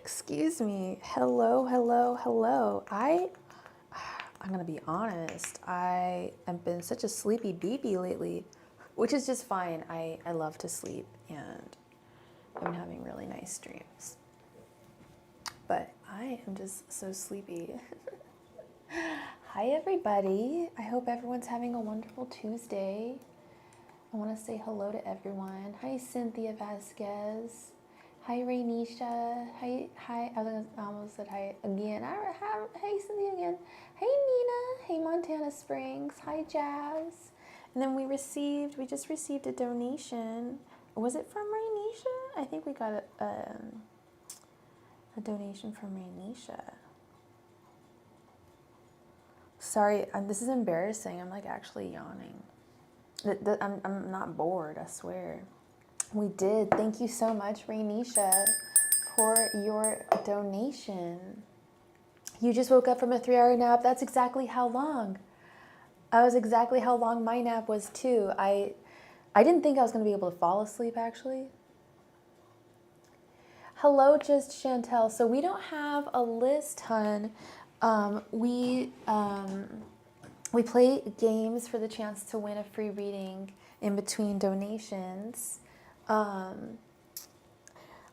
Excuse me. Hello, hello, hello. I'm gonna be honest. I have been such a sleepy baby lately, which is just fine. I love to sleep and I've been having really nice dreams. But I am just so sleepy. Hi everybody. I hope everyone's having a wonderful Tuesday. I want to say hello to everyone. Hi Cynthia Vasquez. Hi Rainisha. Hi. I almost said hi again. Hey Cynthia again. Hey Nina. Hey Montana Springs. Hi Jazz. And then we just received a donation. Was it from Rainisha? I think we got a donation from Rainisha. Sorry, this is embarrassing. I'm like actually yawning. I'm not bored, I swear. We did. Thank you so much, Rainisha, for your donation. You just woke up from a 3-hour nap. That's exactly how long. That was exactly how long my nap was too. I didn't think I was going to be able to fall asleep actually. Hello, Just Chantel. So we don't have a list, hun. We play games for the chance to win a free reading in between donations.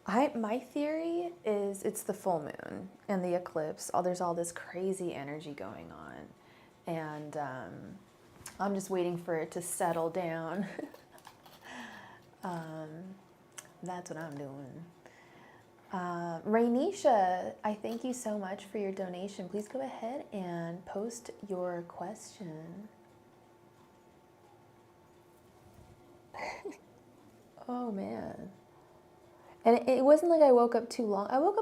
My theory is it's the full moon and the eclipse. There's all this crazy energy going on, and I'm just waiting for it to settle down. That's what I'm doing. Rainisha, I thank you so much for your donation. Please go ahead and post your question. Oh man. And it wasn't like I woke up too long. I woke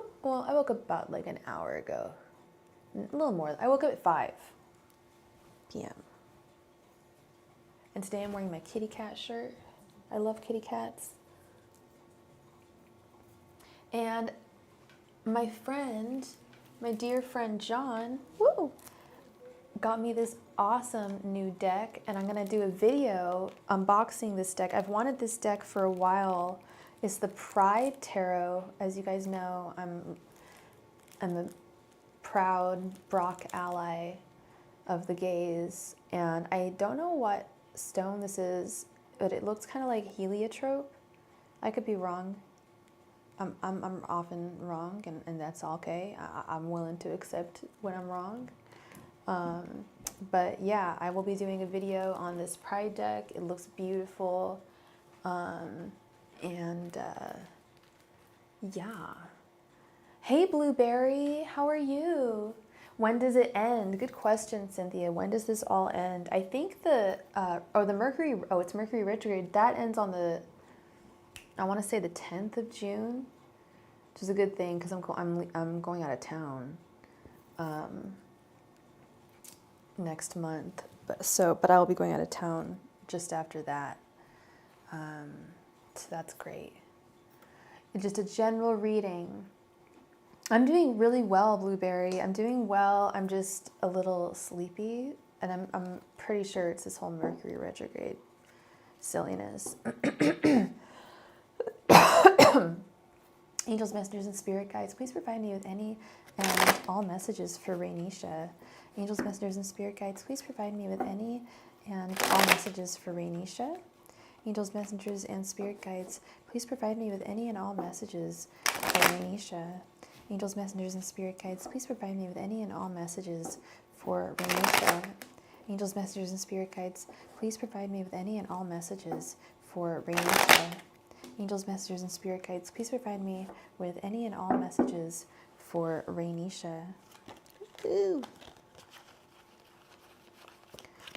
up about like an hour ago. A little more. I woke up at 5 p.m. And today I'm wearing my kitty cat shirt. I love kitty cats. And my dear friend John, got me this awesome new deck, and I'm gonna do a video unboxing this deck. I've wanted this deck for a while. It's the Pride Tarot. As you guys know, I'm a proud Brock ally of the gays, and I don't know what stone this is, but it looks kind of like heliotrope. I could be wrong. I'm often wrong, and that's okay. I'm willing to accept when I'm wrong. But yeah, I will be doing a video on this Pride deck. It looks beautiful. Yeah. Hey Blueberry, how are you? When does it end? Good question, Cynthia. When does this all end? I think it's Mercury retrograde. That ends on I want to say the 10th of June, which is a good thing because I'm going out of town next month. But I will be going out of town just after that. So that's great. And just a general reading. I'm doing really well, Blueberry. I'm doing well. I'm just a little sleepy, and I'm pretty sure it's this whole Mercury retrograde silliness. Angels, messengers, and spirit guides, please provide me with any and all messages for Rainisha. Angels, messengers, and spirit guides, please provide me with any and all messages for Rainisha. Angels, messengers, and spirit guides, please provide me with any and all messages for Rainisha. Angels, messengers, and spirit guides, please provide me with any and all messages for Rainisha. Angels, messengers, and spirit guides, please provide me with any and all messages for Rainisha. Angels, messengers, and spirit guides, please provide me with any and all messages for Rainisha. Ooh.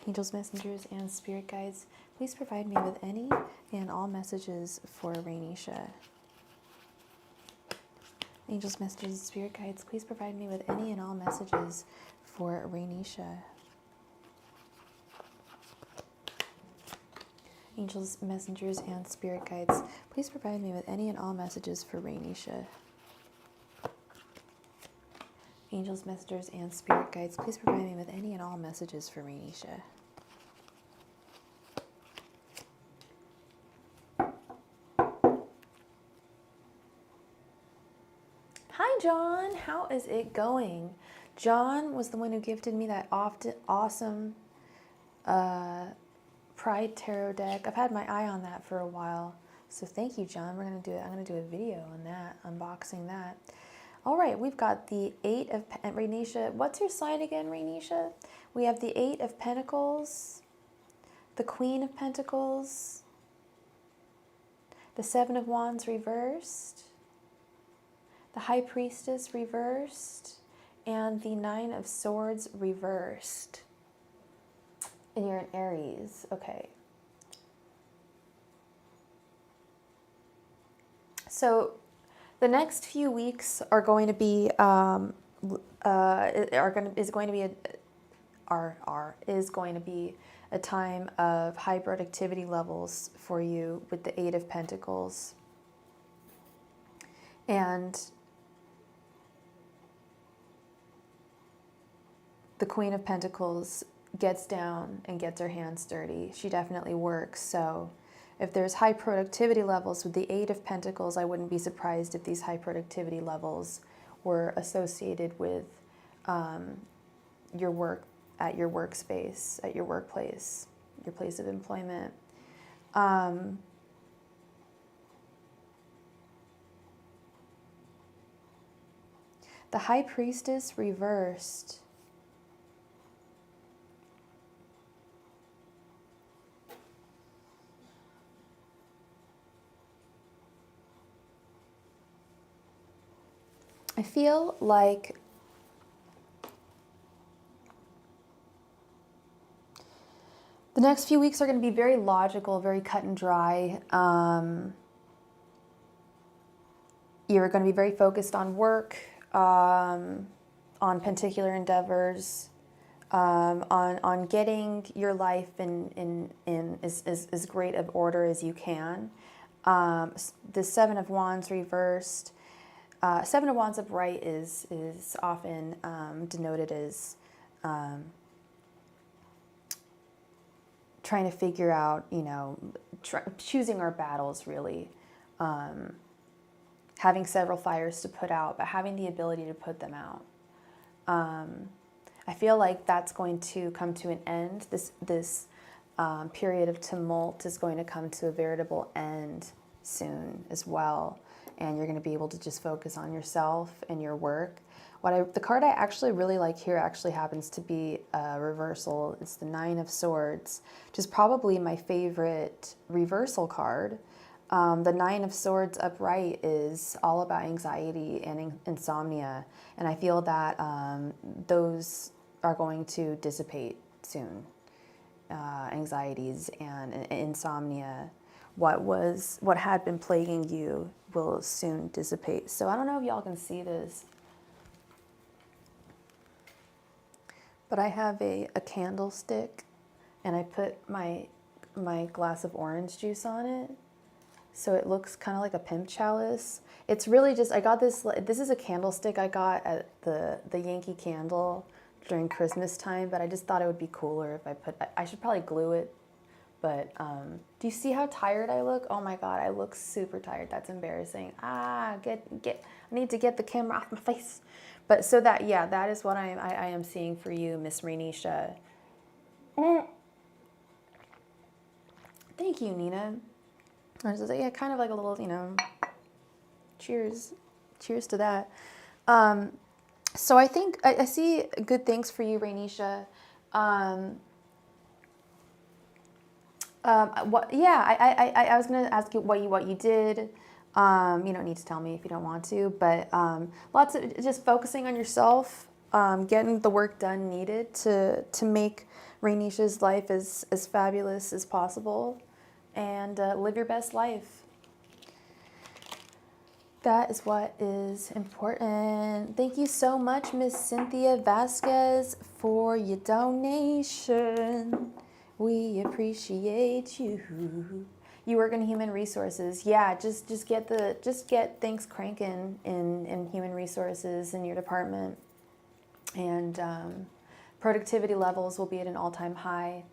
Angels, messengers, and spirit guides, please provide me with any and all messages for Rainisha. Angels, messengers, and spirit guides, please provide me with any and all messages for Rainisha. Angels, messengers, and spirit guides, please provide me with any and all messages for Rainisha. Angels, messengers, and spirit guides, please provide me with any and all messages for Rainisha. Hi, John. How is it going? John was the one who gifted me that awesome Pride Tarot deck. I've had my eye on that for a while. So thank you, John. We're going to do it. I'm going to do a video on that, unboxing that. All right, we've got the Eight of Rainisha. What's your sign again, Rainisha? We have the Eight of Pentacles, the Queen of Pentacles, the Seven of Wands reversed, the High Priestess reversed, and the Nine of Swords reversed. And you're an Aries. Okay. So the next few weeks are going to be is going to be a time of high productivity levels for you with the Eight of Pentacles. And the Queen of Pentacles gets down and gets her hands dirty. She definitely works. So if there's high productivity levels with the Eight of Pentacles, I wouldn't be surprised if these high productivity levels were associated with your work at your workspace, at your workplace, your place of employment. The High Priestess reversed. I feel like the next few weeks are going to be very logical, very cut and dry. You're going to be very focused on work, on particular endeavors, on getting your life in as great of order as you can. The Seven of Wands reversed. Seven of Wands upright is often denoted as trying to figure out, choosing our battles, really. Having several fires to put out, but having the ability to put them out. I feel like that's going to come to an end. This period of tumult is going to come to a veritable end soon as well. And you're going to be able to just focus on yourself and your work. The card I actually really like here actually happens to be a reversal. It's the Nine of Swords, which is probably my favorite reversal card. The Nine of Swords upright is all about anxiety and insomnia. And I feel that those are going to dissipate soon. Anxieties and insomnia. What had been plaguing you will soon dissipate. So I don't know if y'all can see this, but I have a candlestick and I put my glass of orange juice on it. So it looks kind of like a pimp chalice. It's really just, I got this is a candlestick I got at the Yankee Candle during Christmas time, but I just thought it would be cooler if I should probably glue it. But do you see how tired I look? Oh my God, I look super tired. That's embarrassing. I need to get the camera off my face. But so that is what I am seeing for you, Miss Rainisha. Thank you, Nina. I was just like, kind of like a little, cheers to that. So I think I see good things for you, Rainisha. I was going to ask you what you did. You don't need to tell me if you don't want to, but lots of just focusing on yourself, getting the work done needed to make Rainisha's life as fabulous as possible, and live your best life. That is what is important. Thank you so much, Miss Cynthia Vasquez, for your donation. We appreciate you. You work in human resources. Yeah, just get things cranking in human resources in your department, and productivity levels will be at an all-time high.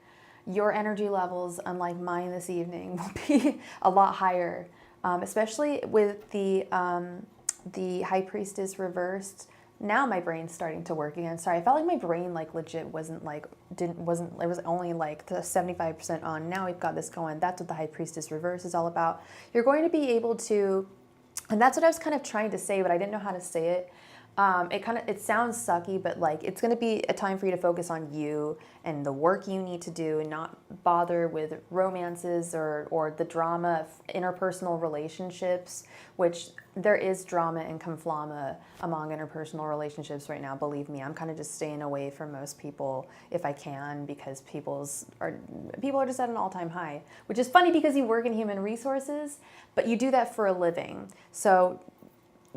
Your energy levels, unlike mine this evening, will be a lot higher, especially with the the High Priestess reversed. Now my brain's starting to work again. Sorry, I felt like my brain like legit wasn't like, it was only like the 75% on. Now we've got this going. That's what the High Priestess reverse is all about. You're going to be able to, and that's what I was kind of trying to say, but I didn't know how to say it. It sounds sucky, but like it's going to be a time for you to focus on you and the work you need to do and not bother with romances or the drama of interpersonal relationships, which there is drama and conflama among interpersonal relationships right now. Believe me, I'm kind of just staying away from most people if I can, because people are just at an all-time high, which is funny because you work in human resources, but you do that for a living. So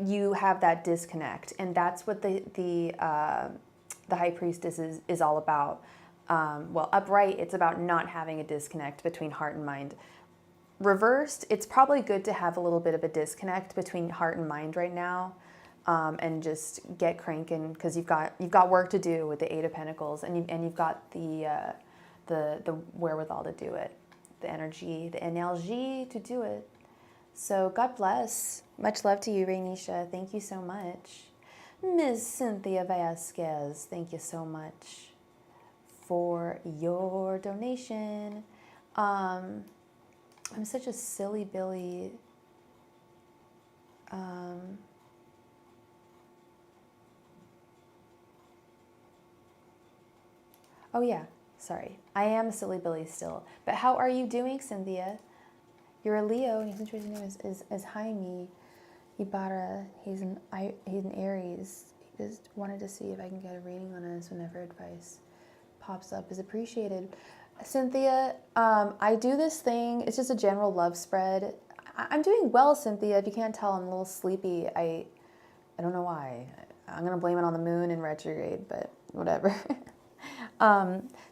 you have that disconnect, and that's what the High Priestess is all about. Well, upright, it's about not having a disconnect between heart and mind. Reversed, it's probably good to have a little bit of a disconnect between heart and mind right now, and just get cranking, because you've got work to do with the Eight of Pentacles, and you've got the wherewithal to do it, the energy to do it. So God bless. Much love to you, Rainisha. Thank you so much. Miss Cynthia Vasquez, thank you so much for your donation. I'm such a silly Billy. Oh yeah, sorry. I am a silly Billy still. But how are you doing, Cynthia? You're a Leo, and his interesting name is Jaime Ibarra. He's an Aries. He just wanted to see if I can get a reading on us whenever advice pops up is appreciated. Cynthia, I do this thing. It's just a general love spread. I'm doing well, Cynthia. If you can't tell, I'm a little sleepy. I don't know why. I'm gonna blame it on the moon in retrograde, but whatever.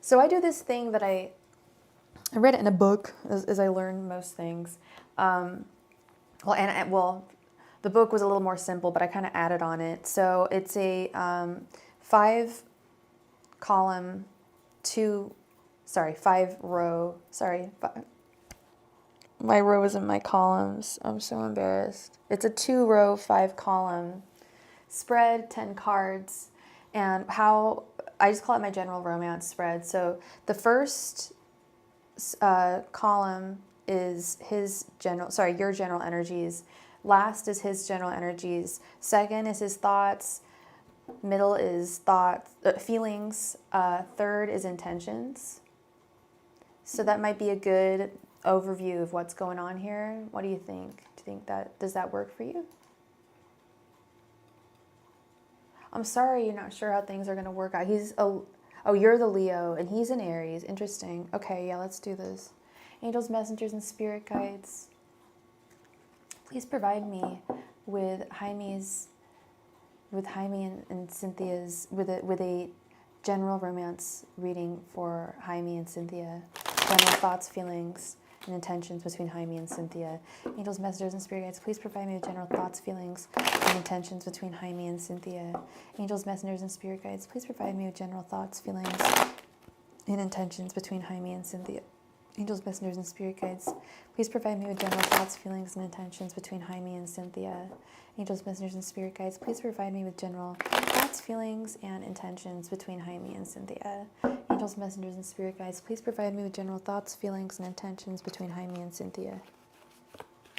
So I do this thing that I read it in a book, as I learned most things. The book was a little more simple, but I kind of added on it. So it's a 5 row. My row is in my columns. I'm so embarrassed. It's a 2 row, 5 column spread, 10 cards, and how I just call it my general romance spread. So the first column is your general energies. Last is his general energies. Second is his thoughts. Middle is feelings. Third is intentions. So that might be a good overview of what's going on here. What do you think? Does that work for you? I'm sorry you're not sure how things are going to work out. You're the Leo, and he's an Aries. Interesting. Okay, yeah, let's do this. Angels, messengers, and spirit guides, please provide me with Jaime and Cynthia's, with a general romance reading for Jaime and Cynthia. General thoughts, feelings, and intentions between Jaime and Cynthia. Angels, messengers, and spirit guides, please provide me with general thoughts, feelings, and intentions between Jaime and Cynthia. Angels, messengers, and spirit guides, please provide me with general thoughts, feelings, and intentions between Jaime and Cynthia. Angels, messengers, and spirit guides, please provide me with general thoughts, feelings, and intentions between Jaime and Cynthia. Angels, messengers, and spirit guides, please provide me with general thoughts, feelings, and intentions between Jaime and Cynthia. Angels, messengers, and spirit guides, please provide me with general thoughts, feelings, and intentions between Jaime and Cynthia.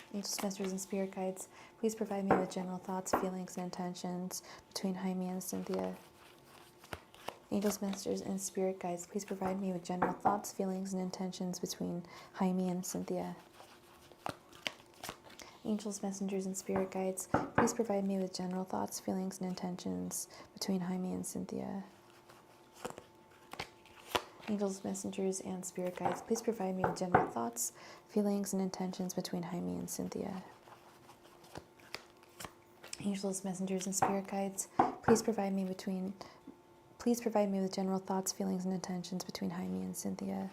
Angels, messengers, and spirit guides, please provide me with general thoughts, feelings, and intentions between Jaime and Cynthia. Angels, messengers, and spirit guides, please provide me with general thoughts, feelings, and intentions between Jaime and Cynthia. Angels, messengers, and spirit guides, please provide me with general thoughts, feelings, and intentions between Jaime and Cynthia. Angels, messengers, and spirit guides, please provide me with general thoughts, feelings, and intentions between Jaime and Cynthia. Angels, messengers, and spirit guides, please provide me with general thoughts, feelings, and intentions between Jaime and Cynthia.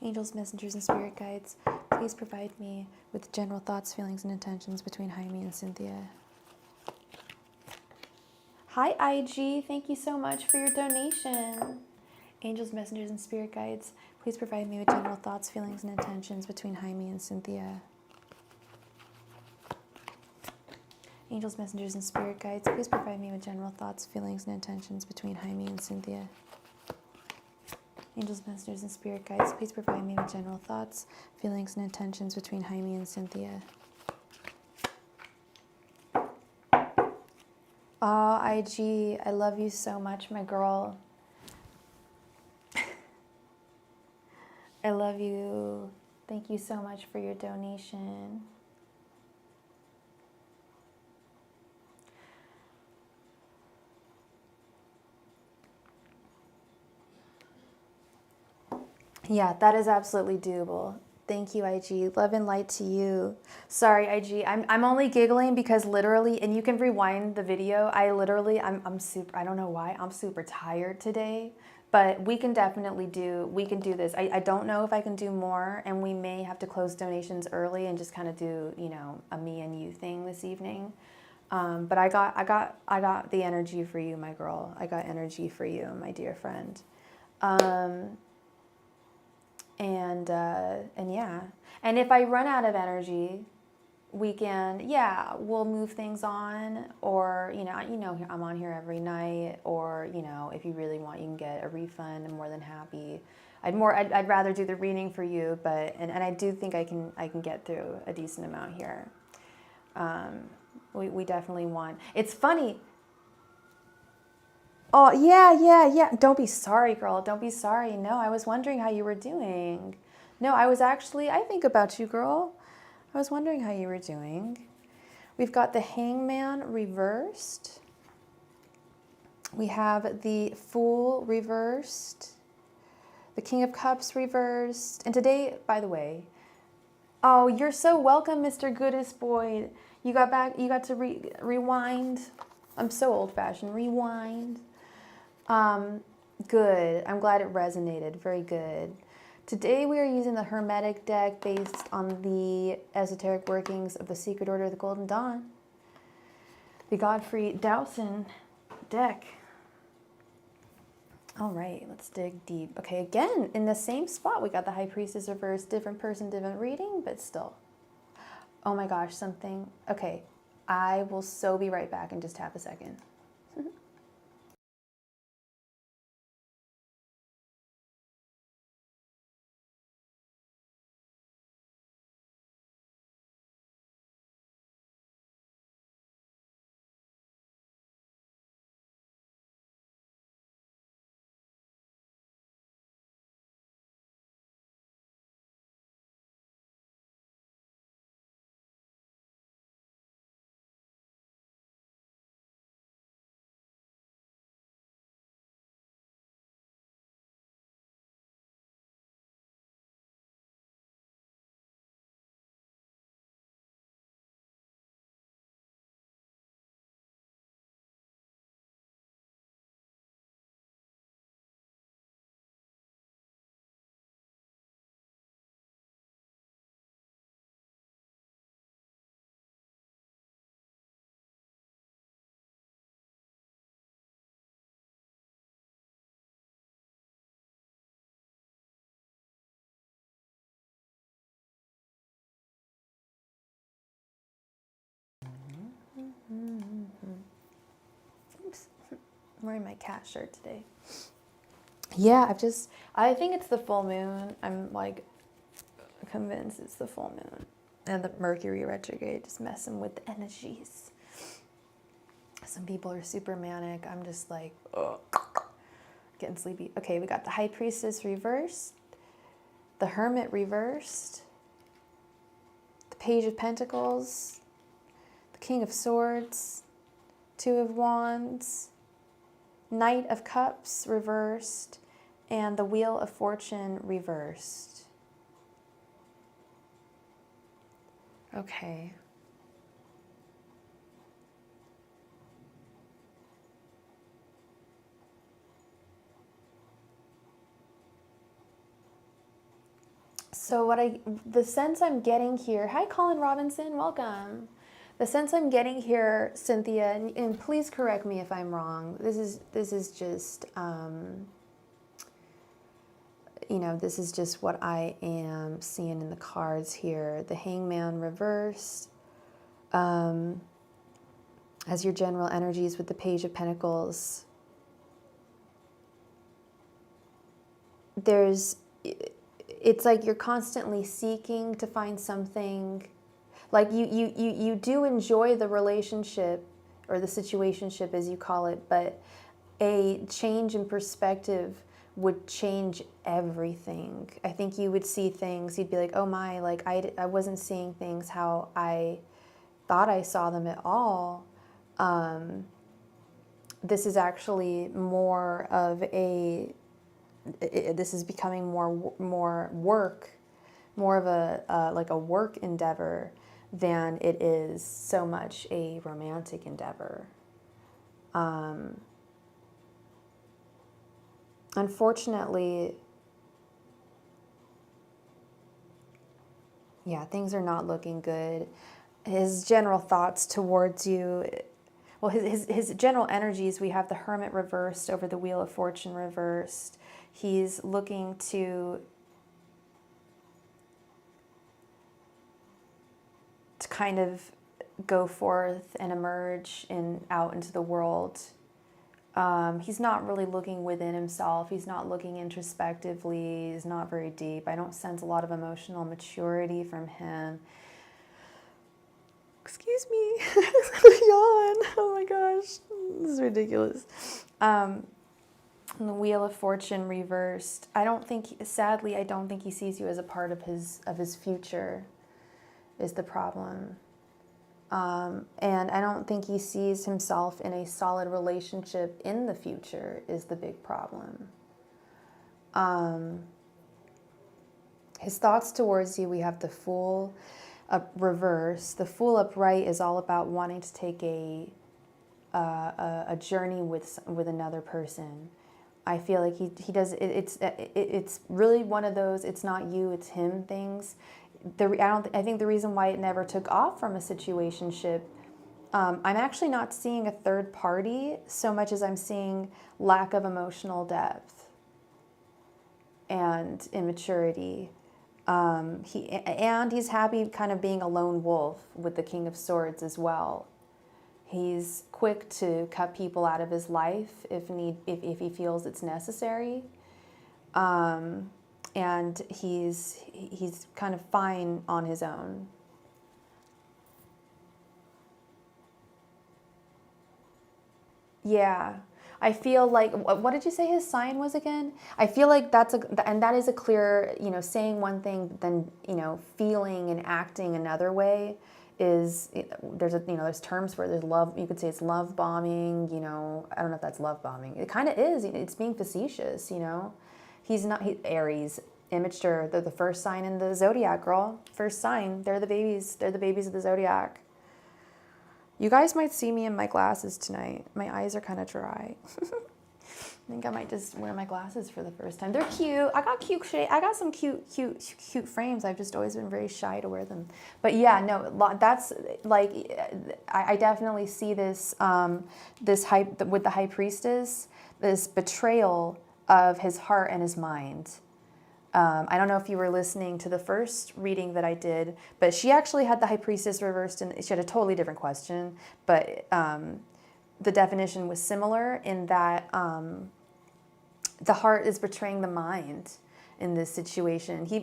Angels, messengers, and spirit guides, please provide me with general thoughts, feelings, and intentions between Jaime and Cynthia. Hi, IG. Thank you so much for your donation. Angels, messengers, and spirit guides, please provide me with general thoughts, feelings, and intentions between Jaime and Cynthia. Angels, messengers, and spirit guides, please provide me with general thoughts, feelings, and intentions between Jaime and Cynthia. Angels, messengers, and spirit guides, please provide me with general thoughts, feelings, and intentions between Jaime and Cynthia. Oh, IG, I love you so much, my girl. I love you. Thank you so much for your donation. Yeah, that is absolutely doable. Thank you, IG. Love and light to you. Sorry, IG. I'm only giggling because literally, and you can rewind the video. I'm super, I don't know why, I'm super tired today, but we can definitely we can do this. I don't know if I can do more, and we may have to close donations early and just kind of do, you know, a me and you thing this evening. But I got the energy for you, my girl. I got energy for you, my dear friend. And yeah, and if I run out of energy, we'll move things on, or you know, I'm on here every night, or you know, if you really want, you can get a refund. I'm more than happy. I'd rather do the reading for you, but and I do think I can get through a decent amount here. We definitely want. It's funny. Oh, yeah. Don't be sorry, girl. Don't be sorry. No, I was wondering how you were doing. No, I think about you, girl. I was wondering how you were doing. We've got the Hangman reversed. We have the Fool reversed. The King of Cups reversed. And today, by the way, oh, you're so welcome, Mr. Goodest Boy. You got to rewind. I'm so old-fashioned. Rewind. Good. I'm glad it resonated. Very good. Today we are using the Hermetic deck based on the esoteric workings of the Secret Order of the Golden Dawn. The Godfrey Dowson deck. All right, let's dig deep. Okay, again, in the same spot, we got the High Priestess reversed. Different person, different reading, but still. Oh my gosh, something. Okay, I will so be right back in just half a second. Oops. I'm wearing my cat shirt today. Yeah, I think it's the full moon. I'm like convinced it's the full moon. And the Mercury retrograde just messing with the energies. Some people are super manic. I'm just like, ugh, getting sleepy. Okay, we got the High Priestess reversed, the Hermit reversed, the Page of Pentacles, the King of Swords, Two of Wands, Knight of Cups reversed, and the Wheel of Fortune reversed. Okay. So the sense I'm getting here, hi Colin Robinson, welcome. The sense I'm getting here, Cynthia, and please correct me if I'm wrong. This is just, you know, this is just what I am seeing in the cards here. The Hangman reversed, as your general energies with the Page of Pentacles, it's like you're constantly seeking to find something. Like you do enjoy the relationship or the situationship as you call it, but a change in perspective would change everything. I think you would see things, you'd be like, oh my, like I wasn't seeing things how I thought I saw them at all. This is actually more of a, this is becoming more work, more of a like a work endeavor than it is so much a romantic endeavor. Unfortunately, yeah, things are not looking good. His general thoughts towards you, well, his general energies, we have the Hermit reversed over the Wheel of Fortune reversed. He's looking to kind of go forth and emerge out into the world. He's not really looking within himself. He's not looking introspectively. He's not very deep. I don't sense a lot of emotional maturity from him. Excuse me. Yawn. Oh my gosh. This is ridiculous. And the Wheel of Fortune reversed. Sadly, I don't think he sees you as a part of his future is the problem. And I don't think he sees himself in a solid relationship in the future is the big problem. His thoughts towards you, we have the Fool up reverse. The Fool upright is all about wanting to take a journey with another person. I feel like he does. It's really one of those. It's not you, it's him things. I think the reason why it never took off from a situationship, I'm actually not seeing a third party so much as I'm seeing lack of emotional depth and immaturity. He's happy kind of being a lone wolf with the King of Swords as well. He's quick to cut people out of his life if he feels it's necessary. And he's kind of fine on his own. Yeah. I feel like, what did you say his sign was again? I feel like that is a clear, saying one thing, then, feeling and acting another way is, there's terms for it. There's love, you could say it's love bombing, I don't know if that's love bombing. It kind of is, it's being facetious, He's not, Aries, immature, they're the first sign in the zodiac, girl. First sign, they're the babies of the zodiac. You guys might see me in my glasses tonight. My eyes are kind of dry. I think I might just wear my glasses for the first time. They're cute. I got some cute frames. I've just always been very shy to wear them. But yeah, no, that's like, I definitely see this, with the High Priestess, this betrayal of his heart and his mind. I don't know if you were listening to the first reading that I did, but she actually had the High Priestess reversed, and she had a totally different question, but the definition was similar in that the heart is betraying the mind in this situation. He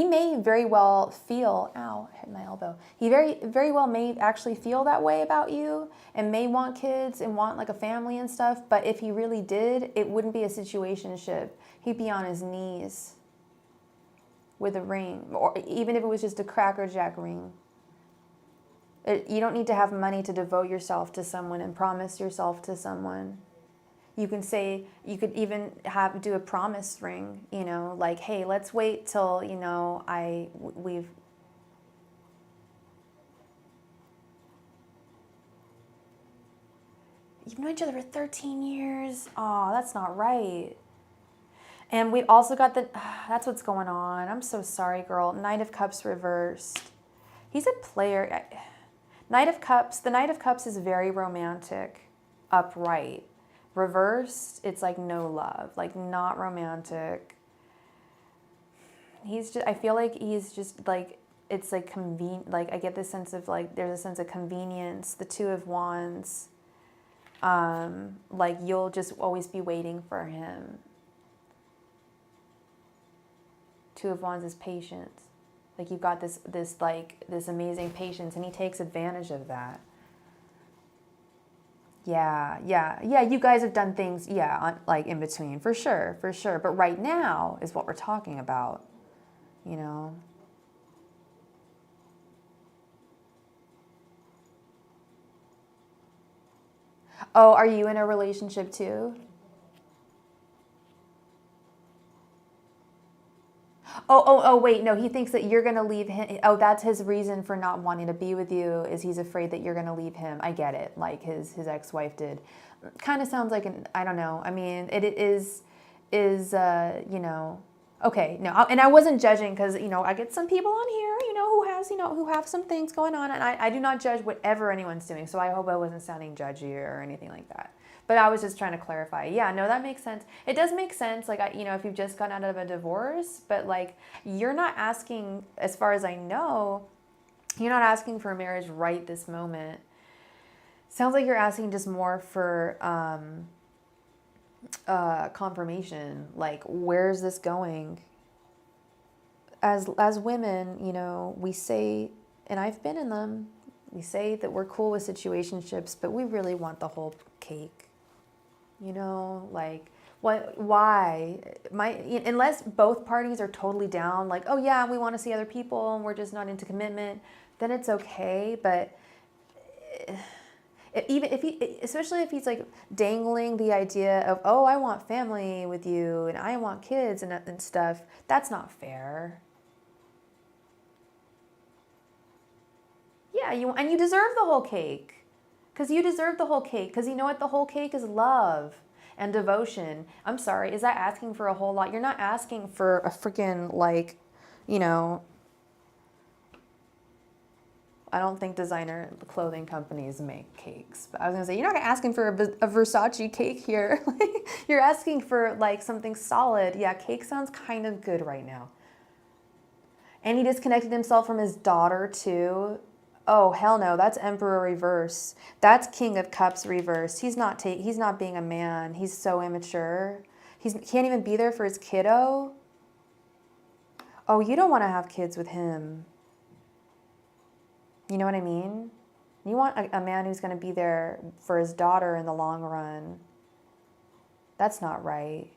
may very well feel, ow, I hit my elbow. He very well may actually feel that way about you and may want kids and want like a family and stuff, but if he really did, it wouldn't be a situationship. He'd be on his knees with a ring, or even if it was just a Cracker Jack ring. You don't need to have money to devote yourself to someone and promise yourself to someone. You can say, you could even do a promise ring, like, hey, let's wait till, we've. You've known each other for 13 years. Oh, that's not right. And we also got that's what's going on. I'm so sorry, girl. Knight of Cups reversed. He's a player. Knight of Cups, the Knight of Cups is very romantic, upright. Reversed, it's like no love, like not romantic. I feel like he's just like it's like like I get this sense of like there's a sense of convenience. The Two of Wands, like you'll just always be waiting for him. Two of Wands is patience. Like you've got this amazing patience, and he takes advantage of that. Yeah. You guys have done things, like in between, for sure. But right now is what we're talking about, you know. Oh, are you in a relationship too? Wait, no, he thinks that you're going to leave him. Oh, that's his reason for not wanting to be with you, is he's afraid that you're going to leave him. I get it, like his ex-wife did. Kind of sounds like I don't know. I mean, it is you know, okay, no, and I wasn't judging because, you know, I get some people on here, you know, who have some things going on, and I do not judge whatever anyone's doing, so I hope I wasn't sounding judgy or anything like that. But I was just trying to clarify. Yeah, no, that makes sense. It does make sense, like, you know, if you've just gotten out of a divorce, but, like, you're not asking, as far as I know, you're not asking for a marriage right this moment. Sounds like you're asking just more for confirmation. Like, where's this going? As women, you know, we say, and I've been in them, we say that we're cool with situationships, but we really want the whole cake. You know, like, why? Unless both parties are totally down, like, oh yeah, we want to see other people and we're just not into commitment, then it's okay. But even if especially if he's like dangling the idea of, oh, I want family with you and I want kids and stuff, that's not fair. Yeah, you deserve the whole cake. Because you deserve the whole cake. Because you know what? The whole cake is love and devotion. I'm sorry. Is that asking for a whole lot? You're not asking for a freaking, like, you know, I don't think designer clothing companies make cakes. But I was going to say, you're not asking for a Versace cake here. You're asking for, like, something solid. Yeah, cake sounds kind of good right now. And he disconnected himself from his daughter, too. Oh, hell no, that's Emperor Reverse. That's King of Cups Reverse. He's not being a man. He's so immature. He can't even be there for his kiddo. Oh, you don't want to have kids with him. You know what I mean? You want a man who's going to be there for his daughter in the long run. That's not right.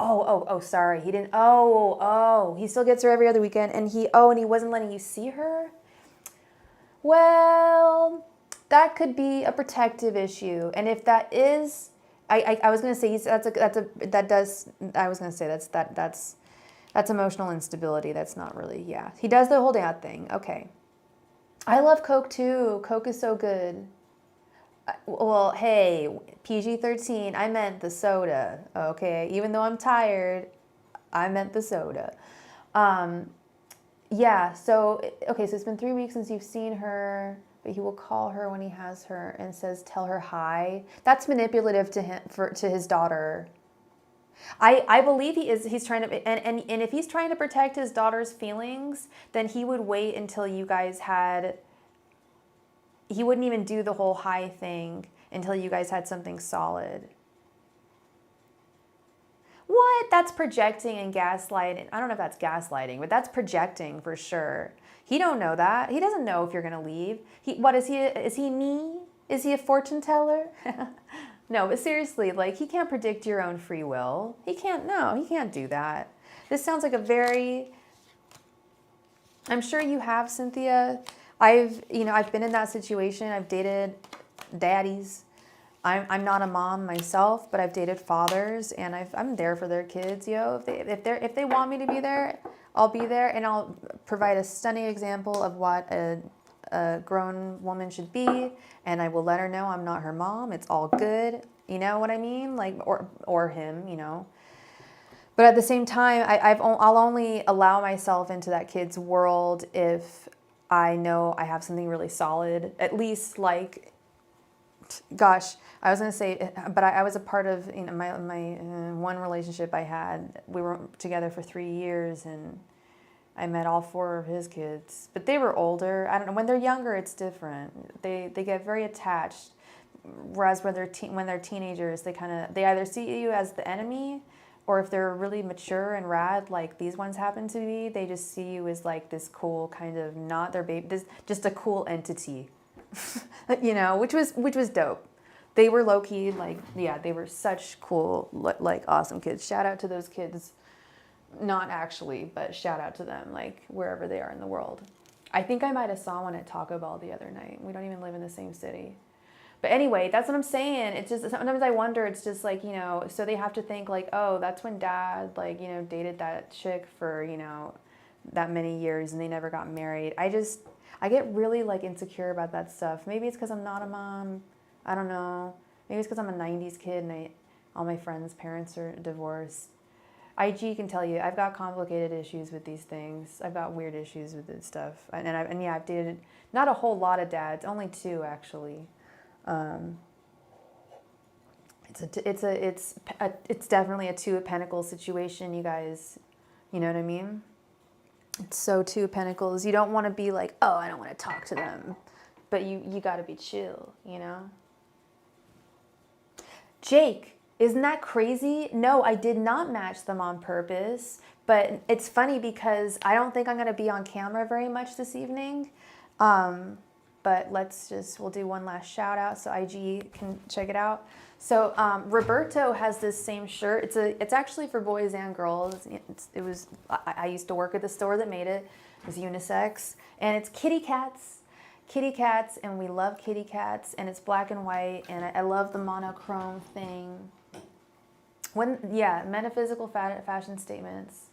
Oh, sorry. He didn't. He still gets her every other weekend, and he wasn't letting you see her? Well, that could be a protective issue. And if that is, I was going to say that's emotional instability. That's not really, yeah. He does the whole dad thing. Okay. I love Coke too. Coke is so good. Well, hey, PG-13, I meant the soda, okay? Even though I'm tired, I meant the soda. Yeah, so, okay, so it's been 3 weeks since you've seen her, but he will call her when he has her and says, tell her hi. That's manipulative to him, to his daughter. I believe he's trying to, and if he's trying to protect his daughter's feelings, then he would wait until you guys had, he wouldn't even do the whole high thing until you guys had something solid. What? That's projecting and gaslighting. I don't know if that's gaslighting, but that's projecting for sure. He don't know that. He doesn't know if you're going to leave. What is he? Is he me? Is he a fortune teller? No, but seriously, like, he can't predict your own free will. He can't do that. This sounds like a very, I'm sure you have, Cynthia. I've been in that situation. I've dated daddies. I'm not a mom myself, but I've dated fathers, and I'm there for their kids. If they want me to be there, I'll be there, and I'll provide a stunning example of what a grown woman should be, and I will let her know I'm not her mom. It's all good. You know what I mean? Like, or him. You know. But at the same time, I'll only allow myself into that kid's world if I know I have something really solid. At least, like, gosh, I was going to say, but I was a part of, my one relationship I had. We were together for 3 years, and I met all 4 of his kids, but they were older. I don't know. When they're younger, it's different. They get very attached. Whereas when they're teenagers, they either see you as the enemy, or if they're really mature and rad, like these ones happen to be, they just see you as like this cool kind of not their baby, just a cool entity, you know, which was dope. They were low key, like, yeah, they were such cool, like awesome kids. Shout out to those kids. Not actually, but shout out to them, like wherever they are in the world. I think I might have saw one at Taco Bell the other night. We don't even live in the same city. But anyway, that's what I'm saying. It's just, sometimes I wonder, it's just like, you know, so they have to think like, oh, that's when dad, like, you know, dated that chick for, you know, that many years and they never got married. I get really like insecure about that stuff. Maybe it's because I'm not a mom. I don't know. Maybe it's because I'm a 90s kid and all my friends' parents are divorced. IG can tell you, I've got complicated issues with these things. I've got weird issues with this stuff. And yeah, I've dated not a whole lot of dads, only 2 actually. It's definitely a 2 of Pentacles situation, you guys. You know what I mean? It's so 2 of Pentacles. You don't want to be like, oh, I don't want to talk to them, but you got to be chill, you know? Jake, isn't that crazy? No, I did not match them on purpose, but it's funny because I don't think I'm going to be on camera very much this evening. But we'll do one last shout out so IG can check it out. So Roberto has this same shirt. It's actually for boys and girls. I used to work at the store that made it. It was unisex, and it's kitty cats, and we love kitty cats, and it's black and white, and I love the monochrome thing. Metaphysical fashion statements.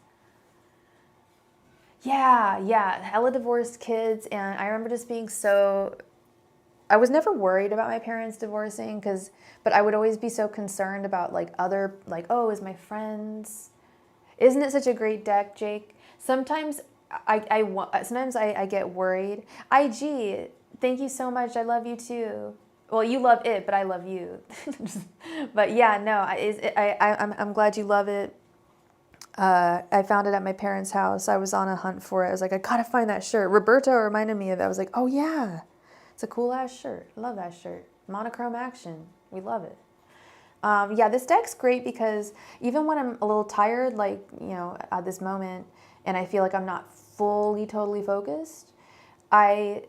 Yeah, hella divorced kids, and I remember just being I was never worried about my parents divorcing, but I would always be so concerned about is my friends. Isn't it such a great deck, Jake? Sometimes I get worried. IG, thank you so much. I love you too. Well, you love it, but I love you. But yeah, no, I'm glad you love it. I found it at my parents' house. I was on a hunt for it. I was like, I gotta find that shirt. Roberto reminded me of it. I was like, oh yeah, it's a cool ass shirt. I love that shirt. Monochrome action. We love it. This deck's great because even when I'm a little tired, like, you know, at this moment, and I feel like I'm not fully, totally focused, I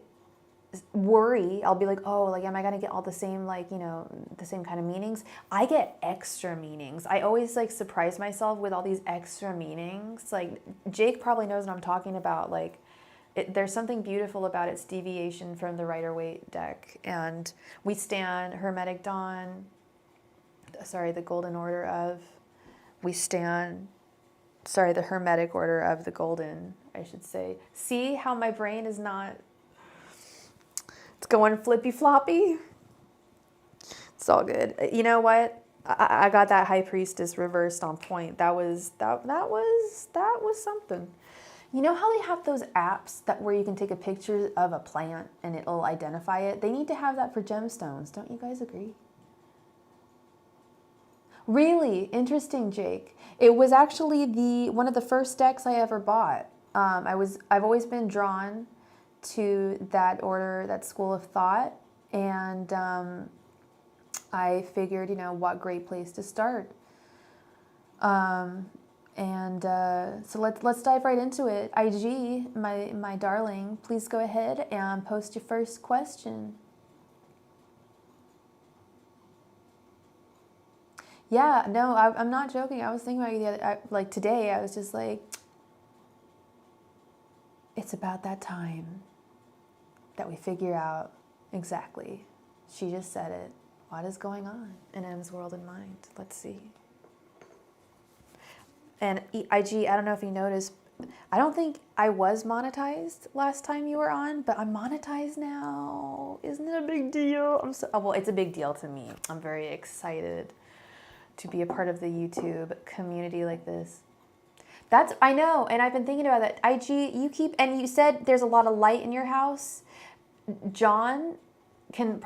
worry. I'll be like, oh, like, am I gonna get all the same, like, you know, the same kind of meanings? I get extra meanings. I always like surprise myself with all these extra meanings. Like, Jake probably knows what I'm talking about. Like, there's something beautiful about its deviation from the Rider-Waite deck. And we stand Hermetic Dawn, the Golden Order of, the Hermetic Order of the Golden, I should say. See how my brain is not, it's going flippy floppy. It's all good. You know what? I got that High Priestess reversed on point. That was something. You know how they have those apps where you can take a picture of a plant and it'll identify it? They need to have that for gemstones. Don't you guys agree? Really interesting, Jake. It was actually one of the first decks I ever bought. I've always been drawn to that order, that school of thought, and I figured, you know, what great place to start. So let's dive right into it. IG, my darling, please go ahead and post your first question. Yeah, no, I'm not joking. I was thinking about you today. I was just like, it's about that time that we figure out exactly. She just said it. What is going on in M's world and mind? Let's see. And IG, I don't know if you noticed, I don't think I was monetized last time you were on, but I'm monetized now. Isn't it a big deal? Well, it's a big deal to me. I'm very excited to be a part of the YouTube community like this. I know, and I've been thinking about that. IG, you said there's a lot of light in your house. John can,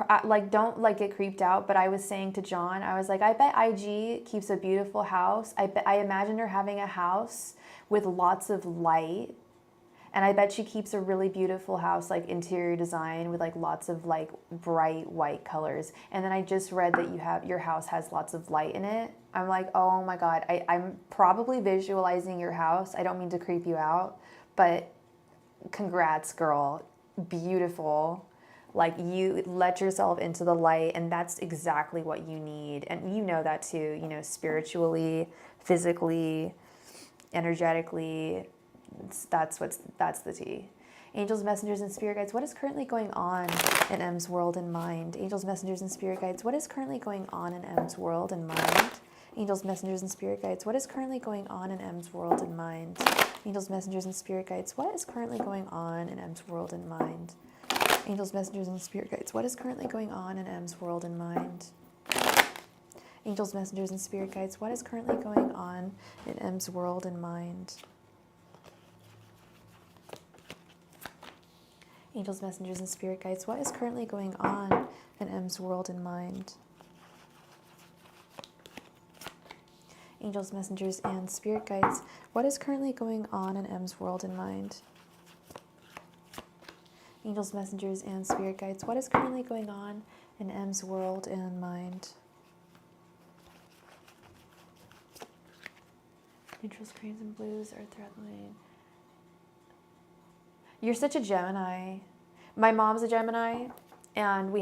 don't get creeped out, but I was saying to John, I was like, I bet IG keeps a beautiful house. I imagine her having a house with lots of light And I bet she keeps a really beautiful house, like interior design with like lots of like bright white colors. And then I just read that your house has lots of light in it. I'm like, oh my God, I'm probably visualizing your house. I don't mean to creep you out, but congrats, girl. Beautiful. Like, you let yourself into the light, and that's exactly what you need. And you know that too, you know, spiritually, physically, energetically. That's the tea. Angels, messengers, and spirit guides, what is currently going on in M's world and mind? Angels, messengers, and spirit guides, what is currently going on in M's world and mind? Angels, messengers, and spirit guides, what is currently going on in M's world and mind? Angels, messengers, and spirit guides, what is currently going on in M's world and mind? Angels, messengers, and spirit guides, what is currently going on in M's world and mind? Angels, messengers, and spirit guides, what is currently going on in M's world and mind? Angels, messengers, and spirit guides, what is currently going on in M's world and mind? Angels, messengers, and spirit guides, what is currently going on in M's world and mind? Angels, messengers, and spirit guides, what is currently going on in M's world and mind? Neutrals, creams, and blues are threatening. You're such a Gemini. My mom's a Gemini, and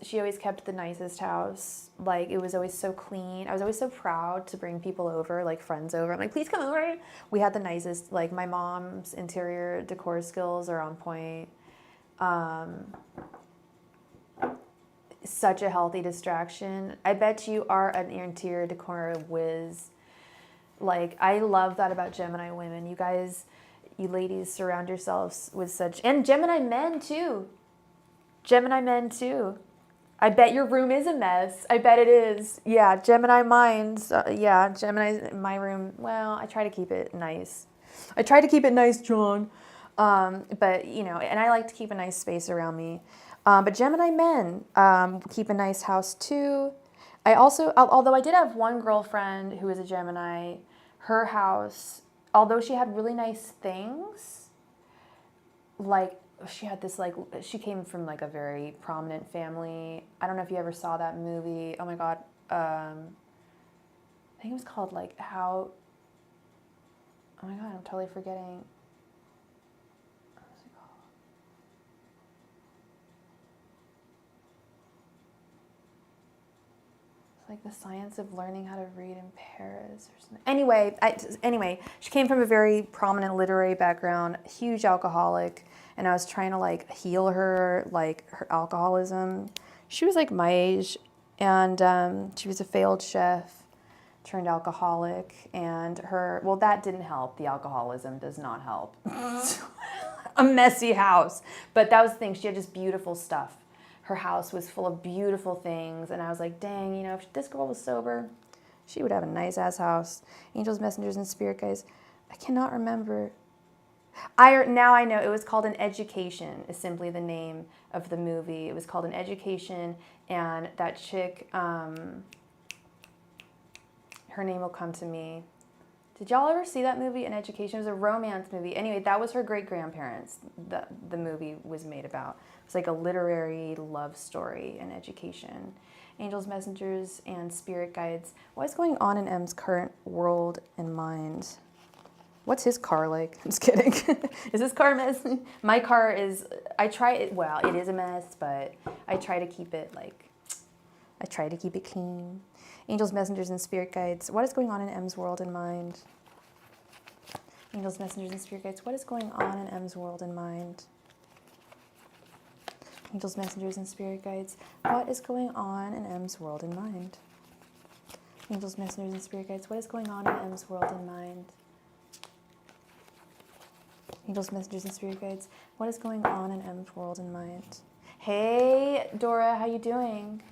she always kept the nicest house. Like, it was always so clean. I was always so proud to bring people over, like friends over. I'm like, please come over. We had the nicest, like, my mom's interior decor skills are on point. Such a healthy distraction. I bet you are an interior decor whiz. Like, I love that about Gemini women. You guys, you ladies surround yourselves with such, and Gemini men too. Gemini men too. I bet your room is a mess. I bet it is. Yeah, Gemini minds. Yeah, Gemini, my room, well, I try to keep it nice. I try to keep it nice, John. But, you know, and I like to keep a nice space around me. But Gemini men keep a nice house too. I also, although I did have one girlfriend who was a Gemini, her house, although she had really nice things, like she had this, like, she came from like a very prominent family. I don't know if you ever saw that movie. Oh my God. I think it was called like How, oh my God, I'm totally forgetting. Like the science of learning how to read in Paris or something. Anyway, she came from a very prominent literary background, huge alcoholic, and I was trying to like heal her, like her alcoholism. She was like my age, and she was a failed chef, turned alcoholic, and that didn't help. The alcoholism does not help. A messy house. But that was the thing. She had just beautiful stuff. Her house was full of beautiful things, and I was like, dang, you know, if this girl was sober, she would have a nice-ass house. Angels, messengers, and spirit guides. I cannot remember. Now I know. It was called An Education, is simply the name of the movie. It was called An Education, and that chick, her name will come to me. Did y'all ever see that movie, An Education? It was a romance movie. Anyway, that was her great-grandparents the movie was made about. It's like a literary love story, An Education. Angels, messengers, and spirit guides. What is going on in M's current world and mind? What's his car like? I'm just kidding. Is his car a mess? My car is, it is a mess, but I try to keep it clean. Angels, messengers, and spirit guides. What is going on in M's world and mind? Angels, messengers, and spirit guides. What is going on in M's world and mind? Angels, messengers, and spirit guides. What is going on in M's world and mind? Angels, messengers, and spirit guides. What is going on in M's world and mind? Angels, messengers, and spirit guides. What is going on in M's world and mind? Hey, Dora, how you doing?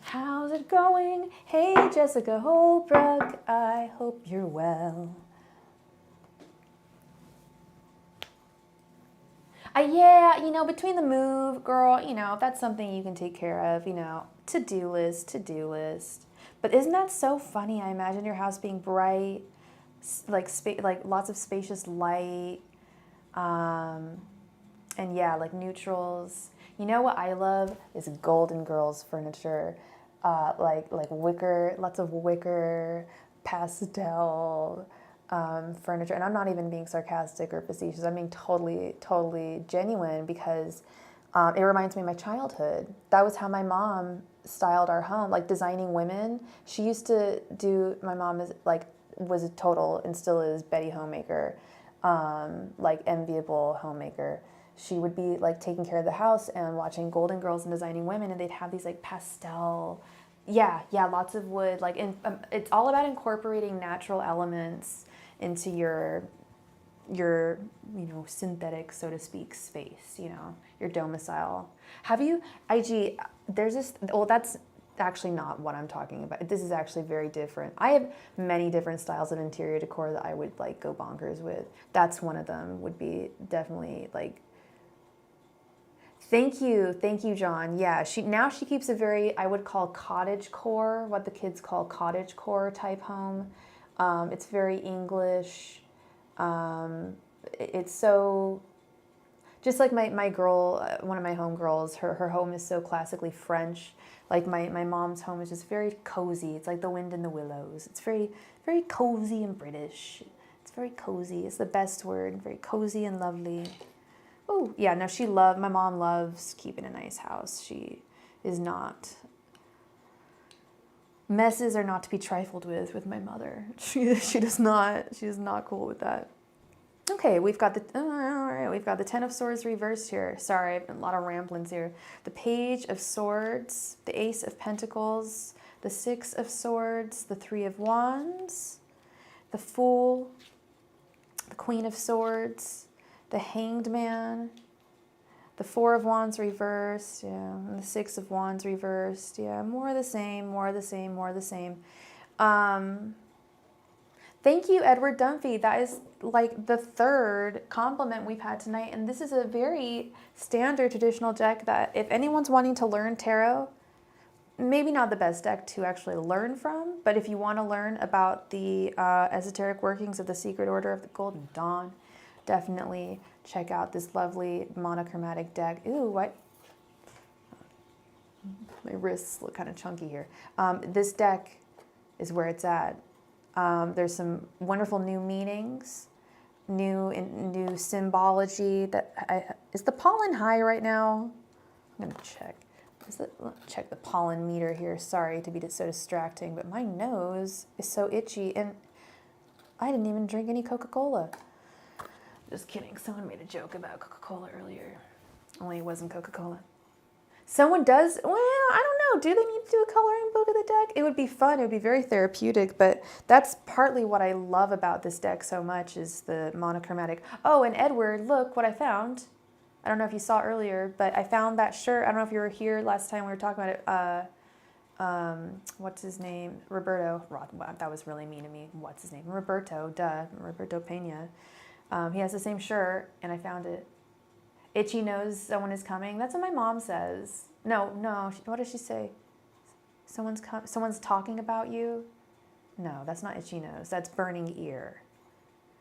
How's it going? Hey, Jessica Holbrook, I hope you're well. Yeah, you know, between the move, girl, you know, that's something you can take care of, you know, to-do list. But isn't that so funny? I imagine your house being bright, like lots of spacious light, And yeah, like neutrals. You know what I love is Golden Girls furniture. Like wicker, lots of wicker, pastel furniture. And I'm not even being sarcastic or facetious. I'm being totally, totally genuine because it reminds me of my childhood. That was how my mom styled our home, like designing women. She used to do, my mom is like, was a total and still is Betty homemaker, like enviable homemaker. She would be like taking care of the house and watching Golden Girls and designing women, and they'd have these like pastel, yeah, lots of wood. Like, it's all about incorporating natural elements into your synthetic, so to speak, space. Your domicile. Have you, IG? There's this. Well, that's actually not what I'm talking about. This is actually very different. I have many different styles of interior decor that I would like go bonkers with. That's one of them. Would be definitely like. Thank you, John. Yeah, she keeps a very, I would call cottage core, what the kids call cottage core type home. It's very English. It's so, just like my girl, one of my home girls, her home is so classically French. Like my mom's home is just very cozy. It's like the wind in the willows. It's very, very cozy and British. It's very cozy. It's the best word. Very cozy and lovely. Oh, yeah, no, my mom loves keeping a nice house. She is not, messes are not to be trifled with my mother. She is not cool with that. Okay, we've got the Ten of Swords reversed here. Sorry, a lot of ramblings here. The Page of Swords, the Ace of Pentacles, the Six of Swords, the Three of Wands, the Fool, the Queen of Swords, the Hanged Man, the Four of Wands reversed, yeah, and the Six of Wands reversed, yeah, more of the same, more of the same, more of the same. Thank you, Edward Dunphy. That is like the third compliment we've had tonight, and this is a very standard traditional deck that if anyone's wanting to learn tarot, maybe not the best deck to actually learn from, but if you want to learn about the esoteric workings of the Secret Order of the Golden Dawn, definitely check out this lovely monochromatic deck. Ooh, what? My wrists look kind of chunky here. This deck is where it's at. There's some wonderful new meanings, new symbology. Is the pollen high right now? I'm gonna check. Check the pollen meter here. Sorry to be so distracting, but my nose is so itchy, and I didn't even drink any Coca-Cola. Just kidding. Someone made a joke about Coca-Cola earlier. Only it wasn't Coca-Cola. Someone does, well, I don't know. Do they need to do a coloring book of the deck? It would be fun. It would be very therapeutic, but that's partly what I love about this deck so much is the monochromatic. Oh, and Edward, look what I found. I don't know if you saw earlier, but I found that shirt. I don't know if you were here last time we were talking about it. What's his name? Roberto. Wow, that was really mean of me. What's his name? Roberto, duh. Roberto Pena. He has the same shirt, and I found it. Itchy knows someone is coming. That's what my mom says. No. What does she say? Someone's talking about you? No, that's not itchy nose. That's burning ear.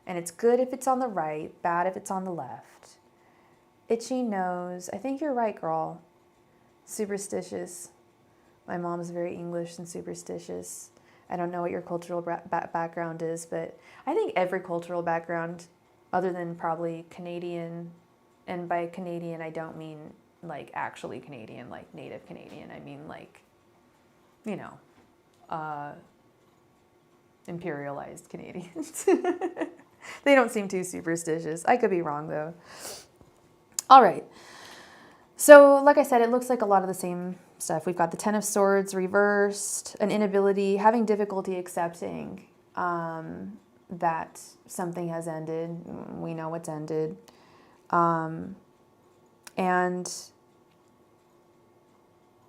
And it's good if it's on the right, bad if it's on the left. Itchy nose. I think you're right, girl. Superstitious. My mom's very English and superstitious. I don't know what your cultural background is, but I think every cultural background, other than probably Canadian, and by Canadian I don't mean like actually Canadian, like native Canadian. I mean like, imperialized Canadians. They don't seem too superstitious. I could be wrong though. All right. So like I said, it looks like a lot of the same stuff. We've got the Ten of Swords reversed, an inability, having difficulty accepting that something has ended. We know it's ended. And,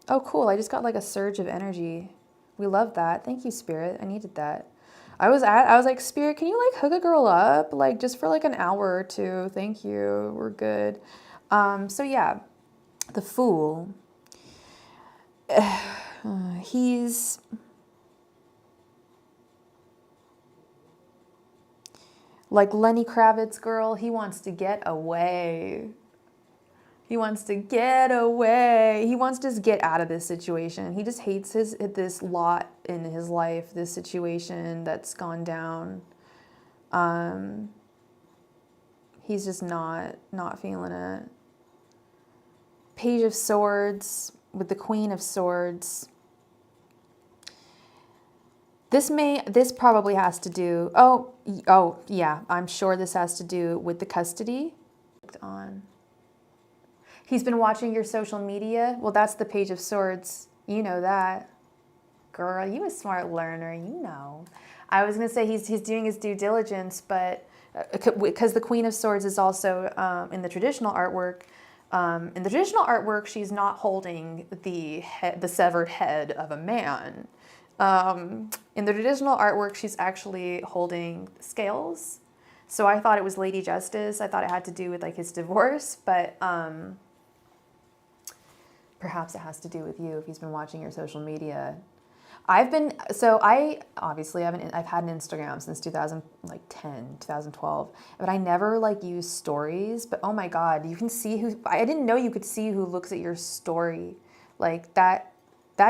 oh, cool. I just got like a surge of energy. We love that. Thank you, Spirit. I needed that. I was like, Spirit, can you like hook a girl up? Like just for like an hour or two. Thank you. We're good. So yeah, the Fool. Like Lenny Kravitz, girl, he wants to get away. He wants to get away. He wants to just get out of this situation. He just hates this lot in his life, this situation that's gone down. He's just not feeling it. Page of Swords with the Queen of Swords. This probably has to do, oh yeah, I'm sure this has to do with the custody. He's been watching your social media. Well, that's the Page of Swords. You know that. Girl, you a smart learner, you know. I was gonna say he's doing his due diligence, but because the Queen of Swords is also in the traditional artwork. In the traditional artwork, she's not holding the severed head of a man. In the traditional artwork, she's actually holding scales. So I thought it was Lady Justice. I thought it had to do with like his divorce, but perhaps it has to do with you if he's been watching your social media. I've had an Instagram since 2012, but I never like use stories. But oh my God, you can see I didn't know you could see who looks at your story. Like that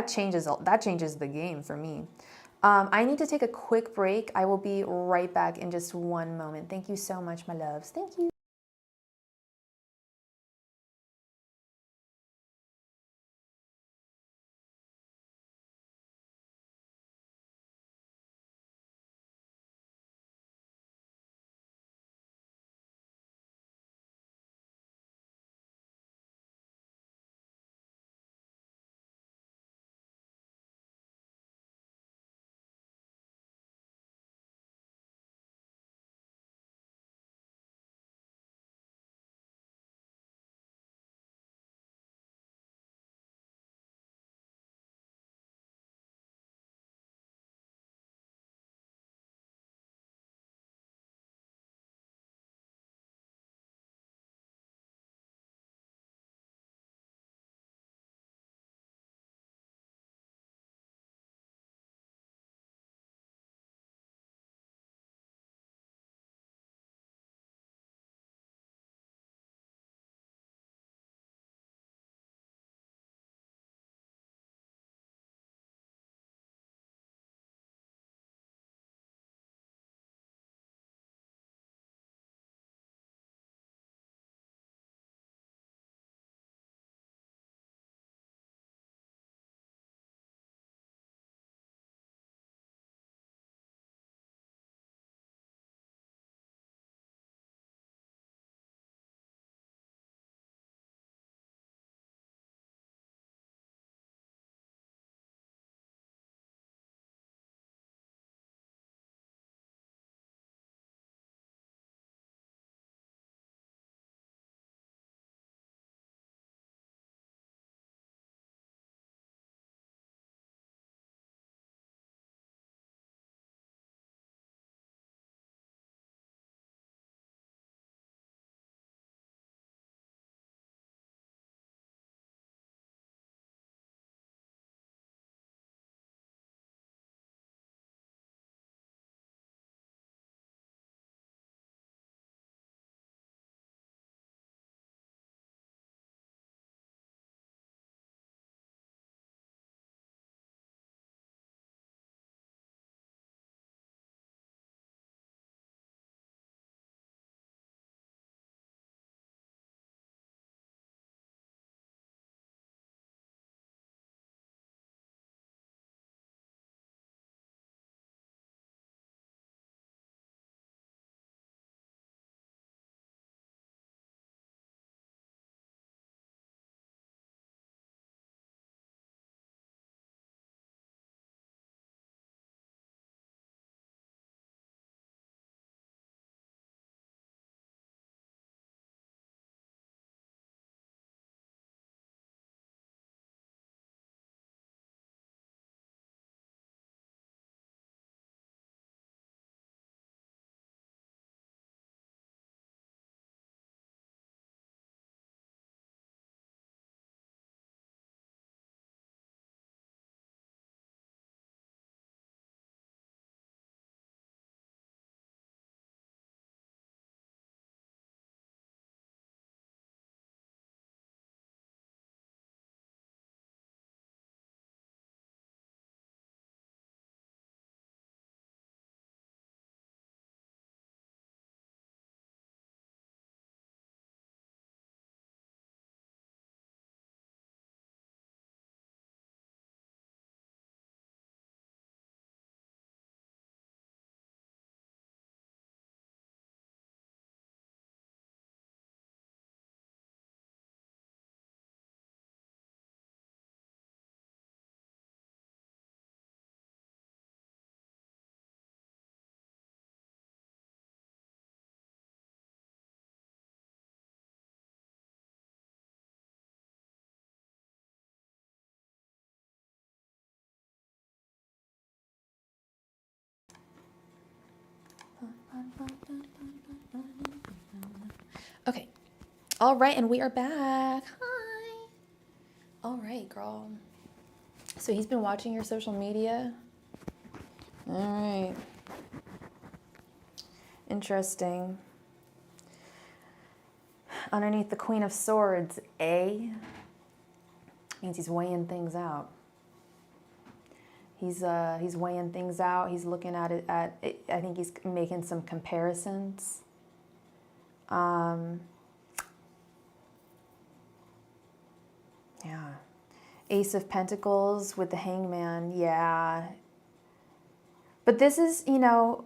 changes the game for me. I need to take a quick break. I will be right back in just one moment. Thank you so much, my loves. Thank you. Okay. All right, and we are back. Hi. All right, girl. So he's been watching your social media? All right. Interesting. Underneath the Queen of Swords, A means he's weighing things out. He's weighing things out. He's looking at it I think he's making some comparisons. Yeah. Ace of Pentacles with the Hangman. Yeah. But this is, you know,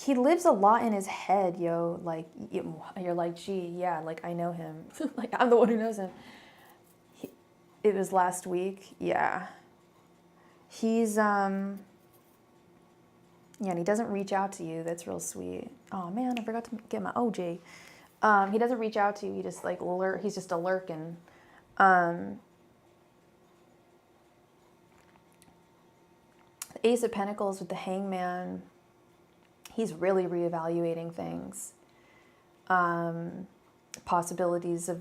he lives a lot in his head, yo. Like, you're like, gee, yeah, like, I know him. Like, I'm the one who knows him. It was last week. Yeah. He's, yeah, and he doesn't reach out to you. That's real sweet. Oh, man, I forgot to get my OJ. He doesn't reach out to you. He just, like, he's just a lurking. The Ace of Pentacles with the Hangman, he's really reevaluating things. Possibilities of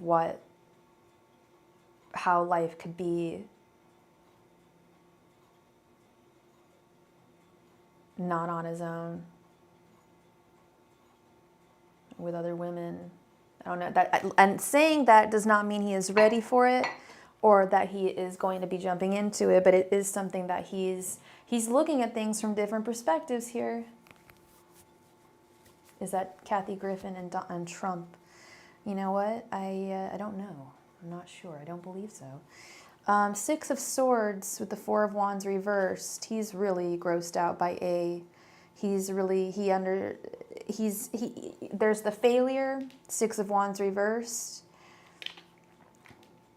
how life could be not on his own, with other women. I don't know that, and saying that does not mean he is ready for it or that he is going to be jumping into it, but it is something that he's looking at things from different perspectives here. Is that Kathy Griffin and Trump? You know what? I don't know. I'm not sure. I don't believe so. Six of Swords with the Four of Wands reversed. He's really grossed out by A. He's really, there's the failure, Six of Wands reversed,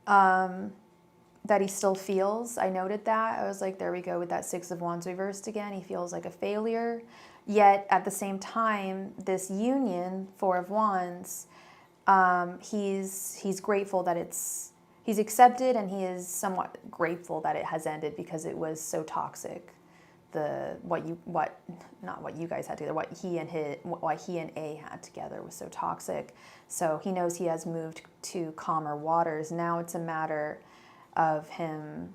that he still feels. I noted that. I was like, there we go with that Six of Wands reversed again. He feels like a failure. Yet at the same time, this union, Four of Wands, he's grateful that he's accepted, and he is somewhat grateful that it has ended because it was so toxic. What you guys had together, what he and A had together was so toxic. So he knows he has moved to calmer waters. Now it's a matter of him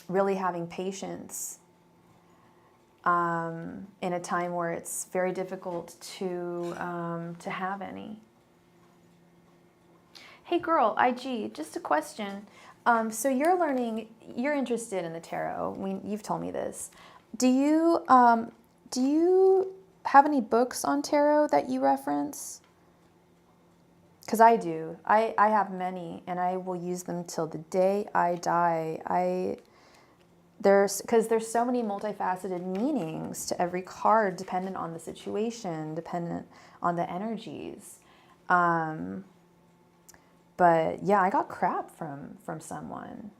really having patience in a time where it's very difficult to have any. Hey girl, IG, just a question. So you're interested in the tarot. You've told me this. Do you have any books on tarot that you reference? Because I do. I have many, and I will use them till the day I die. Because there's so many multifaceted meanings to every card, dependent on the situation, dependent on the energies. But yeah, I got crap from someone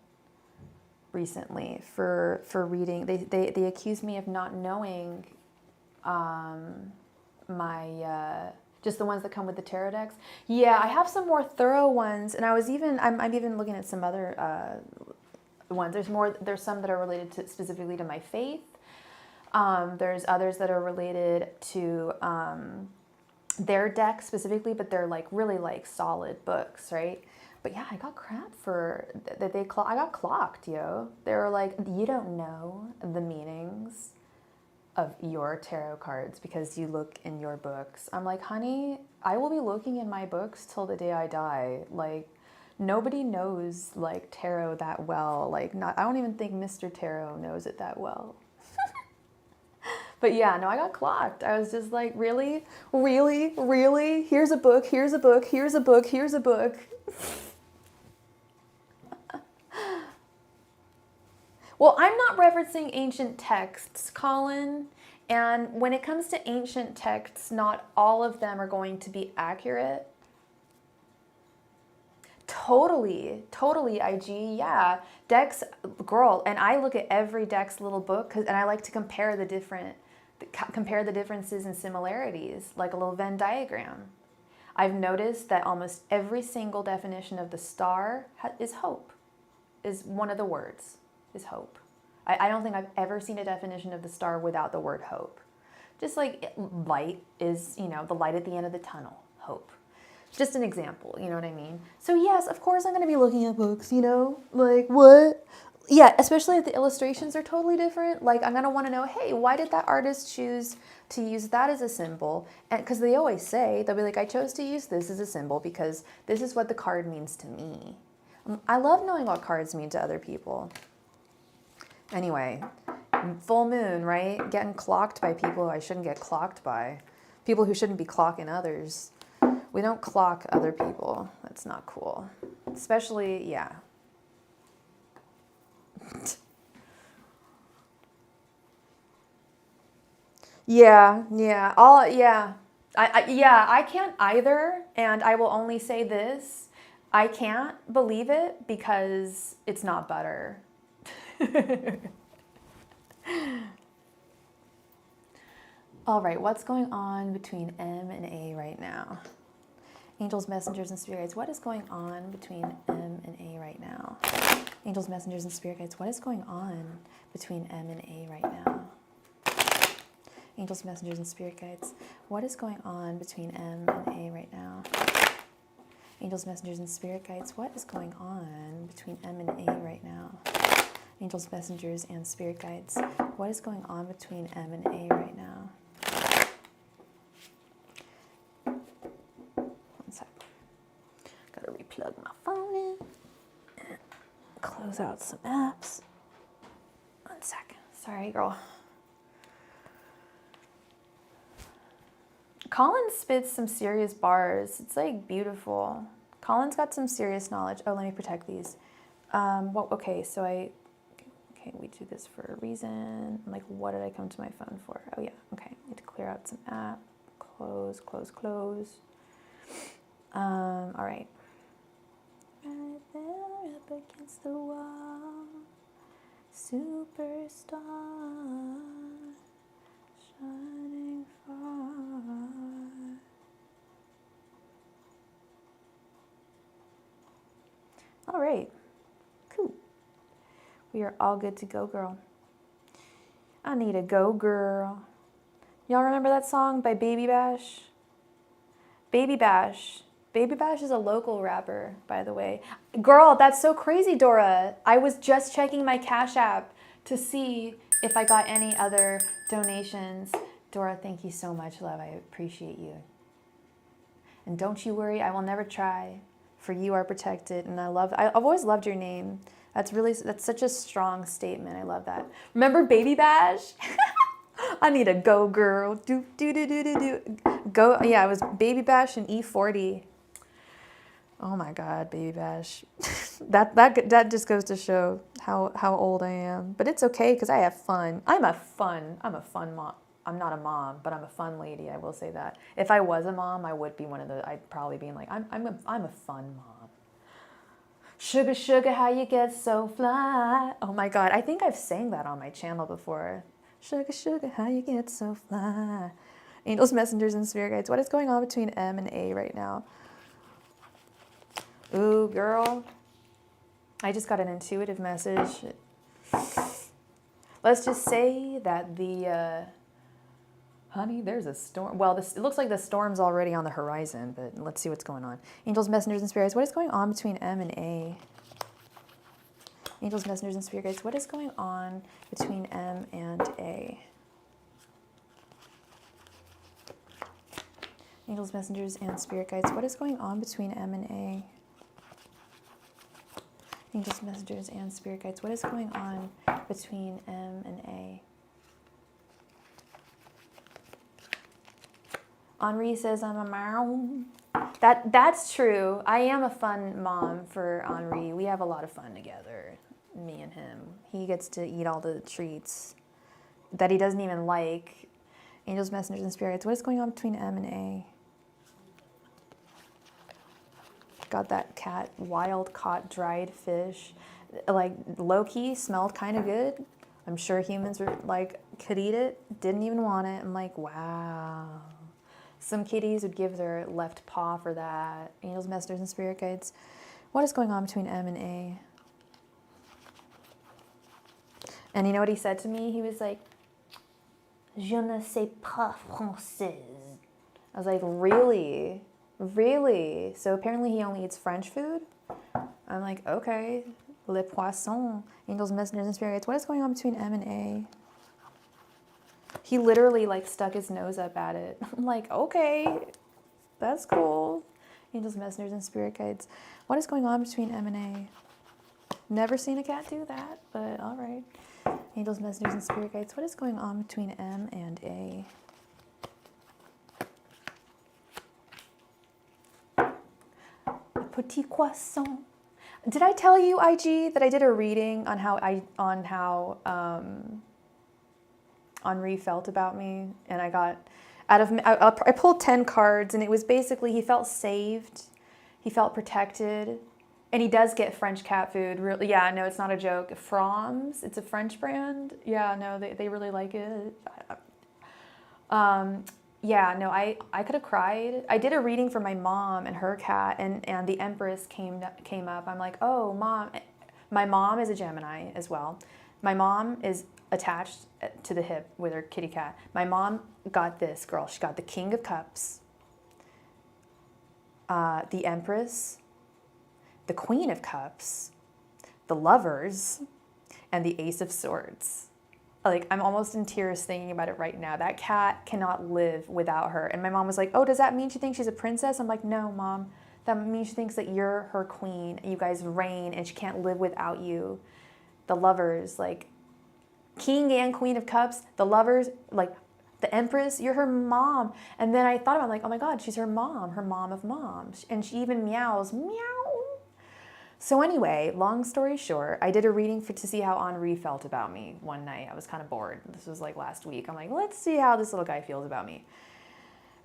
recently for reading. They accused me of not knowing my just the ones that come with the tarot decks. Yeah, I have some more thorough ones, and I'm even looking at some other ones. There's some that are related specifically to my faith. There's others that are related to their deck specifically, but they're like really like solid books, right? But yeah, I got crap for that. I got clocked, yo. They were like, you don't know the meanings of your tarot cards because you look in your books. I'm like, honey, I will be looking in my books till the day I die. Like, nobody knows like tarot that well. Like, I don't even think Mr. Tarot knows it that well. But yeah, no, I got clocked. I was just like, really? Really? Really? Here's a book, here's a book, here's a book, here's a book. Well, I'm not referencing ancient texts, Colin. And when it comes to ancient texts, not all of them are going to be accurate. Totally, IG, yeah. Decks, girl, and I look at every deck's little book, and I like to compare the differences and similarities, like a little Venn diagram. I've noticed that almost every single definition of the star is hope, is one of the words, is hope. I don't think I've ever seen a definition of the star without the word hope. Just like light is, you know, the light at the end of the tunnel, hope. Just an example, you know what I mean? So yes, of course I'm going to be looking at books, you know, like what? Yeah, especially if the illustrations are totally different. Like I'm going to want to know, hey, why did that artist choose to use that as a symbol? And because they always say, they'll be like, I chose to use this as a symbol because this is what the card means to me. I love knowing what cards mean to other people. Anyway, full moon, right? Getting clocked by people I shouldn't get clocked by. People who shouldn't be clocking others. We don't clock other people. That's not cool. Especially, yeah. Yeah. I can't either, and I will only say this. I can't believe it because it's not butter. All right, what's going on between M and A right now? Angels, messengers, and spirit guides, what is going on between M and A right now? Angels, messengers, and spirit guides, what is going on between M and A right now? Angels, messengers, and spirit guides, what is going on between M and A right now? Angels, messengers, and spirit guides, what is going on between M and A right now? Angels, messengers, and spirit guides, what is going on between M and A right now? One sec. Gotta replug my phone in. Close out some apps. 1 second. Sorry, girl. Colin spits some serious bars. It's like beautiful. Colin's got some serious knowledge. Oh, let me protect these. Okay, we do this for a reason. Like, what did I come to my phone for? Oh yeah, okay. Need to clear out some app. Close. All right. Right there up against the wall, superstar, shining far. All right, cool. We are all good to go, girl. I need a go, girl. Y'all remember that song by Baby Bash? Baby Bash. Baby Bash is a local rapper, by the way. Girl, that's so crazy, Dora. I was just checking my Cash App to see if I got any other donations. Dora, thank you so much, love. I appreciate you. And don't you worry, I will never try. For you are protected. And I've always loved your name. That's such a strong statement. I love that. Remember Baby Bash? I need a go, girl. Do. Go. Yeah, it was Baby Bash and E40. Oh my God, Baby Bash. that just goes to show how old I am. But it's okay because I have fun. I'm a fun mom. I'm not a mom, but I'm a fun lady. I will say that. If I was a mom, I would be one of the. I'd probably be like, I'm a fun mom. Sugar, sugar, how you get so fly. Oh my God, I think I've sang that on my channel before. Sugar, sugar, how you get so fly. Angels, messengers, and spirit guides. What is going on between M and A right now? Ooh, girl. I just got an intuitive message. Let's just say that honey, there's a storm. Well, it looks like the storm's already on the horizon, but let's see what's going on. Angels, messengers, and spirits, what is going on between M and A? Angels, messengers, and spirit guides, what is going on between M and A? Angels, messengers, and spirit guides, what is going on between M and A? Angels, messengers, and spirit guides, what is going on between M and A? Henri says I'm a mom. That's true. I am a fun mom for Henri. We have a lot of fun together, me and him. He gets to eat all the treats that he doesn't even like. Angels, messengers, and spirits. What is going on between M and A? Got that cat, wild caught dried fish. Like, low-key, smelled kind of good. I'm sure humans were like, could eat it. Didn't even want it. I'm like, wow. Some kitties would give their left paw for that. Angels, messengers, and spirit guides. What is going on between M and A? And you know what he said to me? He was like, Je ne sais pas française. I was like, really? Really? So apparently he only eats French food? I'm like, okay. Le poisson. Angels, messengers, and spirits. What is going on between M and A? He literally like stuck his nose up at it. I'm like, okay, that's cool. Angels, messengers, and spirit guides. What is going on between M and A? Never seen a cat do that, but all right. Angels, messengers, and spirit guides. What is going on between M and A? Petit croissant. Did I tell you, IG, that I did a reading on how Henri felt about me, and I got I pulled 10 cards, and it was basically he felt saved, he felt protected, and he does get French cat food. Really, yeah, no, it's not a joke. Froms, it's a French brand. Yeah, no, they really like it. Yeah, no, I could have cried. I did a reading for my mom and her cat, and the Empress came up. I'm like, oh, Mom. My mom is a Gemini as well. My mom is attached to the hip with her kitty cat. My mom got this, girl. She got the King of Cups, the Empress, the Queen of Cups, the Lovers, and the Ace of Swords. Like, I'm almost in tears thinking about it right now. That cat cannot live without her. And my mom was like, oh, does that mean she thinks she's a princess? I'm like, no, Mom. That means she thinks that you're her queen. You guys reign, and she can't live without you. The Lovers, like, King and Queen of Cups. The Lovers, like, the Empress, you're her mom. And then I thought about it, like, oh my God, she's her mom of moms. And she even meows, meow. So anyway, long story short, I did a reading to see how Henri felt about me one night. I was kind of bored. This was like last week. I'm like, let's see how this little guy feels about me.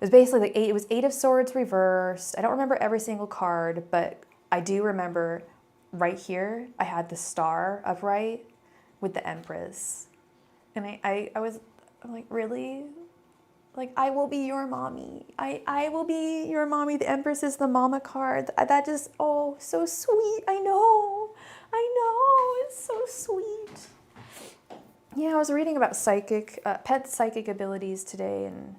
It was basically like it was 8 of Swords reversed. I don't remember every single card, but I do remember right here, I had the Star upright with the Empress. And I'm like, really? Like, I will be your mommy. I will be your mommy. The Empress is the mama card. That just, oh, so sweet. I know. It's so sweet. Yeah, I was reading about pet psychic abilities today, and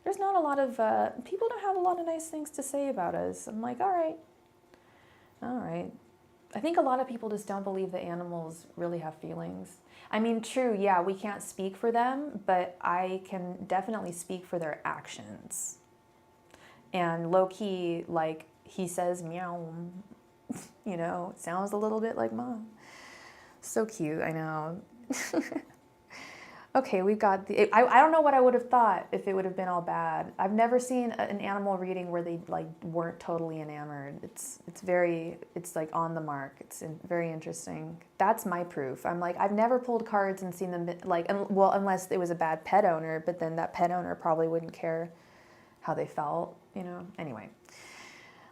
there's not a lot of, people don't have a lot of nice things to say about us. I'm like, all right. I think a lot of people just don't believe that animals really have feelings. I mean, true, yeah, we can't speak for them, but I can definitely speak for their actions. And low-key, like, he says meow, you know, it sounds a little bit like Mom. So cute, I know. Okay, we've got I don't know what I would have thought if it would have been all bad. I've never seen an animal reading where they like weren't totally enamored. It's like on the mark. It's very interesting. That's my proof. I'm like, I've never pulled cards and seen them like, well, unless it was a bad pet owner, but then that pet owner probably wouldn't care how they felt, you know? Anyway,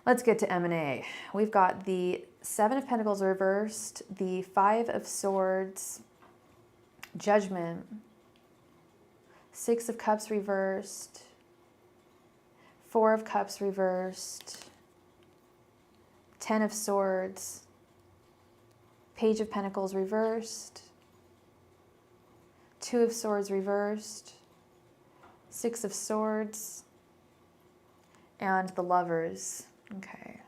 let's get to M&A. We've got the 7 of Pentacles reversed, the 5 of Swords, Judgment, 6 of Cups reversed, 4 of Cups reversed, 10 of Swords, Page of Pentacles reversed, 2 of Swords reversed, 6 of Swords, and the Lovers. Okay.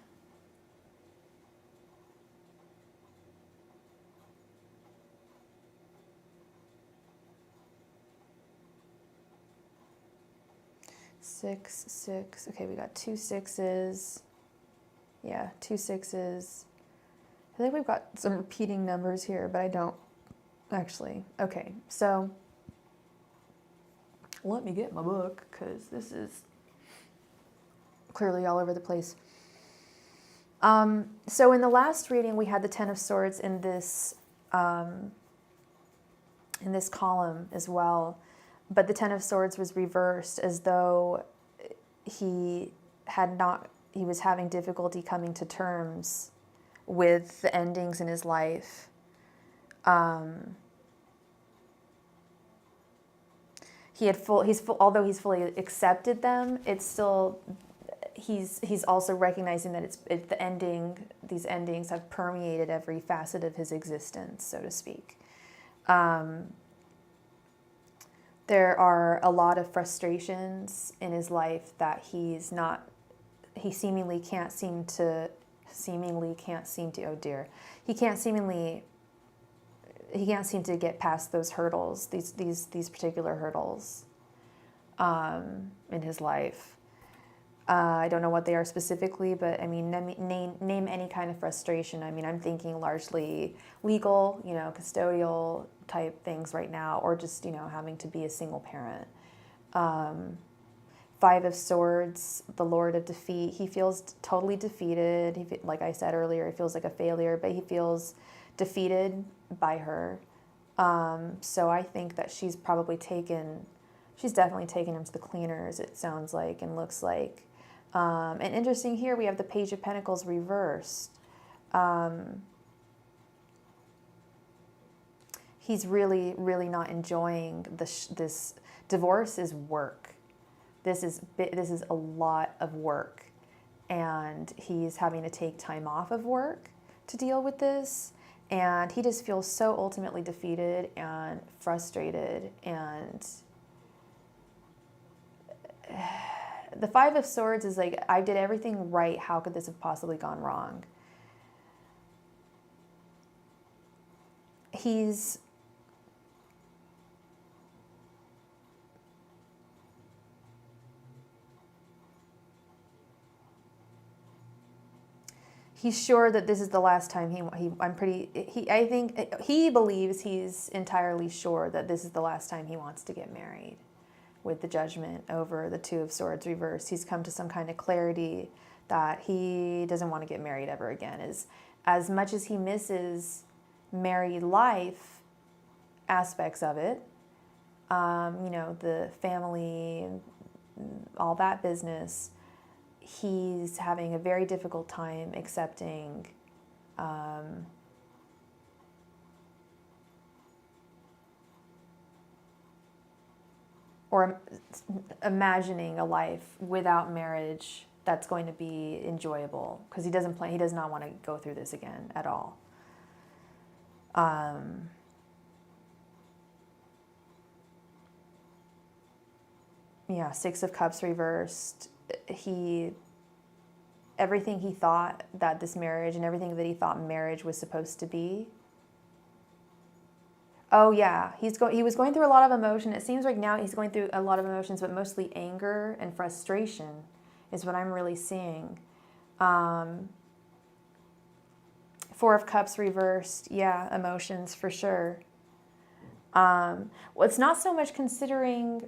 Six, 6. Okay, we got 2 6s. Yeah, 2 6s. I think we've got some repeating numbers here, but I don't actually. Okay, so let me get my book because this is clearly all over the place. So in the last reading, we had the 10 of Swords in this column as well. But the 10 of Swords was reversed as though he was having difficulty coming to terms with the endings in his life. Although he's fully accepted them, it's still, he's also recognizing that these endings have permeated every facet of his existence, so to speak. There are a lot of frustrations in his life that he seemingly can't seem to, oh dear, he can't seem to get past those hurdles, these particular hurdles in his life. I don't know what they are specifically, but I mean, name any kind of frustration. I mean, I'm thinking largely legal, custodial type things right now, or just, having to be a single parent. Five of Swords, the Lord of Defeat. He feels totally defeated. Like I said earlier, he feels like a failure, but he feels defeated by her. So I think that she's definitely taken him to the cleaners, it sounds like and looks like. And interesting here, we have the Page of Pentacles reversed. He's really, really not enjoying this divorce is work. This is a lot of work, and he's having to take time off of work to deal with this, and he just feels so ultimately defeated and frustrated. And the Five of Swords is like, I did everything right. How could this have possibly gone wrong? He's sure that this is the last time I think he believes he's entirely sure that this is the last time he wants to get married. With the Judgment over the Two of Swords reversed, he's come to some kind of clarity that he doesn't want to get married ever again. As much as he misses married life aspects of it, the family, all that business, he's having a very difficult time accepting or imagining a life without marriage that's going to be enjoyable, because he does not want to go through this again at all. Yeah, Six of Cups reversed. Everything he thought that this marriage and everything that he thought marriage was supposed to be. Oh yeah, he was going through a lot of emotion. It seems like now he's going through a lot of emotions, but mostly anger and frustration is what I'm really seeing. Four of Cups reversed. Yeah, emotions for sure. Well, it's not so much considering.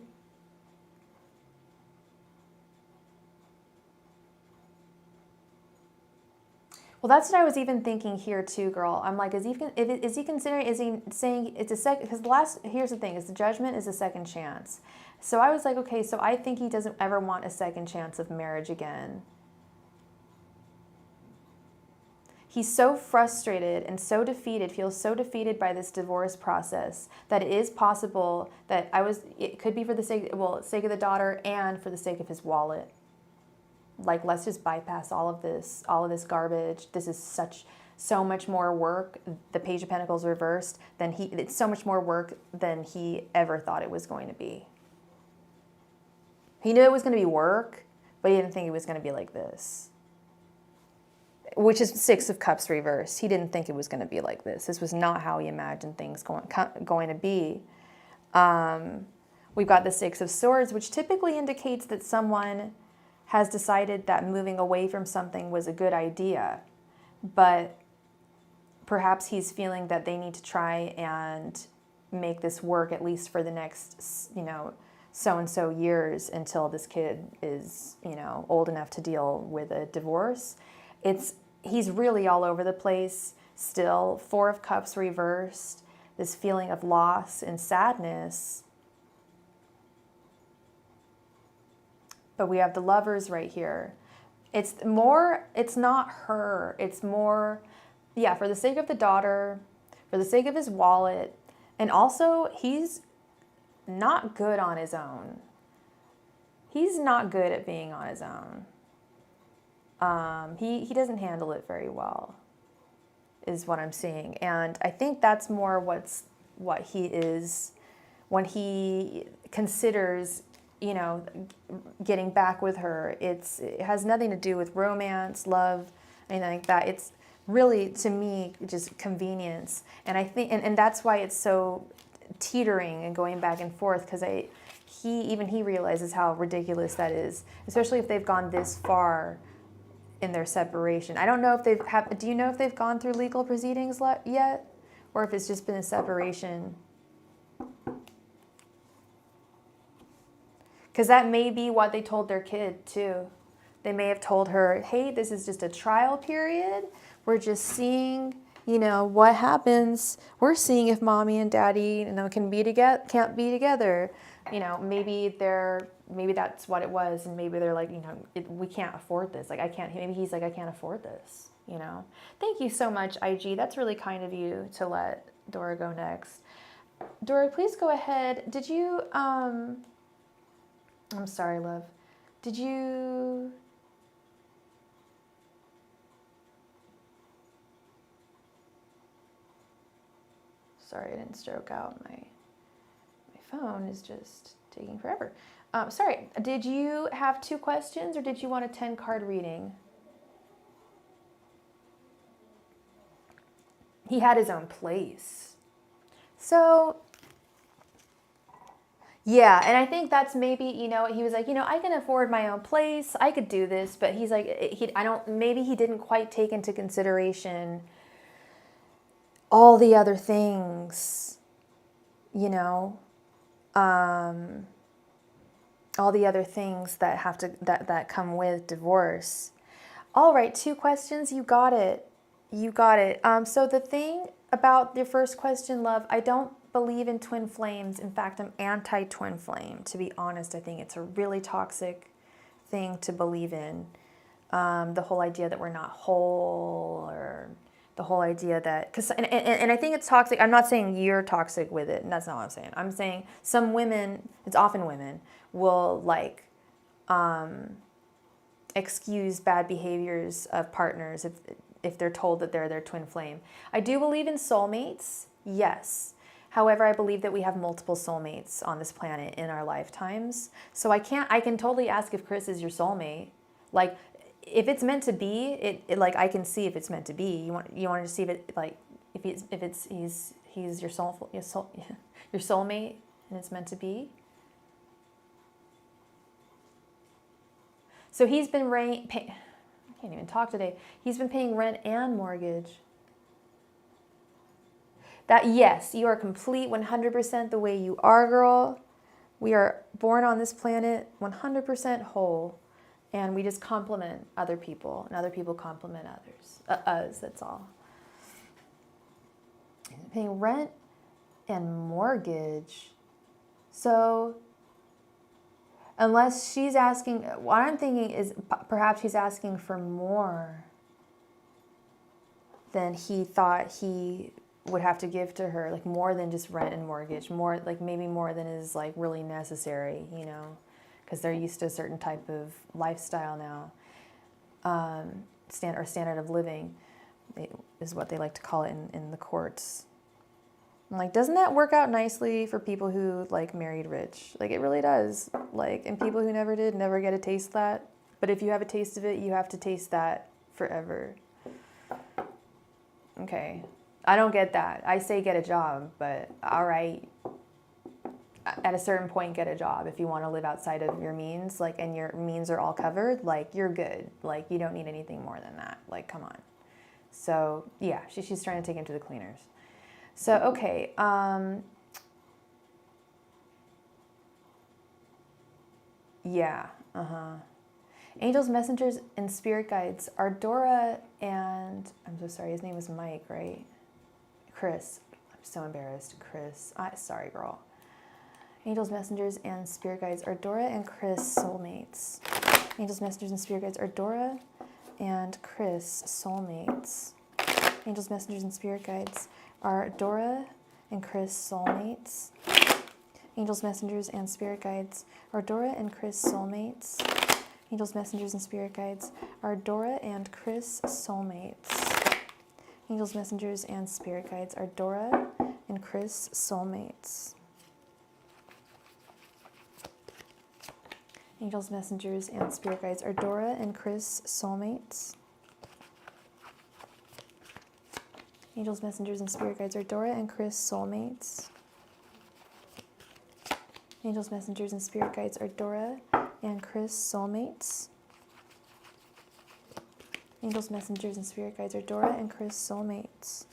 Well, that's what I was even thinking here too, girl. I'm like, is he considering? Is he saying it's a second? Because here's the thing: is the Judgment is a second chance. So I was like, okay, so I think he doesn't ever want a second chance of marriage again. He's so frustrated and so defeated, feels so defeated by this divorce process, that it is possible that it could be for the sake of the daughter and for the sake of his wallet. Like, let's just bypass all of this garbage. This is so much more work. The Page of Pentacles reversed, it's so much more work than he ever thought it was going to be. He knew it was going to be work, but he didn't think it was going to be like this. Which is Six of Cups reversed. He didn't think it was going to be like this. This was not how he imagined things going to be. We've got the Six of Swords, which typically indicates that someone has decided that moving away from something was a good idea, but perhaps he's feeling that they need to try and make this work at least for the next, so-and-so years until this kid is, old enough to deal with a divorce. He's really all over the place still. Four of Cups reversed, this feeling of loss and sadness. But we have the Lovers right here. It's not her. It's more, yeah, for the sake of the daughter, for the sake of his wallet. And also, he's not good on his own. He's not good at being on his own. He doesn't handle it very well, is what I'm seeing. And I think that's more what he is when he considers, you know, getting back with her. It has nothing to do with romance, love, anything like that. It's really, to me, just convenience. And I think, and that's why it's so teetering and going back and forth, because he realizes how ridiculous that is, especially if they've gone this far in their separation. I don't know if do you know if they've gone through legal proceedings yet? Or if it's just been a separation? Because that may be what they told their kid too. They may have told her, hey, this is just a trial period. We're just seeing, you know, what happens. We're seeing if mommy and daddy, you know, can't be together. You know, maybe that's what it was. And maybe they're like, you know, we can't afford this. Like, maybe he's like, I can't afford this, you know. Thank you so much, IG. That's really kind of you to let Dora go next. Dora, please go ahead. Did you, I'm sorry, love. Did you... Sorry, I didn't stroke out. My phone is just taking forever. Sorry, did you have 2 questions or did you want a 10-card reading? He had his own place. So... yeah, and I think that's maybe, you know, he was like, you know, I can afford my own place. I could do this, but he's like, maybe he didn't quite take into consideration all the other things, you know, all the other things that come with divorce. All right, 2 questions. You got it. You got it. So the thing about your first question, love, I don't believe in twin flames. In fact, I'm anti-twin flame, to be honest. I think it's a really toxic thing to believe in. The whole idea that we're not whole, or the whole idea that, and I think it's toxic. I'm not saying you're toxic with it, and that's not what I'm saying. I'm saying some women, it's often women, will like excuse bad behaviors of partners if they're told that they're their twin flame. I do believe in soulmates, yes. However, I believe that we have multiple soulmates on this planet in our lifetimes. So I can totally ask if Chris is your soulmate. Like, if it's meant to be, like, I can see if it's meant to be. You want to see if it, like, if he's your soulmate and it's meant to be. So he's been I can't even talk today. He's been paying rent and mortgage. That, yes, you are complete 100% the way you are, girl. We are born on this planet 100% whole, and we just complement other people, and other people complement us, that's all. Paying rent and mortgage. So, unless she's asking, what I'm thinking is perhaps she's asking for more than he thought he would have to give to her, like more than just rent and mortgage, more like maybe more than is like really necessary, you know, because they're used to a certain type of lifestyle now, standard of living is what they like to call it in the courts. I'm like, doesn't that work out nicely for people who like married rich? Like, it really does. Like, and people who never did never get a taste of that. But if you have a taste of it, you have to taste that forever. Okay. I don't get that. I say get a job, but all right. At a certain point, get a job. If you want to live outside of your means, like, and your means are all covered, like, you're good. Like, you don't need anything more than that. Like, come on. So, yeah, she's trying to take him to the cleaners. So, okay. Yeah. Angels, messengers, and spirit guides are Dora and, I'm so sorry, his name is Mike, right? Chris. I'm so embarrassed. Chris. Sorry, girl. Angels, messengers, and spirit guides are Dora and Chris soulmates. Angels, messengers, and spirit guides are Dora and Chris soulmates. Angels, messengers, and spirit guides are Dora and Chris soulmates. Angels, messengers, and spirit guides are Dora and Chris soulmates. Angels, messengers, and spirit guides are Dora and Chris soulmates. Angels, messengers, and spirit guides are Dora and Chris soulmates. Angels, messengers, and spirit guides. Are Dora and Chris soulmates? Angels, messengers, and spirit guides. Are Dora and Chris soulmates? Angels, messengers, and spirit guides. Are Dora and Chris soulmates? Angels, messengers, and spirit guides. Are Dora and Chris soulmates?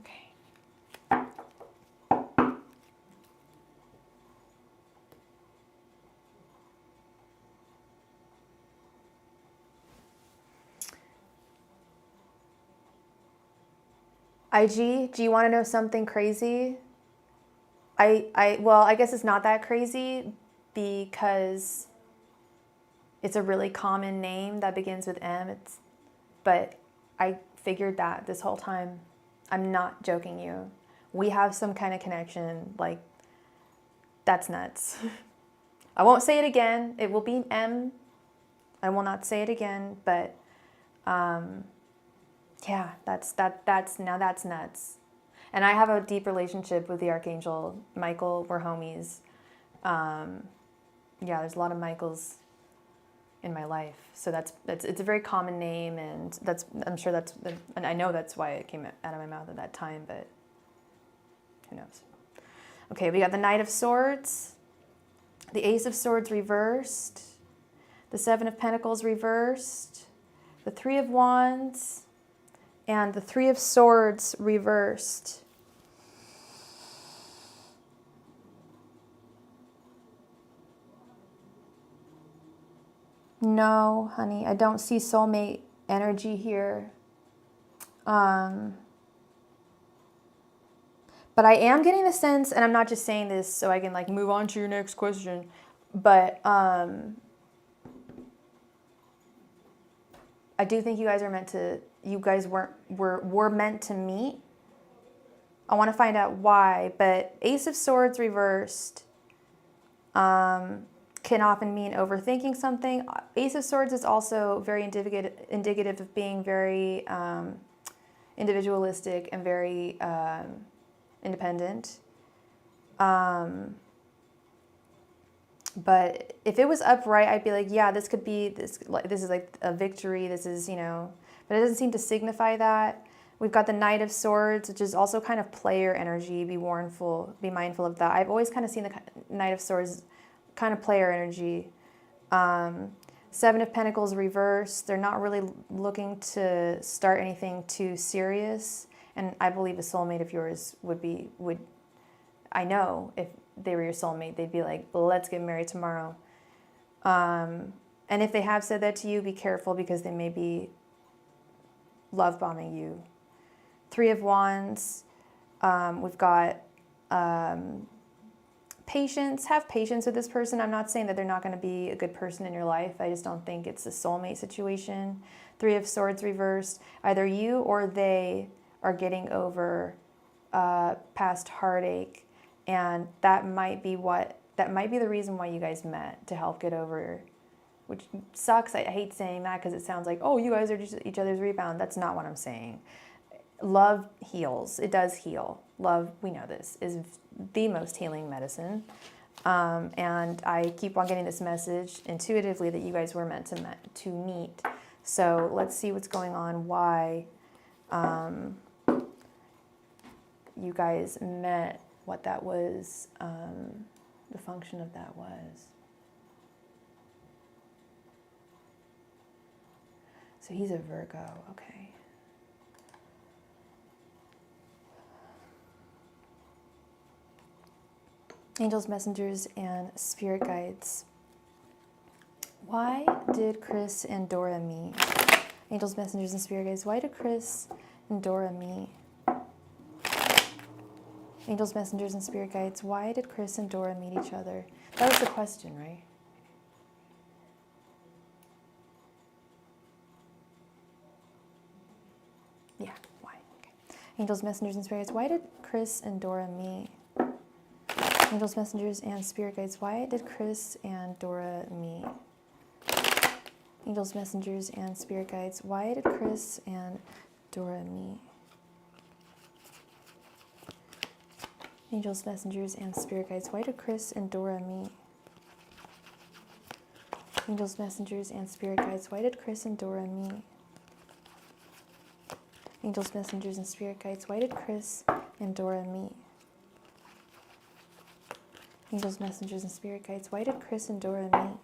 Okay. IG, do you want to know something crazy? Well, I guess it's not that crazy because it's a really common name that begins with M. But I figured that this whole time. I'm not joking you. We have some kind of connection. Like, that's nuts. I won't say it again. It will be M. I will not say it again, but yeah, that's nuts. And I have a deep relationship with the Archangel Michael. We're homies. Yeah, there's a lot of Michaels in my life, so it's a very common name, and I'm sure and I know that's why it came out of my mouth at that time, but who knows? Okay, we got the Knight of Swords, the Ace of Swords reversed, the Seven of Pentacles reversed, the Three of Wands, and the Three of Swords reversed. No, honey, I don't see soulmate energy here. But I am getting the sense, and I'm not just saying this so I can like move on to your next question, but I do think you guys are meant to. You guys were meant to meet. I want to find out why, but Ace of Swords reversed can often mean overthinking something. Ace of Swords is also very indicative of being very individualistic and very independent. But if it was upright, I'd be like, yeah, this could be this is like a victory. This is, but it doesn't seem to signify that. We've got the Knight of Swords, which is also kind of player energy. Be mindful of that. I've always kind of seen the Knight of Swords kind of player energy. Seven of Pentacles reversed. They're not really looking to start anything too serious. And I believe a soulmate of yours would I know if they were your soulmate, they'd be like, let's get married tomorrow. And if they have said that to you, be careful because they may be love bombing you. Three of Wands. We've got patience. Have patience with this person. I'm not saying that they're not going to be a good person in your life. I just don't think it's a soulmate situation. Three of Swords reversed. Either you or they are getting over past heartache, and that might be the reason why you guys met, to help get over, which sucks. I hate saying that because it sounds like, oh, you guys are just each other's rebound. That's not what I'm saying. Love heals. It does heal. Love, we know this, is the most healing medicine. And I keep on getting this message intuitively that you guys were meant to meet. So let's see what's going on, why you guys met, what that was, the function of that was. So he's a Virgo, okay. Angels, messengers, and spirit guides. Why did Chris and Dora meet? Angels, messengers, and spirit guides. Why did Chris and Dora meet? Angels, messengers, and spirit guides. Why did Chris and Dora meet each other? That was the question, right? Yeah, why? Okay. Angels, messengers, and spirit guides. Why did Chris and Dora meet? Angels, messengers, and spirit guides. Why did Chris and Dora meet? Angels, messengers, and spirit guides. Why did Chris and Dora meet? Angels, messengers, and spirit guides, why do Chris and Dora meet? Angels, messengers, and spirit guides, why did Chris and Dora meet? Angels, messengers, and spirit guides, why did Chris and Dora meet? Angels, messengers, and spirit guides, why did Chris and Dora meet?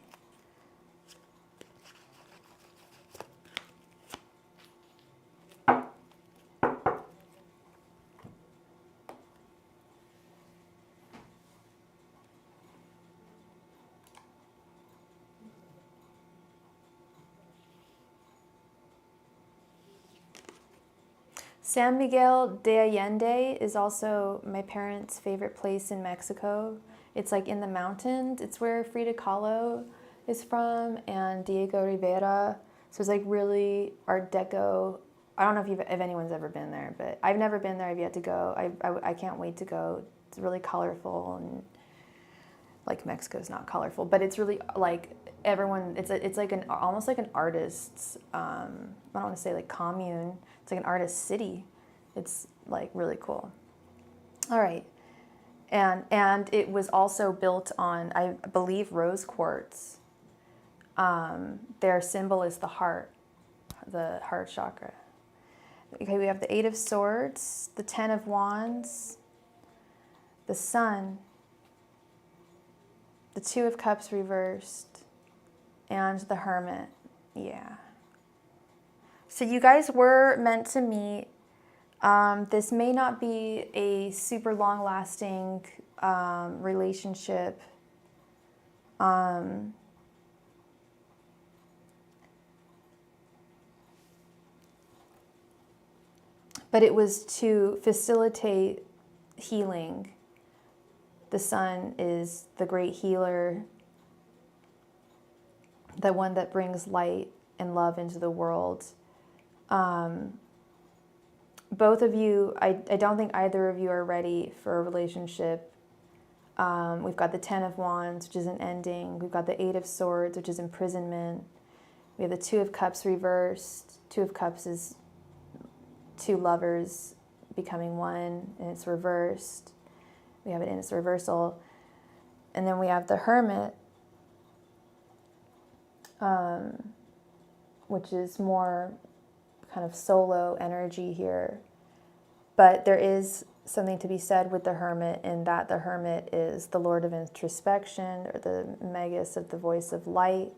San Miguel de Allende is also my parents' favorite place in Mexico. It's like in the mountains. It's where Frida Kahlo is from and Diego Rivera. So it's like really Art Deco. I don't know if anyone's ever been there, but I've never been there. I've yet to go. I can't wait to go. It's really colorful, and like Mexico's not colorful, but it's really like everyone. It's like an almost like an artist's. I don't want to say like commune. It's like an artist city. It's like really cool. All right, and it was also built on, I believe, rose quartz. Their symbol is the heart chakra. Okay, we have the Eight of Swords, the Ten of Wands, the Sun, the Two of Cups reversed, and the Hermit. Yeah. So you guys were meant to meet. This may not be a super long-lasting relationship. But it was to facilitate healing. The sun is the great healer, the one that brings light and love into the world. Both of you, I don't think either of you are ready for a relationship. We've got the Ten of Wands, which is an ending. We've got the Eight of Swords, which is imprisonment. We have the Two of Cups reversed. Two of Cups is two lovers becoming one, and it's reversed. We have it in its reversal. And then we have the Hermit, which is more kind of solo energy here. But there is something to be said with the Hermit, in that the Hermit is the Lord of introspection, or the Magus of the voice of light,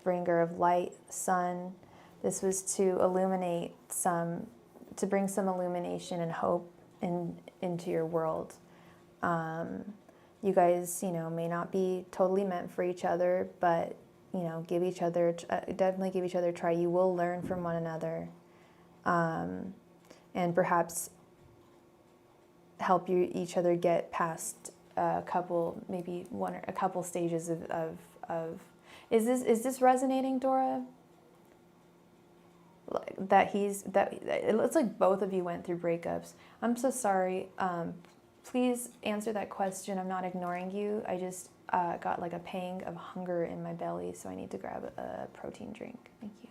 bringer of light, sun. This was to illuminate to bring some illumination and hope into your world. You guys, may not be totally meant for each other, but, give each other, definitely give each other a try. You will learn from one another. And perhaps help each other get past a couple stages of is this resonating, Dora? It looks like both of you went through breakups. I'm so sorry. Please answer that question. I'm not ignoring you. I just got like a pang of hunger in my belly, so I need to grab a protein drink. Thank you.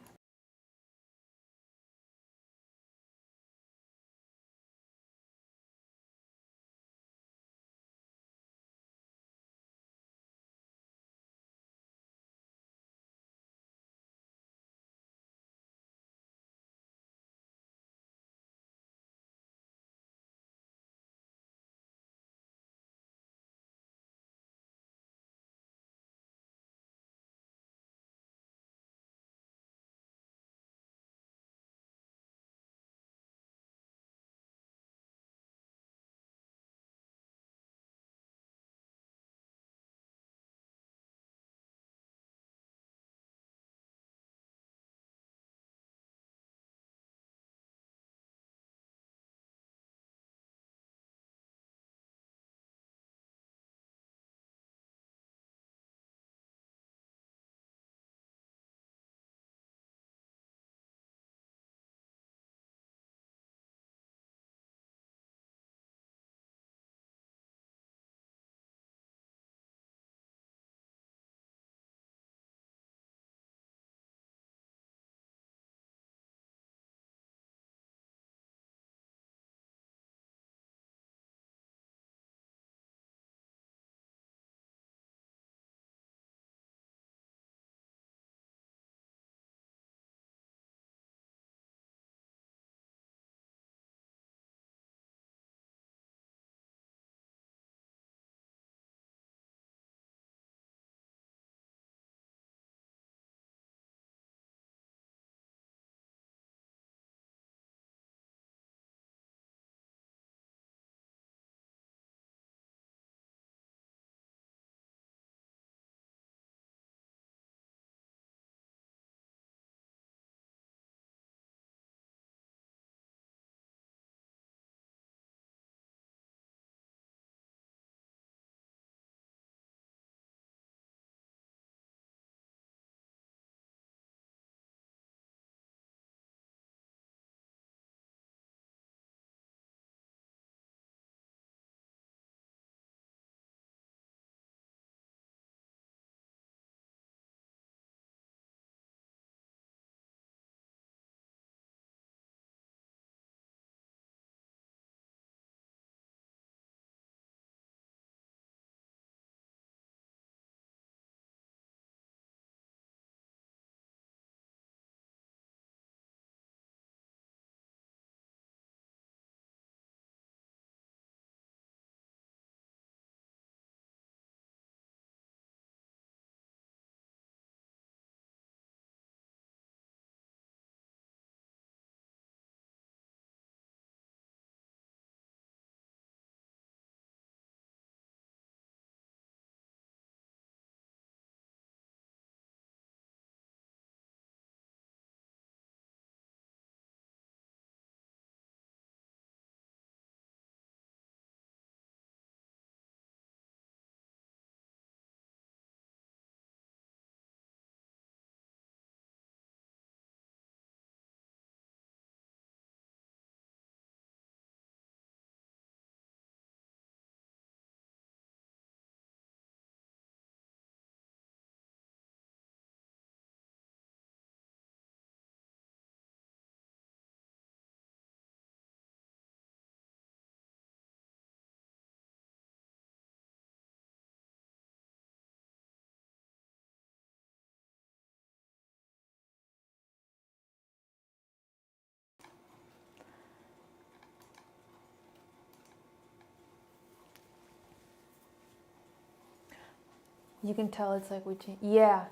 You can tell it's like we change. Yeah.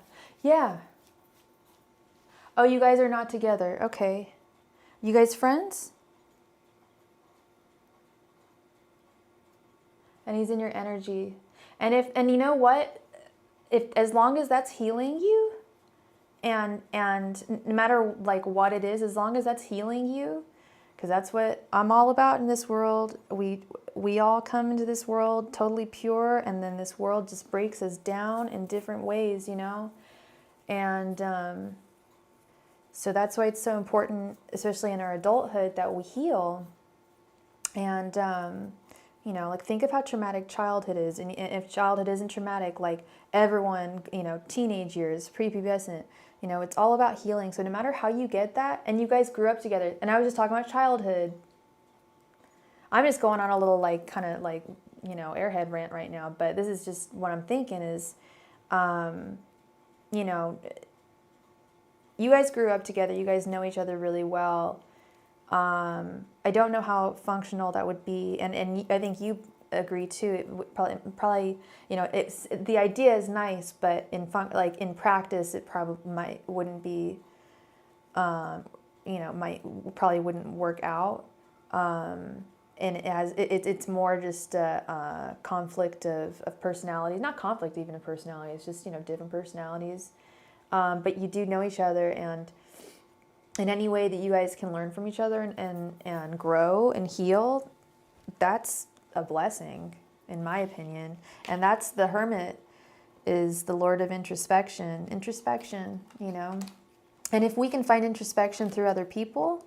Yeah. Oh, you guys are not together. Okay. You guys friends? And he's in your energy. And you know what? If as long as that's healing you, and no matter like what it is, as long as that's healing you, because that's what I'm all about in this world. We all come into this world totally pure, and then this world just breaks us down in different ways, you know? And so that's why it's so important, especially in our adulthood, that we heal. And, you know, like think of how traumatic childhood is. And if childhood isn't traumatic, like everyone, you know, teenage years, prepubescent, you know, it's all about healing. So no matter how you get that, and you guys grew up together, and I was just talking about childhood. I'm just going on a little like kind of like, you know, airhead rant right now, but this is just what I'm thinking is, you know, you guys grew up together. You guys know each other really well. I don't know how functional that would be, and I think you agree too. It would probably, you know, it's the idea is nice, but in practice, it probably wouldn't be, you know, probably wouldn't work out. And it's more just a conflict of personalities, not conflict even of personalities, just, you know, different personalities. But you do know each other, and in any way that you guys can learn from each other and grow and heal, that's a blessing, in my opinion. And that's the Hermit, is the Lord of introspection, you know. And if we can find introspection through other people,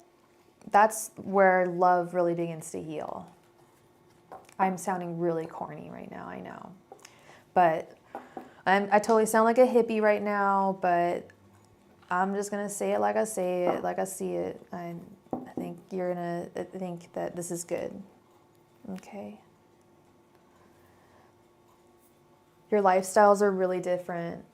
that's where love really begins to heal. I'm sounding really corny right now, I know. But I totally sound like a hippie right now, but I'm just going to say it like I say it, like I see it. I think you're going to think that this is good. Okay. Your lifestyles are really different.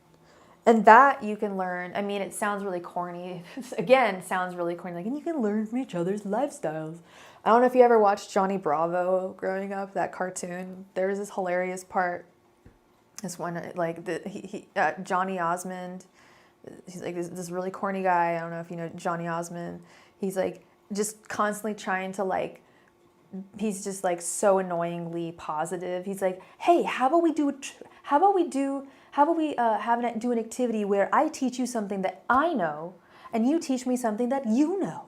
And that you can learn. I mean, it sounds really corny. Again, sounds really corny. Like, and you can learn from each other's lifestyles. I don't know if you ever watched Johnny Bravo growing up, that cartoon. There was this hilarious part. This one, like, Johnny Osmond. He's like this really corny guy. I don't know if you know Johnny Osmond. He's like just constantly trying to like, he's just like so annoyingly positive. He's like, hey, how about we do an activity where I teach you something that I know and you teach me something that you know.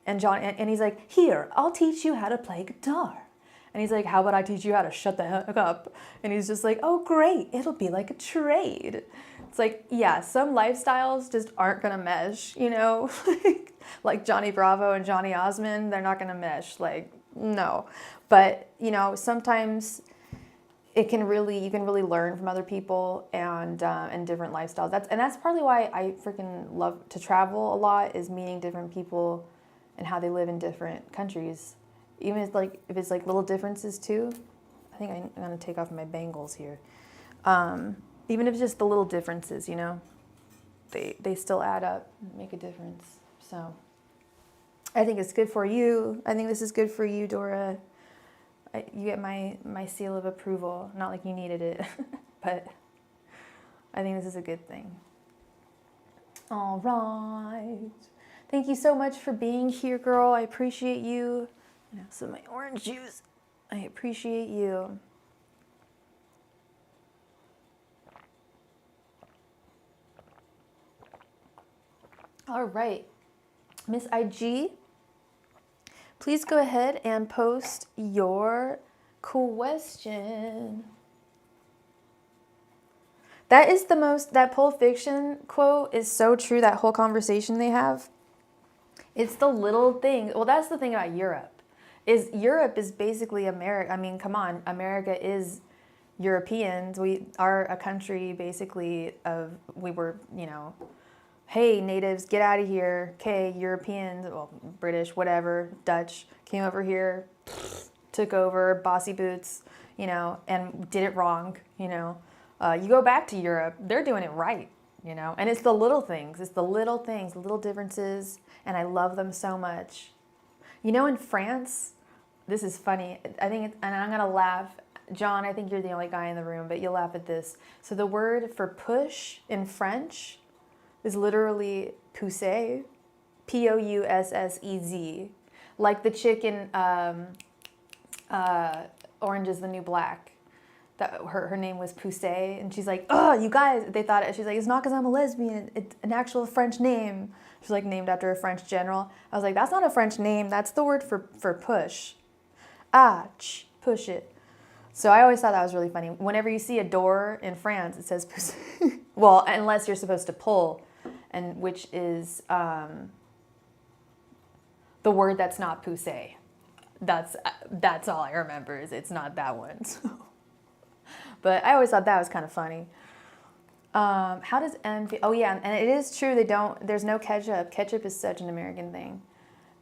And he's like, here, I'll teach you how to play guitar. And he's like, how about I teach you how to shut the heck up? And he's just like, oh, great. It'll be like a trade. It's like, yeah, some lifestyles just aren't going to mesh, you know? Like Johnny Bravo and Johnny Osmond, they're not going to mesh. Like, no. But, you know, sometimes you can really learn from other people and different lifestyles. That's partly why I freaking love to travel a lot, is meeting different people and how they live in different countries. Even if it's like little differences too. I think I'm going to take off my bangles here. Even if it's just the little differences, you know, they still add up and make a difference. So I think it's good for you. I think this is good for you, Dora. You get my seal of approval. Not like you needed it, but I think this is a good thing. All right. Thank you so much for being here, girl. I appreciate you. Now some of my orange juice. I appreciate you. All right. Miss IG, please go ahead and post your question. That Pulp Fiction quote is so true, that whole conversation they have. It's the little thing. Well, that's the thing about Europe. Europe is basically America. I mean, come on, America is Europeans. We are a country basically we were, you know, hey, natives, get out of here. Okay, Europeans, well, British, whatever, Dutch, came over here, took over, bossy boots, you know, and did it wrong, you know. You go back to Europe, they're doing it right, you know. And it's the little things, the little differences, and I love them so much. You know, in France, this is funny, I think, and I'm going to laugh. John, I think you're the only guy in the room, but you'll laugh at this. So the word for push in French is literally pousser, Poussez, like the chick in Orange is the New Black. That her name was Poussey, and she's like, oh, you guys, they thought it. She's like, it's not because I'm a lesbian. It's an actual French name. She's like named after a French general. I was like, that's not a French name. That's the word for push. Push it. So I always thought that was really funny. Whenever you see a door in France, it says poussé. Well, unless you're supposed to pull, and which is the word that's not poussé. That's all I remember is it's not that one. So. But I always thought that was kind of funny. How does M feel? Oh yeah, and it is true there's no ketchup. Ketchup is such an American thing.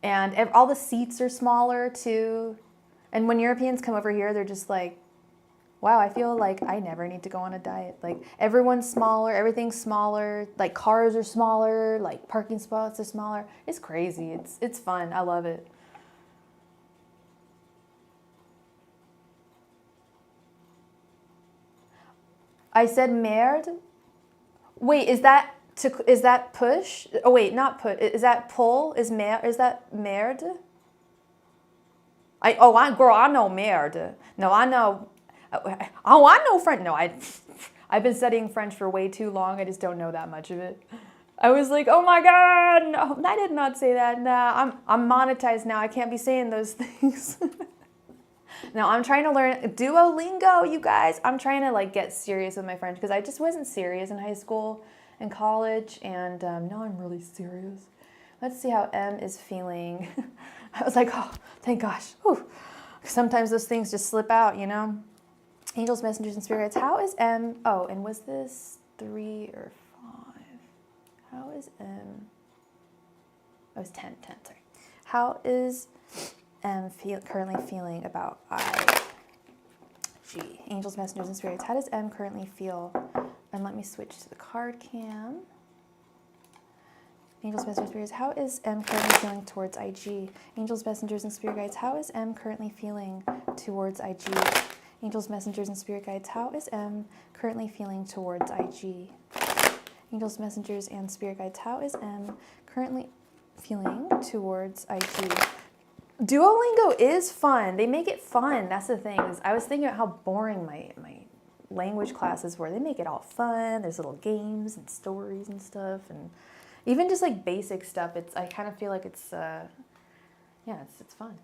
And all the seats are smaller too. And when Europeans come over here, they're just like, wow, I feel like I never need to go on a diet. Like everyone's smaller, everything's smaller, like cars are smaller, like parking spots are smaller. It's crazy. It's fun. I love it. I said merde. Wait, is that push? Oh wait, not push. Is that pull? Is that merde? Girl, I know merde. No, I know. Oh, I know French. No, I've been studying French for way too long. I just don't know that much of it. I was like, oh my God, no, I did not say that. Nah, I'm monetized now. I can't be saying those things. Now I'm trying to learn Duolingo, you guys. I'm trying to like get serious with my French because I just wasn't serious in high school and college, and now I'm really serious. Let's see how M is feeling. I was like, oh, thank gosh. Whew. Sometimes those things just slip out, you know? Angels, messengers, and spirits. How is M? Oh, and was this 3 or 5? How is M? Oh, it was 10, sorry. How is M currently feeling about IG? Angels, messengers, and spirits. How does M currently feel? And let me switch to the card cam. Angels, messengers, spirits. How is M currently feeling towards IG? Angels, messengers, and spirit guides. How is M currently feeling towards IG? Angels, messengers, and spirit guides. How is M currently feeling towards IG? Angels, messengers, and spirit guides. How is M currently feeling towards IG? Duolingo is fun. They make it fun. That's the thing. I was thinking about how boring my language classes were. They make it all fun. There's little games and stories and stuff, and even just like basic stuff. I kind of feel like it's it's fun.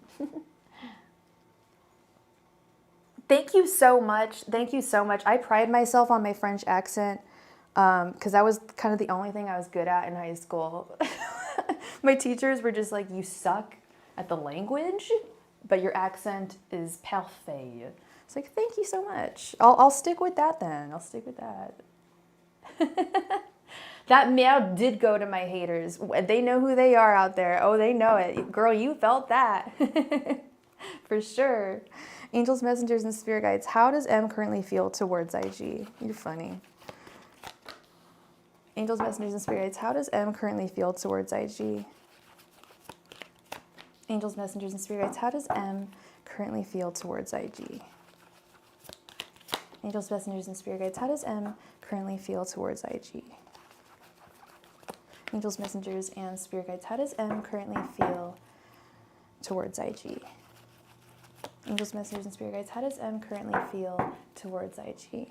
Thank you so much. Thank you so much. I pride myself on my French accent because that was kind of the only thing I was good at in high school. My teachers were just like, you suck at the language, but your accent is parfait. It's like, thank you so much. I'll stick with that then. I'll stick with that. That merde did go to my haters. They know who they are out there. Oh, they know it. Girl, you felt that. For sure. Angels, messengers, and spirit guides. How does M currently feel towards IG? You're funny. Angels, messengers, and spirit guides. How does M currently feel towards IG? Angels, messengers, and spirit guides. How does M currently feel towards IG? Angels, messengers, and spirit guides. How does M currently feel towards IG? Angels, messengers, and spirit guides. How does M currently feel towards IG? Angels, messengers, and spirit guides. How does M currently feel towards IG?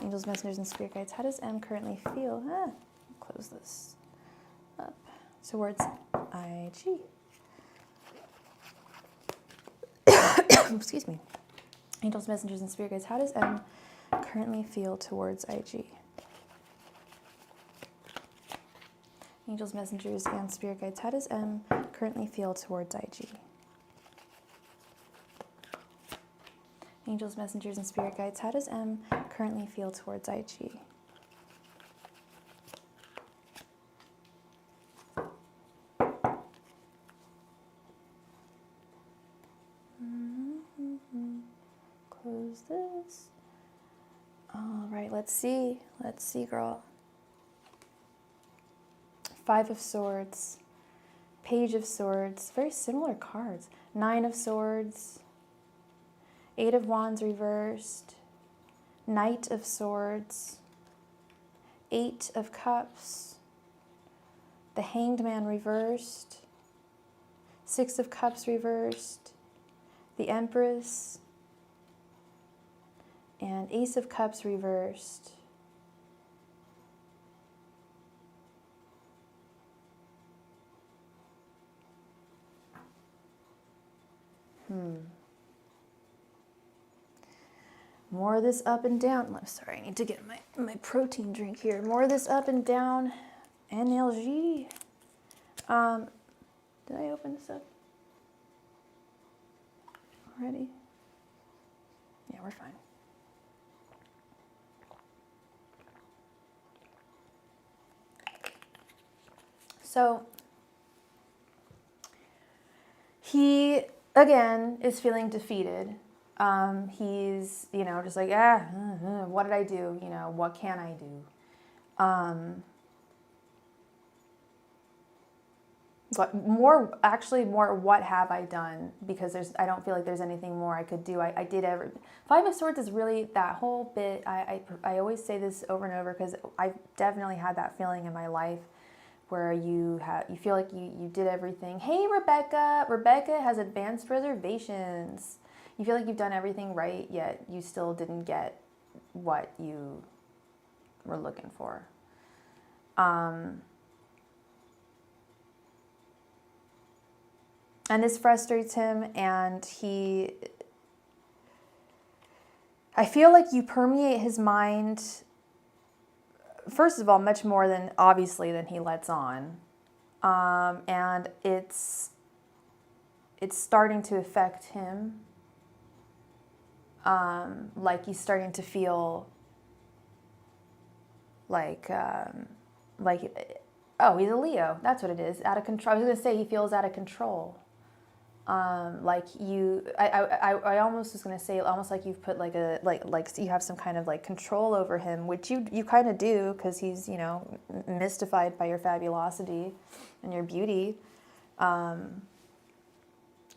Angels, messengers, and spirit guides. How does M currently feel? Close this up. Towards IG. Excuse me. Angels, messengers, and spirit guides. How does M currently feel towards IG? Angels, messengers, and spirit guides. How does M currently feel towards IG? Angels, messengers, and spirit guides. How does M currently feel towards IG? Close this. All right, let's see. Let's see, girl. 5 of Swords. Page of Swords. Very similar cards. 9 of Swords. Eight of Wands reversed, Knight of Swords, Eight of Cups, the Hanged Man reversed, Six of Cups reversed, the Empress, and Ace of Cups reversed. More of this up and down. I'm sorry, I need to get my protein drink here. More of this up and down NLG. Did I open this up already? Yeah, we're fine. So he, again, is feeling defeated. He's, just like, what did I do? What can I do? But more, what have I done? Because I don't feel like there's anything more I could do. I did Five of Swords is really that whole bit. I always say this over and over because I've definitely had that feeling in my life where you feel like you did everything. Hey, Rebecca. Rebecca has advanced reservations. You feel like you've done everything right, yet you still didn't get what you were looking for. And this frustrates him, and I feel like you permeate his mind, first of all, much more than he lets on. And it's starting to affect him. Like he's starting to feel like, oh, he's a Leo. That's what it is. Out of control. I was going to say he feels out of control. I almost was going to say almost like you've put like you have some kind of like control over him, which you kind of do because he's, mystified by your fabulosity and your beauty.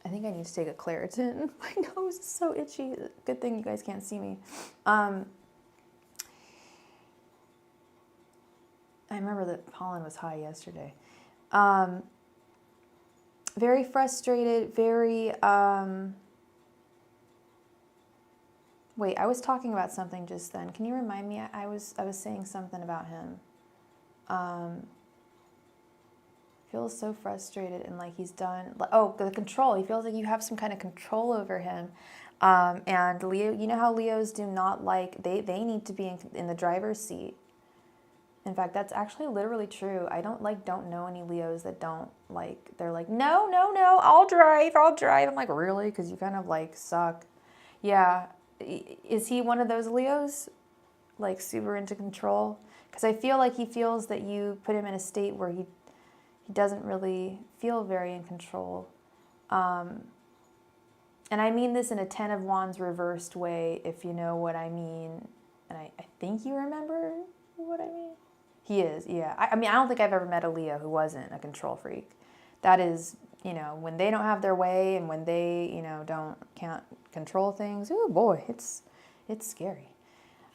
I think I need to take a Claritin. My nose is so itchy. Good thing you guys can't see me. I remember that pollen was high yesterday. Very frustrated, very... Wait, I was talking about something just then. Can you remind me? I was saying something about him. Feels so frustrated and like he's done. Oh, the control. He feels like you have some kind of control over him. And Leo, you know how Leos do not like, they need to be in the driver's seat. In fact, that's actually literally true. I don't know any Leos that don't like, they're like, no, I'll drive. I'm like, really? Because you kind of like suck. Yeah. Is he one of those Leos? Like super into control? Because I feel like he feels that you put him in a state where he doesn't really feel very in control. And I mean this in a Ten of Wands reversed way, if you know what I mean. And I think you remember what I mean. He is, yeah. I mean, I don't think I've ever met a Leo who wasn't a control freak. That is, when they don't have their way and when they, can't control things, oh boy, it's scary.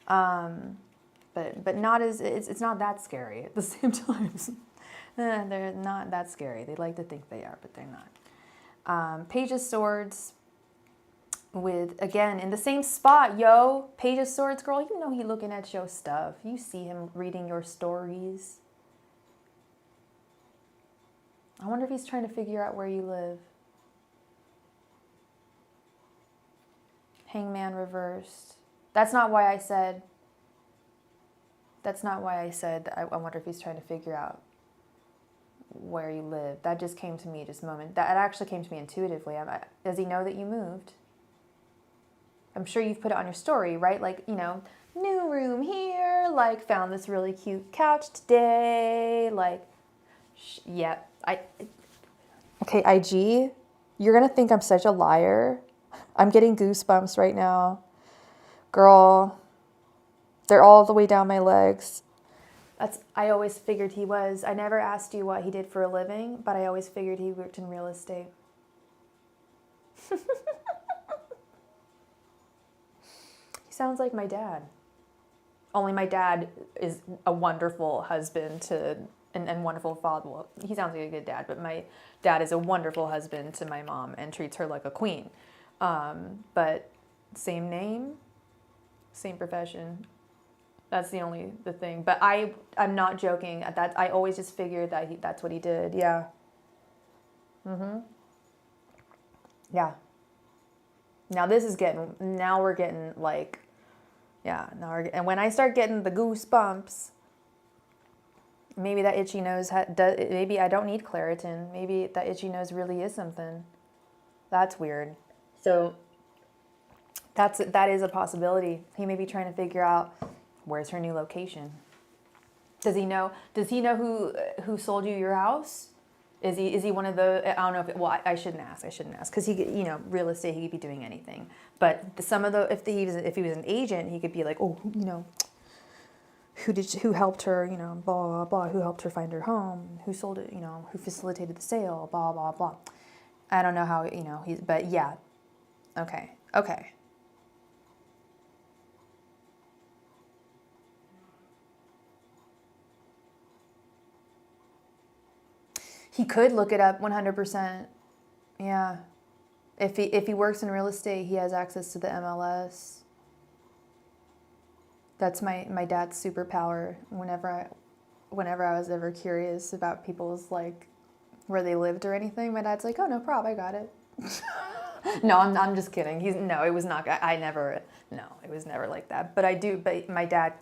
But not as, it's not that scary at the same time. They're not that scary. They like to think they are, but they're not. Page of Swords with, again, in the same spot, yo. Page of Swords, girl, you know he looking at your stuff. You see him reading your stories. I wonder if he's trying to figure out where you live. Hangman reversed. That's not why I said I wonder if he's trying to figure out where you live. That just came to me just a moment. That actually came to me intuitively. Does he know that you moved? I'm sure you've put it on your story, right? Like, new room here, like found this really cute couch today, like, yeah. Okay, IG, you're going to think I'm such a liar. I'm getting goosebumps right now. Girl, they're all the way down my legs. I always figured he was. I never asked you what he did for a living, but I always figured he worked in real estate. sounds like my dad. Only my dad is a wonderful husband to, and wonderful father. Well, he sounds like a good dad, but my dad is a wonderful husband to my mom and treats her like a queen. But same name, same profession. That's the thing. But I'm not joking. I always just figured that that's what he did. Yeah. Yeah. Now we're getting like, yeah. And when I start getting the goosebumps, maybe that itchy nose, maybe I don't need Claritin. Maybe that itchy nose really is something. That's weird. So that is a possibility. He may be trying to figure out where's her new location. Does he know who sold you your house? Is he one of the, I don't know if well, I shouldn't ask because he could, real estate, he could be doing anything. But some of the, if he was an agent, he could be like, oh, who helped her, blah blah blah, who helped her find her home, who sold it, who facilitated the sale, blah blah blah. I don't know how, but yeah. Okay. He could look it up 100%. Yeah. If he works in real estate, he has access to the MLS. That's my dad's superpower. Whenever I was ever curious about people's like where they lived or anything, my dad's like, "Oh, no problem, I got it." No, I'm just kidding. It was not. It was never like that. But my dad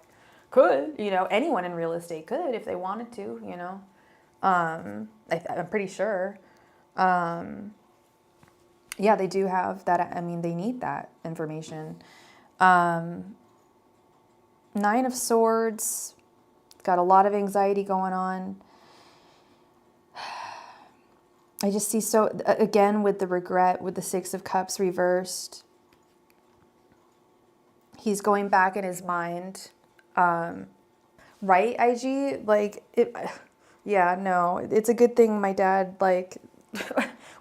could, anyone in real estate could if they wanted to, I'm pretty sure. Yeah, they do have that. I mean, they need that information. 9 of Swords, got a lot of anxiety going on. I just see, so again, with the regret, with the 6 of Cups reversed, he's going back in his mind. Right, IG? Like, yeah, no, it's a good thing my dad, like,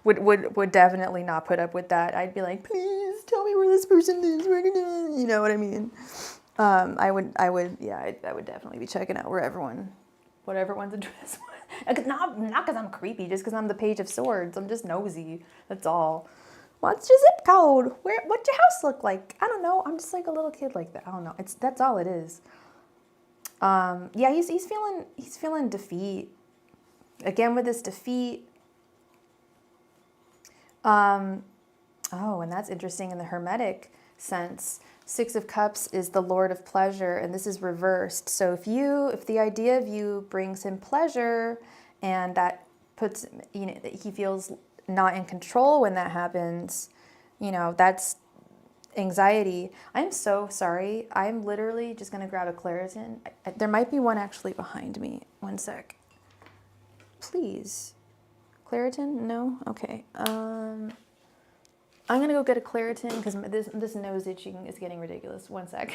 would definitely not put up with that. I'd be like, please tell me where this person is. You know what I mean? I would definitely be checking out what everyone's address was. Not because I'm creepy, just because I'm the Page of Swords. I'm just nosy. That's all. What's your zip code? What's your house look like? I don't know. I'm just like a little kid like that. I don't know. That's all it is. Yeah, he's feeling defeat. Again with this defeat. Oh, and that's interesting in the Hermetic sense. 6 of Cups is the Lord of Pleasure, and this is reversed. So if the idea of you brings him pleasure, and that puts, he feels not in control when that happens, that's anxiety. I'm so sorry. I'm literally just going to grab a Claritin. There might be one actually behind me. One sec. Please. Claritin? No? Okay. I'm going to go get a Claritin because this nose itching is getting ridiculous. One sec.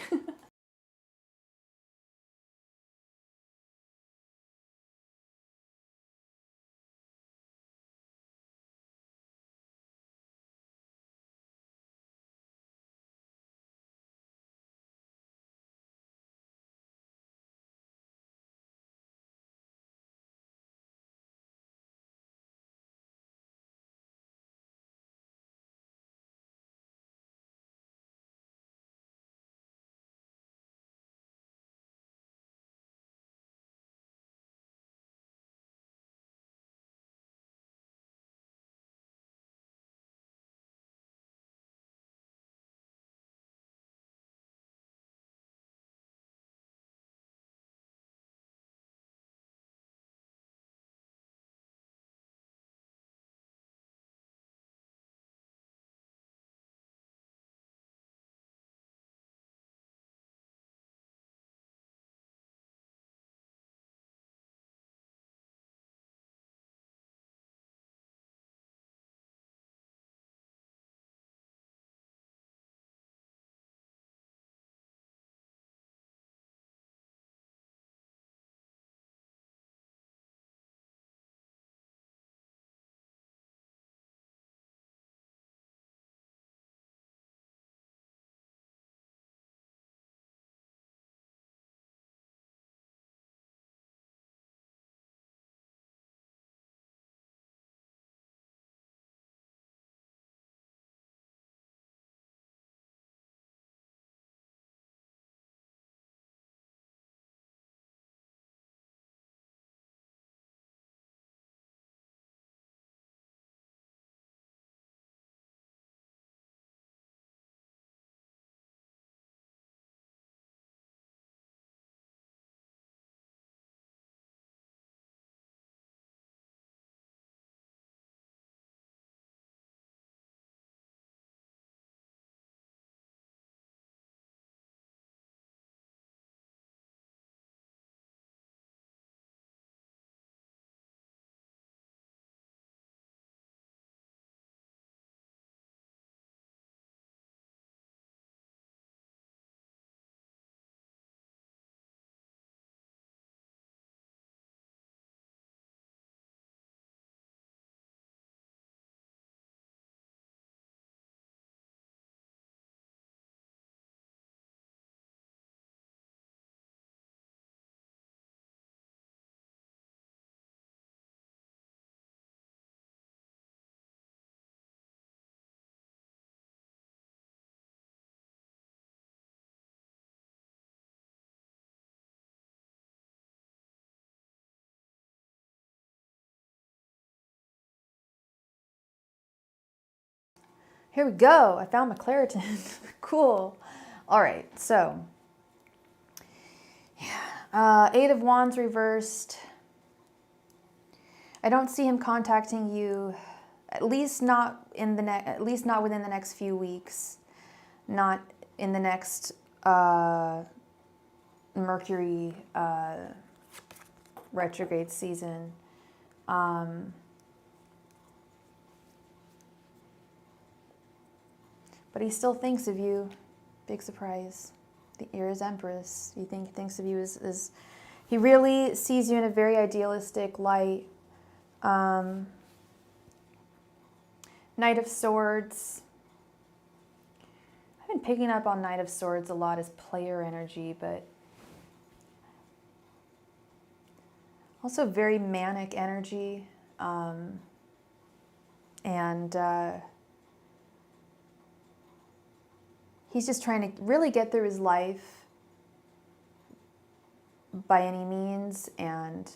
Here we go. I found my Claritin. Cool. All right. So, Eight of Wands reversed. I don't see him contacting you, at least not within the next few weeks, not in the next Mercury retrograde season. But he still thinks of you. Big surprise. You're his Empress. He thinks of you as he really sees you in a very idealistic light. Knight of Swords. I've been picking up on Knight of Swords a lot as player energy, but also very manic energy. He's just trying to really get through his life by any means, and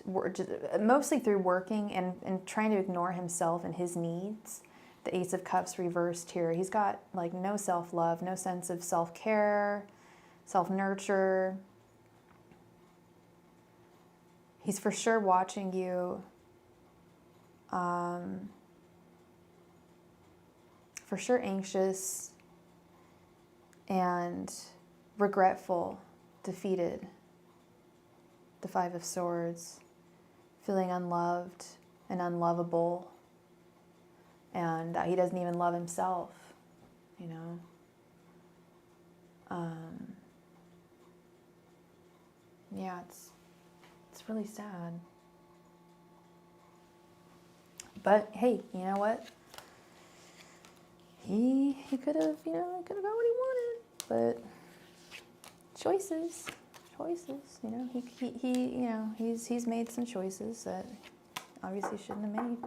mostly through working and trying to ignore himself and his needs. The Ace of Cups reversed here. He's got like no self-love, no sense of self-care, self-nurture. He's for sure watching you. For sure anxious and regretful, defeated. The Five of Swords, feeling unloved and unlovable, and he doesn't even love himself, you know. Yeah, it's really sad. But hey, you know what? He could have, got what he wanted, but choices, he's made some choices that obviously shouldn't have made.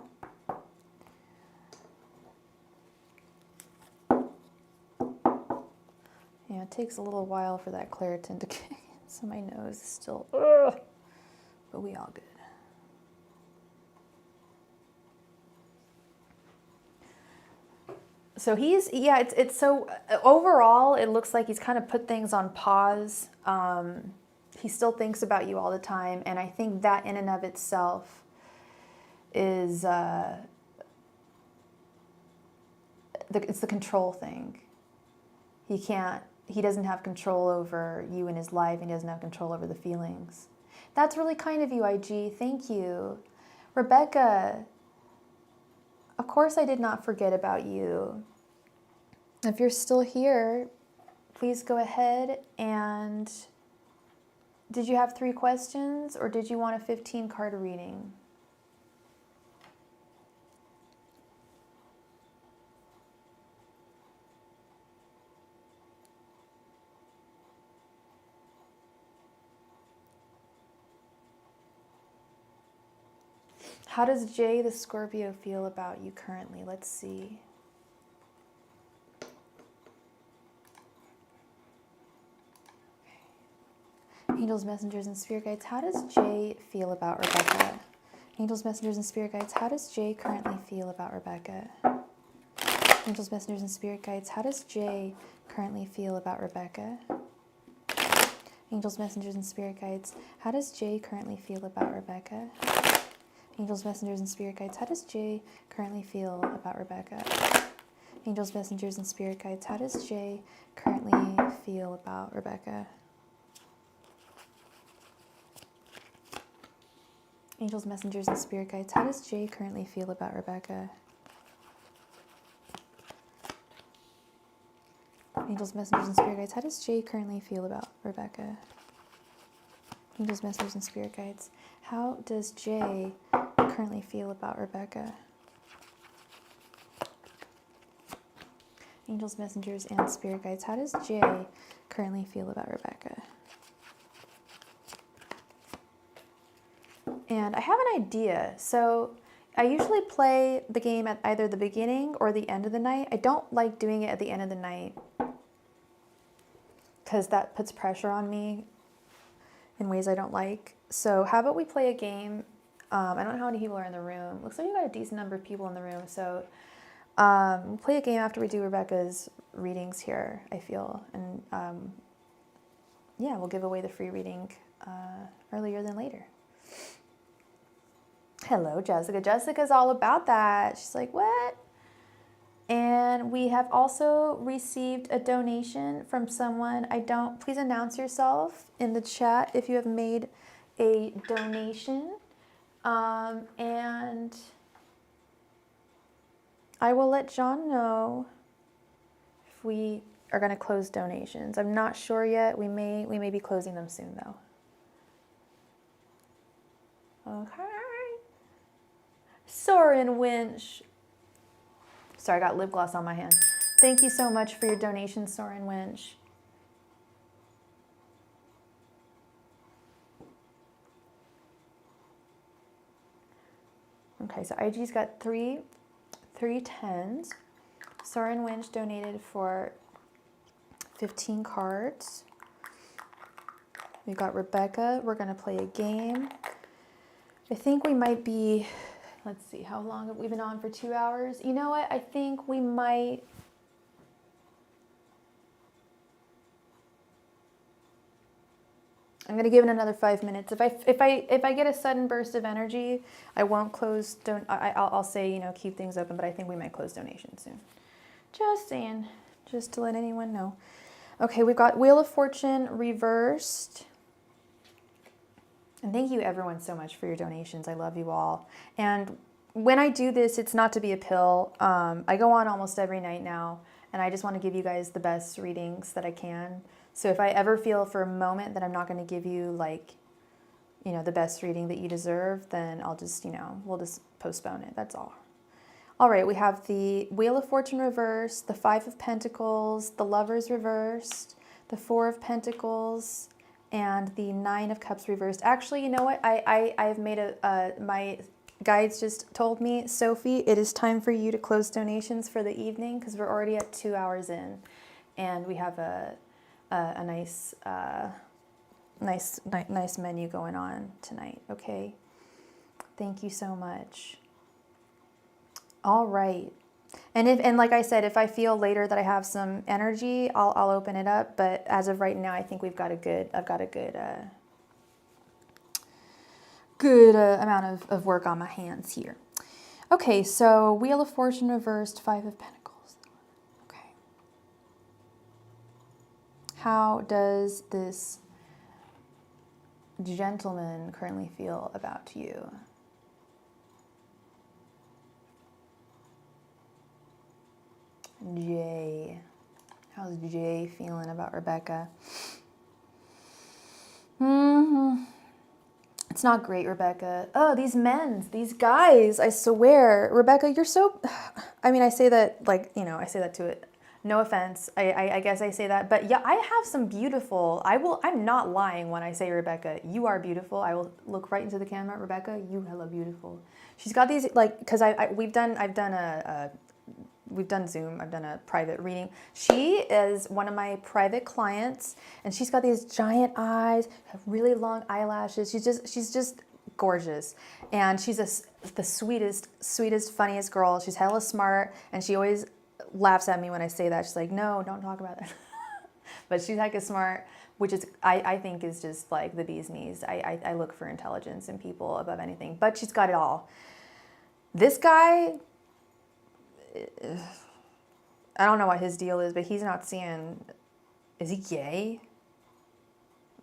Yeah, it takes a little while for that Claritin to kick in, so my nose is still, but we all good. So it's so, overall, it looks like he's kind of put things on pause. He still thinks about you all the time, and I think that in and of itself is, it's the control thing. He doesn't have control over you in his life, and he doesn't have control over the feelings. That's really kind of you, IG. Thank you. Rebecca, of course I did not forget about you. If you're still here, please go ahead and... Did you have 3 questions, or did you want a 15-card reading? How does Jay the Scorpio feel about you currently? Let's see. Angels, messengers, and spirit guides. How does Jay feel about Rebecca? Angels, messengers, and spirit guides. How does Jay currently feel about Rebecca? Angels, messengers, and spirit guides. How does Jay currently feel about Rebecca? Angels, messengers, and spirit guides. How does Jay currently feel about Rebecca? Angels, messengers, and spirit guides. How does Jay currently feel about Rebecca? Angels, messengers, and spirit guides. How does Jay currently feel about Rebecca? Angels, messengers, and spirit guides. How does Jay currently feel about Rebecca? Angels, messengers, and spirit guides. How does Jay currently feel about Rebecca? Angels, messengers, and spirit guides. How does Jay currently feel about Rebecca? Angels, messengers, and spirit guides. How does Jay currently feel about Rebecca? And I have an idea. So I usually play the game at either the beginning or the end of the night. I don't like doing it at the end of the night because that puts pressure on me in ways I don't like. So how about we play a game? I don't know how many people are in the room. Looks like you got a decent number of people in the room. So Play a game after we do Rebecca's readings here, I feel. And yeah, we'll give away the free reading earlier than later. Hello, Jessica. Jessica's all about that. She's like, what? And we have also received a donation from someone. Please announce yourself in the chat if you have made a donation. And I will let John know if we are going to close donations. I'm not sure yet. We may be closing them soon though. Okay. Soren Winch. Sorry, I got lip gloss on my hand. Thank you so much for your donation, Soren Winch. Okay, so IG's got three tens. Soren Winch donated for 15 cards. We got Rebecca. We're going to play a game. I think we might be, let's see, how long have we been on for 2 hours? You know what? I think we might, I'm going to give it another 5 minutes. If I get a sudden burst of energy, I won't close, I'll say, you know, keep things open, but I think we might close donations soon. Just saying, just to let anyone know. Okay, we've got Wheel of Fortune reversed. And thank you everyone so much for your donations. I love you all. And when I do this, it's not to be a pill. I go on almost every night now, and I just want to give you guys the best readings that I can. So if I ever feel for a moment that I'm not going to give you, like, you know, the best reading that you deserve, then I'll just, you know, we'll just postpone it. That's all. All right, we have the Wheel of Fortune reversed, the Five of Pentacles, the Lovers reversed, the Four of Pentacles, and the Nine of Cups reversed. Actually, you know what? I've made my guides just told me, Sophie, it is time for you to close donations for the evening because we're already at 2 hours in, and we have a nice menu going on tonight. Okay, thank you so much. All right. And like I said, if I feel later that I have some energy, I'll open it up. But as of right now, I think I've got a good amount of work on my hands here. Okay, so Wheel of Fortune reversed, Five of Pentacles. Okay. How does this gentleman currently feel about you? Jay. How's Jay feeling about Rebecca? It's not great, Rebecca. Oh, these guys, I swear. Rebecca, you're so, I mean, I say that, like, you know, I say that to it. No offense. I guess I say that. But yeah, I have some beautiful, I'm not lying when I say, Rebecca, you are beautiful. I will look right into the camera. Rebecca, you hella beautiful. She's got these, like, because we've done Zoom, I've done a private reading. She is one of my private clients, and she's got these giant eyes, have really long eyelashes. She's just gorgeous. And she's the sweetest, funniest girl. She's hella smart, and she always laughs at me when I say that. She's like, no, don't talk about that. But she's hecka smart, which is, I think is just like the bee's knees. I look for intelligence in people above anything, but she's got it all. This guy, I don't know what his deal is, but he's not seeing, is he gay?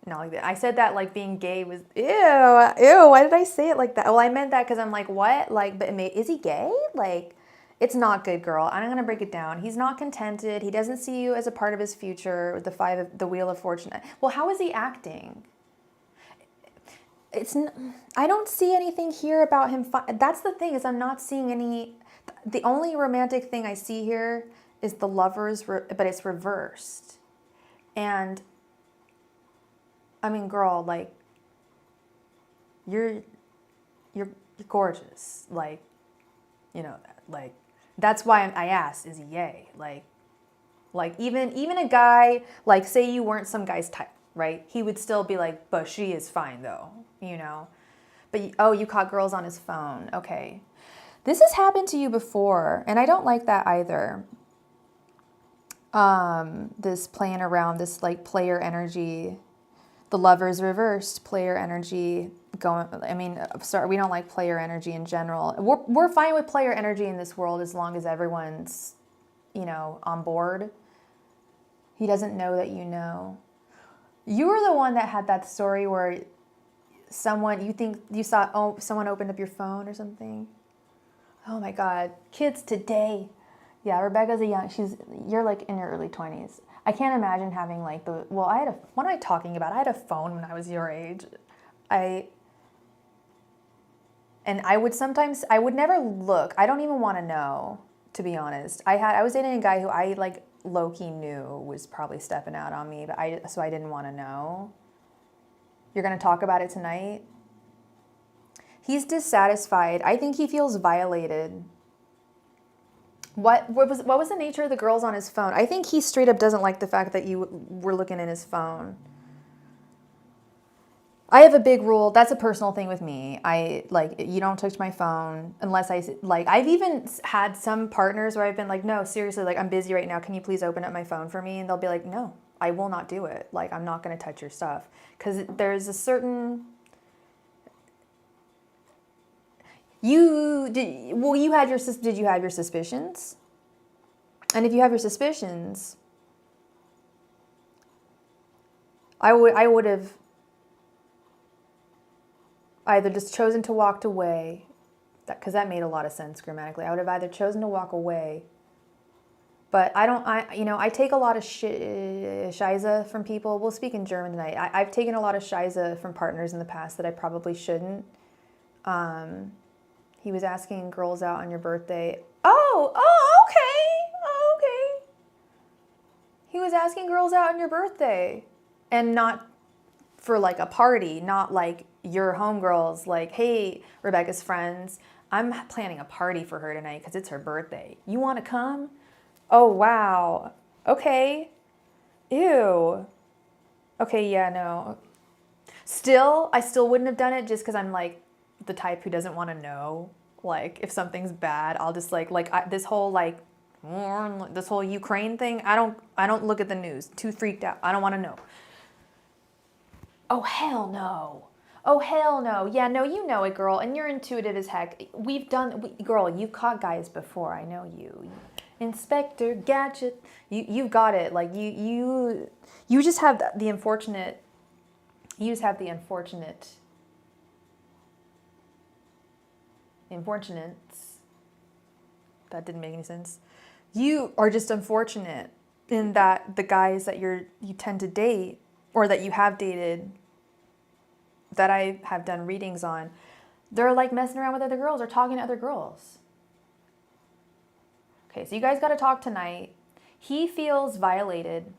Not like that. I said that like being gay was, ew, why did I say it like that? Well, I meant that because I'm like, what? Like, but is he gay? Like, it's not good, girl. I'm going to break it down. He's not contented. He doesn't see you as a part of his future with the Wheel of Fortune. Well, how is he acting? I don't see anything here about him. That's the thing, is I'm not seeing any. The only romantic thing I see here is the Lovers, but it's reversed. And I mean, girl, like, you're gorgeous. Like, you know, like, that's why I asked, is he gay? Like even a guy, like, say you weren't some guy's type, right? He would still be like, but she is fine though, you know? But, oh, you caught girls on his phone. Okay. This has happened to you before, and I don't like that either. This playing around, this like player energy, the Lovers reversed, player energy going. I mean, sorry, we don't like player energy in general. We're fine with player energy in this world as long as everyone's, on board. He doesn't know that you know. You were the one that had that story where someone, you think you saw, someone opened up your phone or something. Oh my God, kids today. Yeah, Rebecca's you're like in your early 20s. I can't imagine having like what am I talking about? I had a phone when I was your age. I would never look. I don't even want to know, to be honest. I was dating a guy who I like low-key knew was probably stepping out on me, so I didn't want to know. You're going to talk about it tonight? He's dissatisfied. I think he feels violated. What was the nature of the girls on his phone? I think he straight up doesn't like the fact that you were looking in his phone. I have a big rule. That's a personal thing with me. You don't touch my phone unless I've even had some partners where I've been like, no, seriously, like I'm busy right now. Can you please open up my phone for me? And they'll be like, no, I will not do it. Like, I'm not going to touch your stuff. Because there's a certain... Did you have your suspicions? And if you have your suspicions, I would have either just chosen to walk away, because that made a lot of sense grammatically. I would have either chosen to walk away, but I take a lot of Scheiße from people. We'll speak in German tonight. I've taken a lot of Scheiße from partners in the past that I probably shouldn't. He was asking girls out on your birthday. Okay. He was asking girls out on your birthday, and not for like a party, not like your homegirls, like, hey, Rebecca's friends, I'm planning a party for her tonight because it's her birthday. You want to come? Oh, wow. Okay. Ew. Okay, yeah, no. I still wouldn't have done it just because I'm like the type who doesn't want to know. Like, if something's bad, I'll just this whole Ukraine thing, I don't look at the news. Too freaked out. I don't want to know. Oh, hell no. Oh, hell no. Yeah, no, you know it, girl. And you're intuitive as heck. Girl, you've caught guys before. I know you. Inspector Gadget. You've got it. Like, you just have the unfortunate... You just have the unfortunate... Unfortunates. That didn't make any sense. You are just unfortunate in that the guys that you tend to date, or that you have dated, that I have done readings on, they're like messing around with other girls or talking to other girls. Okay, so you guys got to talk tonight. He feels violated.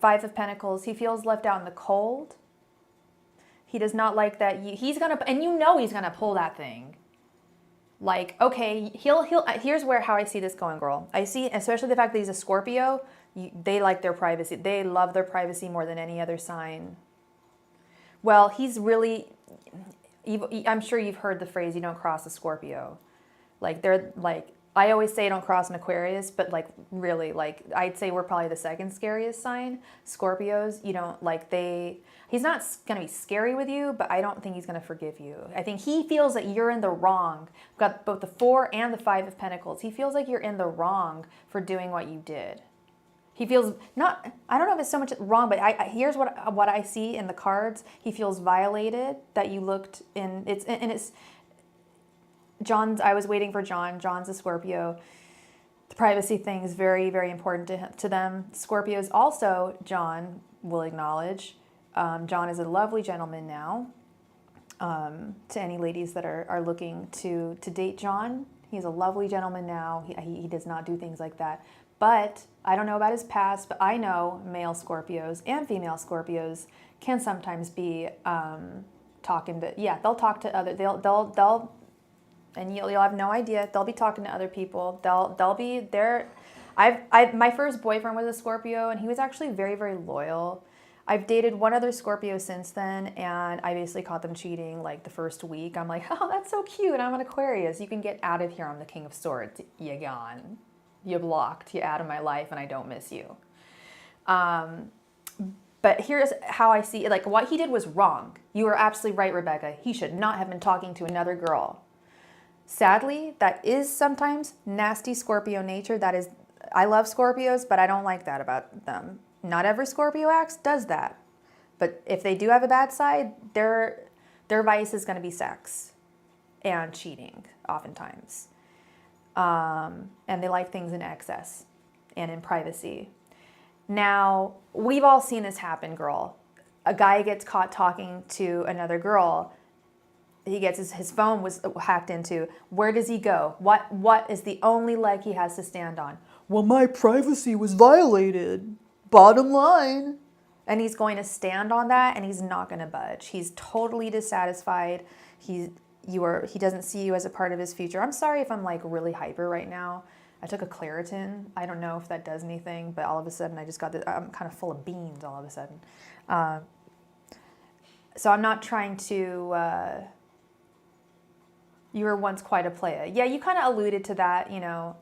5 of Pentacles. He feels left out in the cold. He does not like that. He's gonna pull that thing. Like, okay, here's how I see this going, girl. I see, especially the fact that he's a Scorpio, they like their privacy. They love their privacy more than any other sign. Well, he's really, I'm sure you've heard the phrase, you don't cross a Scorpio. Like, they're like, I always say don't cross an Aquarius, but like, really, like, I'd say we're probably the second scariest sign. Scorpios, you don't, like, he's not going to be scary with you, but I don't think he's going to forgive you. I think he feels that you're in the wrong. We've got both the 4 and the 5 of Pentacles. He feels like you're in the wrong for doing what you did. He feels I don't know if it's so much wrong, but here's what I see in the cards. He feels violated that you looked in, it's John's, I was waiting for John. John's a Scorpio. The privacy thing is very, very important to them. Scorpios also, John will acknowledge. John is a lovely gentleman now. To any ladies that are looking to date John, he's a lovely gentleman now. He does not do things like that. But I don't know about his past, but I know male Scorpios and female Scorpios can sometimes be talking to, they'll talk to other, they'll and you'll have no idea. They'll be talking to other people. They'll be there. My first boyfriend was a Scorpio, and he was actually very, very loyal. I've dated one other Scorpio since then, and I basically caught them cheating like the first week. I'm like, oh, that's so cute. I'm an Aquarius. You can get out of here. I'm the King of Swords. You gone. You blocked. You out of my life, and I don't miss you. But here's how I see it. Like, what he did was wrong. You are absolutely right, Rebecca. He should not have been talking to another girl. Sadly, that is sometimes nasty Scorpio nature. That is, I love Scorpios, but I don't like that about them. Not every Scorpio does that. But if they do have a bad side, their vice is going to be sex and cheating, oftentimes. And they like things in excess and in privacy. Now, we've all seen this happen, girl. A guy gets caught talking to another girl. He gets his phone was hacked into. Where does he go? What is the only leg he has to stand on? Well, my privacy was violated. Bottom line. And he's going to stand on that, and he's not going to budge. He's totally dissatisfied. He doesn't see you as a part of his future. I'm sorry if I'm like really hyper right now. I took a Claritin. I don't know if that does anything, but all of a sudden I just got this. I'm kind of full of beans all of a sudden. So I'm not trying to. You were once quite a playa. Yeah, you kind of alluded to that. You know,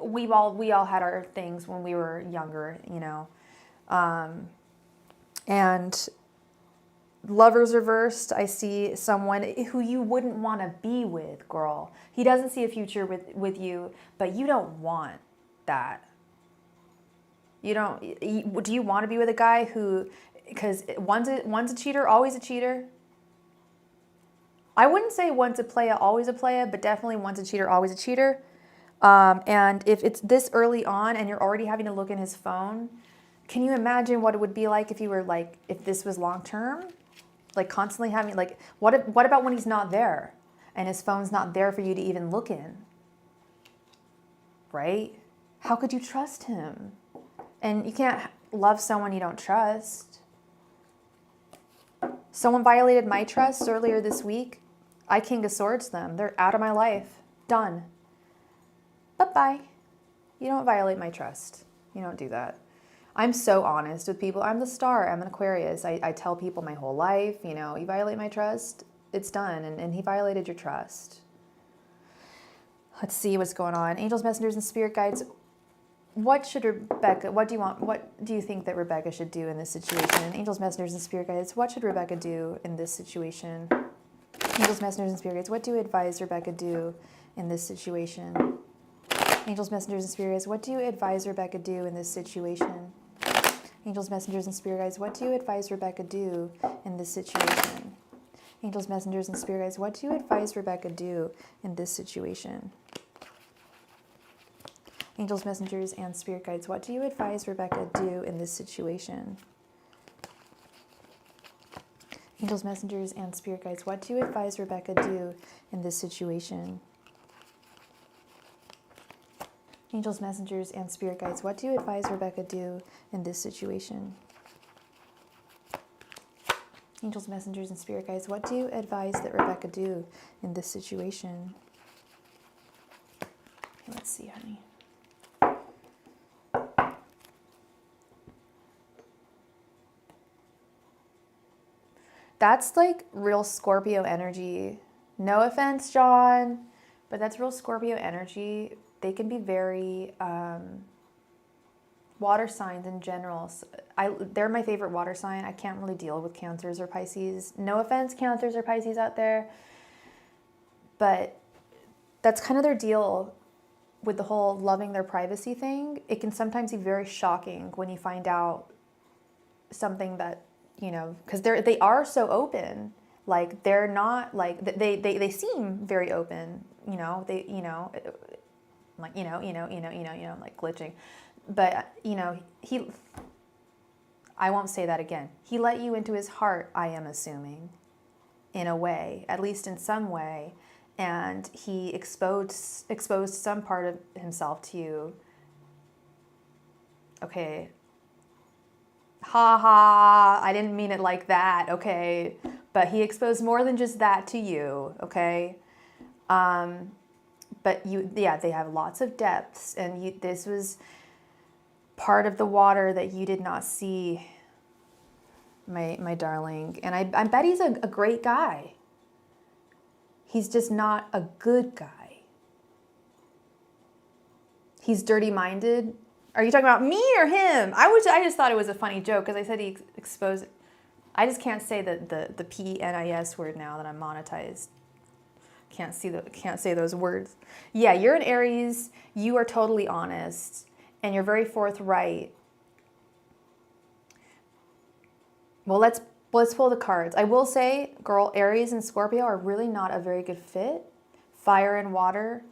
we all had our things when we were younger. You know, and lovers reversed. I see someone who you wouldn't want to be with, girl. He doesn't see a future with you, but you don't want that. You don't. Do you want to be with a guy who, because one's a cheater, always a cheater? I wouldn't say one's a playa, always a playa, but definitely one's a cheater, always a cheater. And if it's this early on and you're already having to look in his phone, can you imagine what it would be like if you were like, if this was long term? Like constantly having, like, what about when he's not there and his phone's not there for you to even look in? Right? How could you trust him? And you can't love someone you don't trust. Someone violated my trust earlier this week. I King of Swords them. They're out of my life. Done. Bye-bye. You don't violate my trust. You don't do that. I'm so honest with people. I'm the star. I'm an Aquarius. I tell people my whole life, you know, you violate my trust, it's done. And he violated your trust. Let's see what's going on. Angels, messengers, and spirit guides. What do you think that Rebecca should do in this situation? Angels, messengers, and spirit guides. What should Rebecca do in this situation? Angels, messengers, and spirit guides. What do you advise Rebecca do in this situation? Angels, messengers, and spirit guides. What do you advise Rebecca do in this situation? Angels, messengers, and spirit guides. What do you advise Rebecca do in this situation? Angels, messengers, and spirit guides. What do you advise Rebecca do in this situation? Angels, messengers, and spirit guides. What do you advise Rebecca do in this situation? Angels, messengers, and spirit guides. What do you advise Rebecca do in this situation? Angels, messengers, and spirit guides. What do you advise Rebecca do in this situation? Angels, messengers, and spirit guides. What do you advise that Rebecca do in this situation? Okay, let's see, honey. That's like real Scorpio energy. No offense, John, but that's real Scorpio energy. They can be very water signs in general. So they're my favorite water sign. I can't really deal with Cancers or Pisces. No offense, Cancers or Pisces out there, but that's kind of their deal with the whole loving their privacy thing. It can sometimes be very shocking when you find out something that, you know, because they are so open. Like they're not like they seem very open. You know, like like glitching, but you know I won't say that again. He let you into his heart. I am assuming, in a way, at least in some way, and he exposed some part of himself to you. Okay. Ha ha, I didn't mean it like that, okay? But he exposed more than just that to you, okay? But they have lots of depths, and this was part of the water that you did not see my darling. And I bet he's a great guy. He's just not a good guy. He's dirty-minded. Are you talking about me or him? I just thought it was a funny joke because I said he exposed. I just can't say the PNIS word now that I'm monetized. Can't say those words. Yeah, you're an Aries. You are totally honest, and you're very forthright. Well, let's pull the cards. I will say, girl, Aries and Scorpio are really not a very good fit. Fire and water,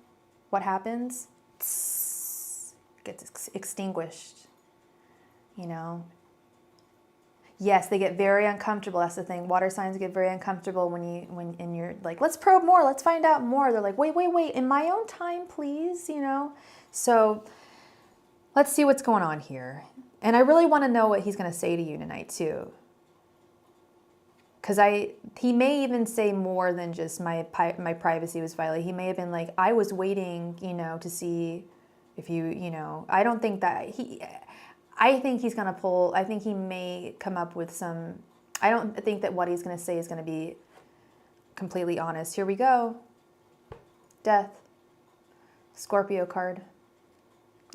what happens? Gets extinguished. You know. Yes, they get very uncomfortable. That's the thing. Water signs get very uncomfortable when you're like, let's probe more, let's find out more. They're like, wait, in my own time, please, you know? So let's see what's going on here. And I really want to know what he's going to say to you tonight too. Because he may even say more than just my privacy was violated. He may have been like, I was waiting, you know, to see if you know, I don't think that I think he's going to pull, I think he may come up with some, I don't think that what he's going to say is going to be completely honest. Here we go. Death. Scorpio card.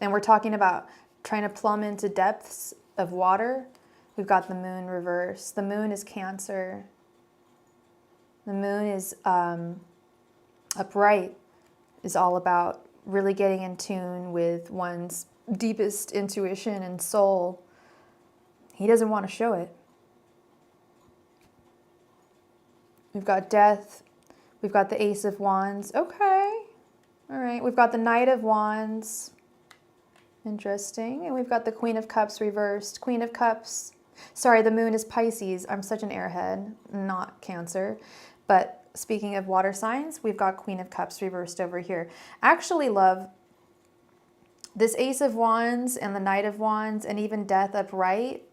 And we're talking about trying to plumb into depths of water. We've got the moon reverse. The moon is Cancer. The moon is upright, is all about really getting in tune with one's deepest intuition and soul. He doesn't want to show it. We've got death. We've got the Ace of Wands. Okay. All right. We've got the Knight of Wands. Interesting. And we've got the Queen of Cups reversed. Queen of Cups. Sorry, the moon is Pisces. I'm such an airhead, not Cancer. But speaking of water signs, we've got Queen of Cups reversed over here. Actually, love, this Ace of Wands and the Knight of Wands and even Death upright,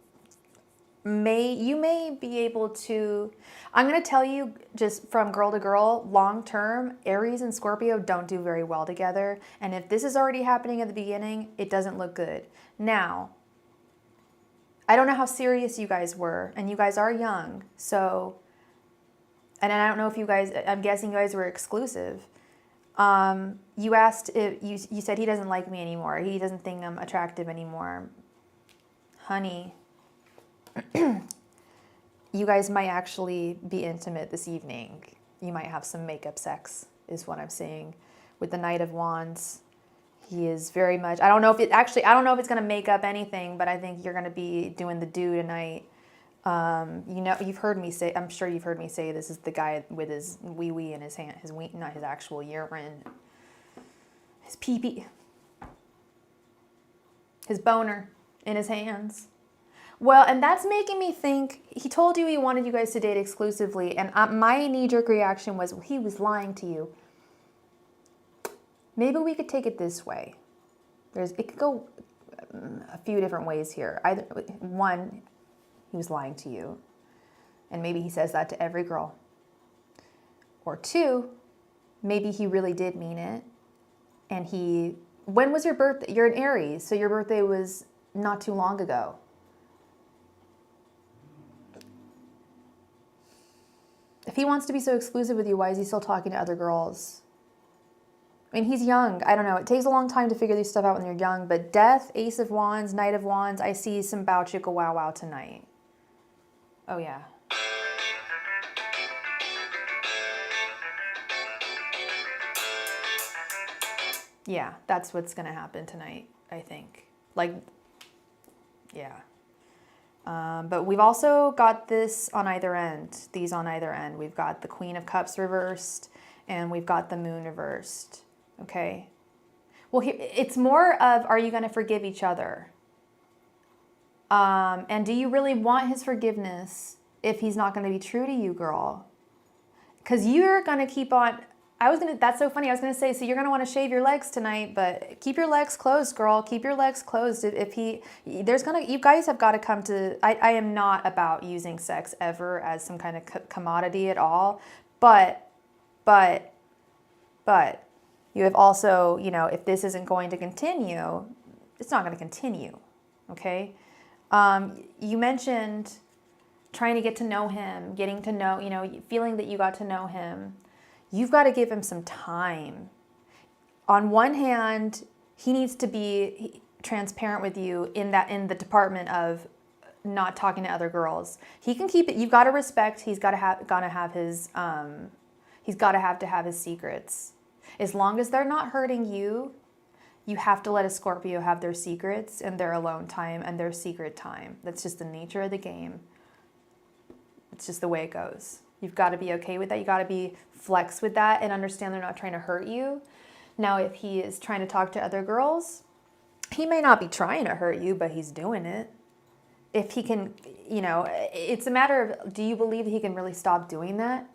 you may be able to, I'm going to tell you just from girl to girl, long term, Aries and Scorpio don't do very well together. And if this is already happening at the beginning, it doesn't look good. Now, I don't know how serious you guys were, and you guys are young. So, and I don't know if you guys, I'm guessing you guys were exclusive. You asked if you said he doesn't like me anymore. He doesn't think I'm attractive anymore. Honey, you guys might actually be intimate this evening. You might have some makeup sex, is what I'm saying. With the Knight of Wands, he is very much, I don't know if it's going to make up anything, but I think you're going to be doing the do tonight. You know, you've heard me say, I'm sure you've heard me say, this is the guy with his wee-wee in his hand, not his actual urine, his pee-pee, his boner in his hands. Well, and that's making me think, he told you he wanted you guys to date exclusively, and my knee-jerk reaction was, well, he was lying to you. Maybe we could take it this way. It could go a few different ways here. Either one, he was lying to you, and maybe he says that to every girl. Or two, maybe he really did mean it, and when was your birthday? You're an Aries, so your birthday was not too long ago. If he wants to be so exclusive with you, why is he still talking to other girls? I mean, he's young. I don't know. It takes a long time to figure this stuff out when you're young, but Death, Ace of Wands, Knight of Wands, I see some bow chicka wow wow tonight. Oh, yeah. Yeah, that's what's going to happen tonight, I think. Like, yeah. But we've also got this on either end, these on either end. We've got the Queen of Cups reversed, and we've got the Moon reversed, okay? Well, it's more of, are you going to forgive each other? And do you really want his forgiveness if he's not going to be true to you, girl? Because you're going to keep on... That's so funny. I was going to say, so you're going to want to shave your legs tonight, but keep your legs closed, girl. Keep your legs closed. You guys have got to come to, I am not about using sex ever as some kind of commodity at all, but you have also, you know, if this isn't going to continue, it's not going to continue, okay? You mentioned trying to get to know him, getting to know, you know, feeling that you got to know him, you've got to give him some time. On one hand, he needs to be transparent with you in the department of not talking to other girls. He can keep it. You've got to respect. He's got to have his secrets. As long as they're not hurting you, you have to let a Scorpio have their secrets and their alone time and their secret time. That's just the nature of the game. It's just the way it goes. You've got to be okay with that. You got to be flex with that and understand they're not trying to hurt you. Now, if he is trying to talk to other girls, he may not be trying to hurt you, but he's doing it. If he can, you know, it's a matter of, do you believe that he can really stop doing that?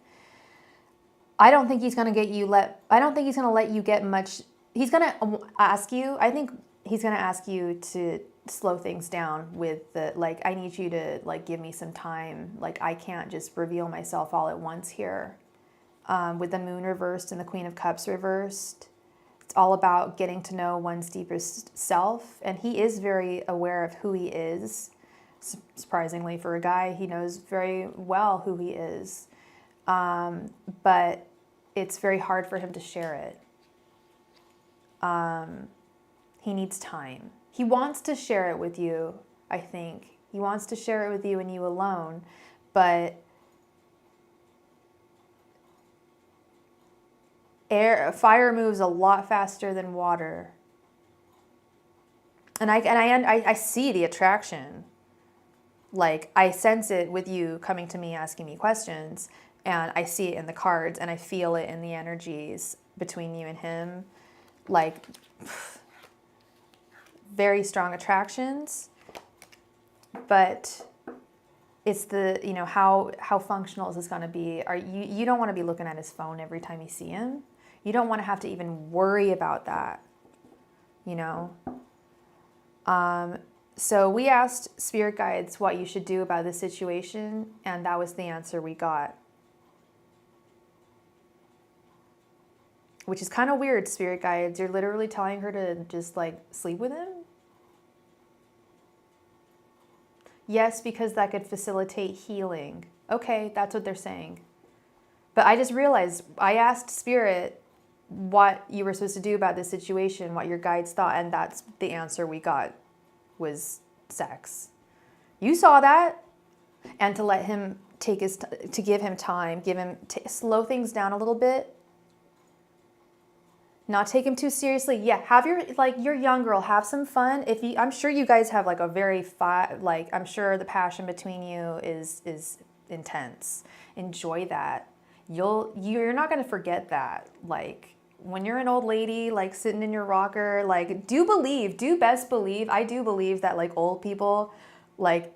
I don't think he's going to I don't think he's going to let you get much. He's going to ask you, I think he's going to ask you to slow things down with the, like, I need you to, like, give me some time. Like, I can't just reveal myself all at once here. With the Moon reversed and the Queen of Cups reversed, it's all about getting to know one's deepest self. And he is very aware of who he is. Surprisingly, for a guy, he knows very well who he is. But it's very hard for him to share it. He needs time. He wants to share it with you, I think. He wants to share it with you and you alone. But fire moves a lot faster than water. And I see the attraction. Like, I sense it with you coming to me, asking me questions, and I see it in the cards, and I feel it in the energies between you and him. Like, very strong attractions, but it's the, you know, how functional is this going to be? You don't want to be looking at his phone every time you see him. You don't want to have to even worry about that, you know? So we asked spirit guides what you should do about this situation, and that was the answer we got. Which is kind of weird, spirit guides. You're literally telling her to just, like, sleep with him? Yes, because that could facilitate healing. Okay, that's what they're saying. But I just realized, I asked spirit what you were supposed to do about this situation, what your guides thought, and that's the answer we got. Was sex. You saw that, and to let him take to give him time, slow things down a little bit, not take him too seriously. Yeah, have you're young girl, have some fun. I'm sure you guys have like a very I'm sure the passion between you is intense. Enjoy that. You're not gonna forget that. Like, when you're an old lady, like, sitting in your rocker, like, I do believe that, like, old people, like,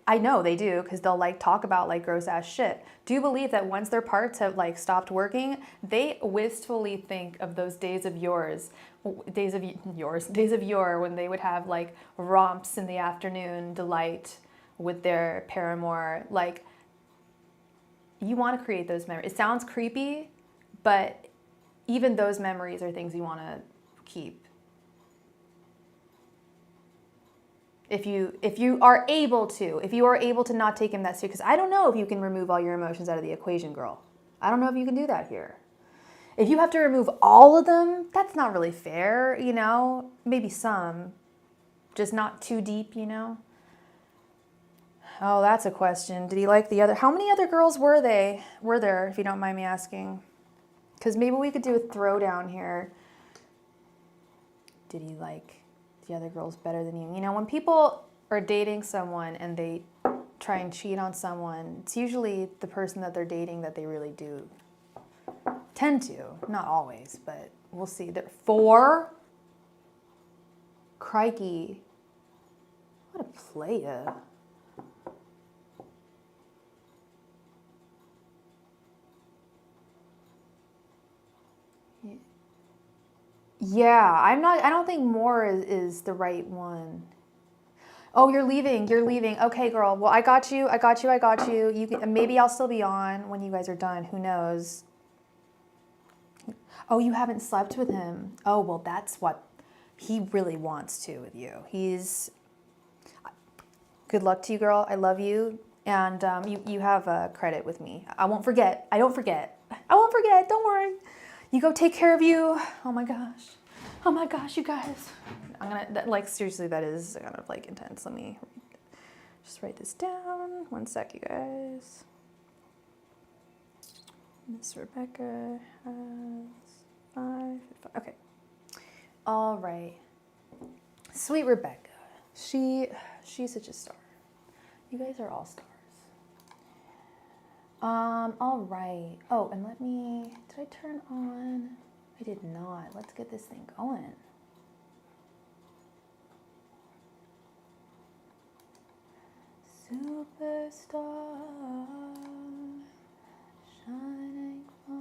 I know they do, because they'll, like, talk about, like, gross ass shit. Do believe that once their parts have, like, stopped working, they wistfully think of those days of yore, when they would have, like, romps in the afternoon delight with their paramour. Like, you want to create those memories. It sounds creepy, but even those memories are things you want to keep. If you are able to not take him that serious, because I don't know if you can remove all your emotions out of the equation, girl. I don't know if you can do that here. If you have to remove all of them, that's not really fair, you know? Maybe some, just not too deep, you know? Oh, that's a question. Did he like the other? How many other girls were there, if you don't mind me asking? Because maybe we could do a throwdown here. Did he like the other girls better than you? You know, when people are dating someone and they try and cheat on someone, it's usually the person that they're dating that they really do tend to. Not always, but we'll see. 4? Crikey. What a playa. Yeah, I don't think more is the right one. Oh, you're leaving. Okay, girl. Well, I got you. You can, maybe I'll still be on when you guys are done. Who knows? Oh, you haven't slept with him. Oh, well, that's what he really wants to with you. Good luck to you, girl. I love you. And you have credit with me. I won't forget. I don't forget. I won't forget. Don't worry. You go take care of you. Oh my gosh. Oh my gosh, you guys. I'm gonna, like, seriously, that is kind of like intense. Let me just write this down. One sec, you guys. Miss Rebecca has 5. Okay. All right. Sweet Rebecca. She's such a star. You guys are all stars. All right. Oh, and did I turn on? I did not. Let's get this thing going. Superstar, shining far.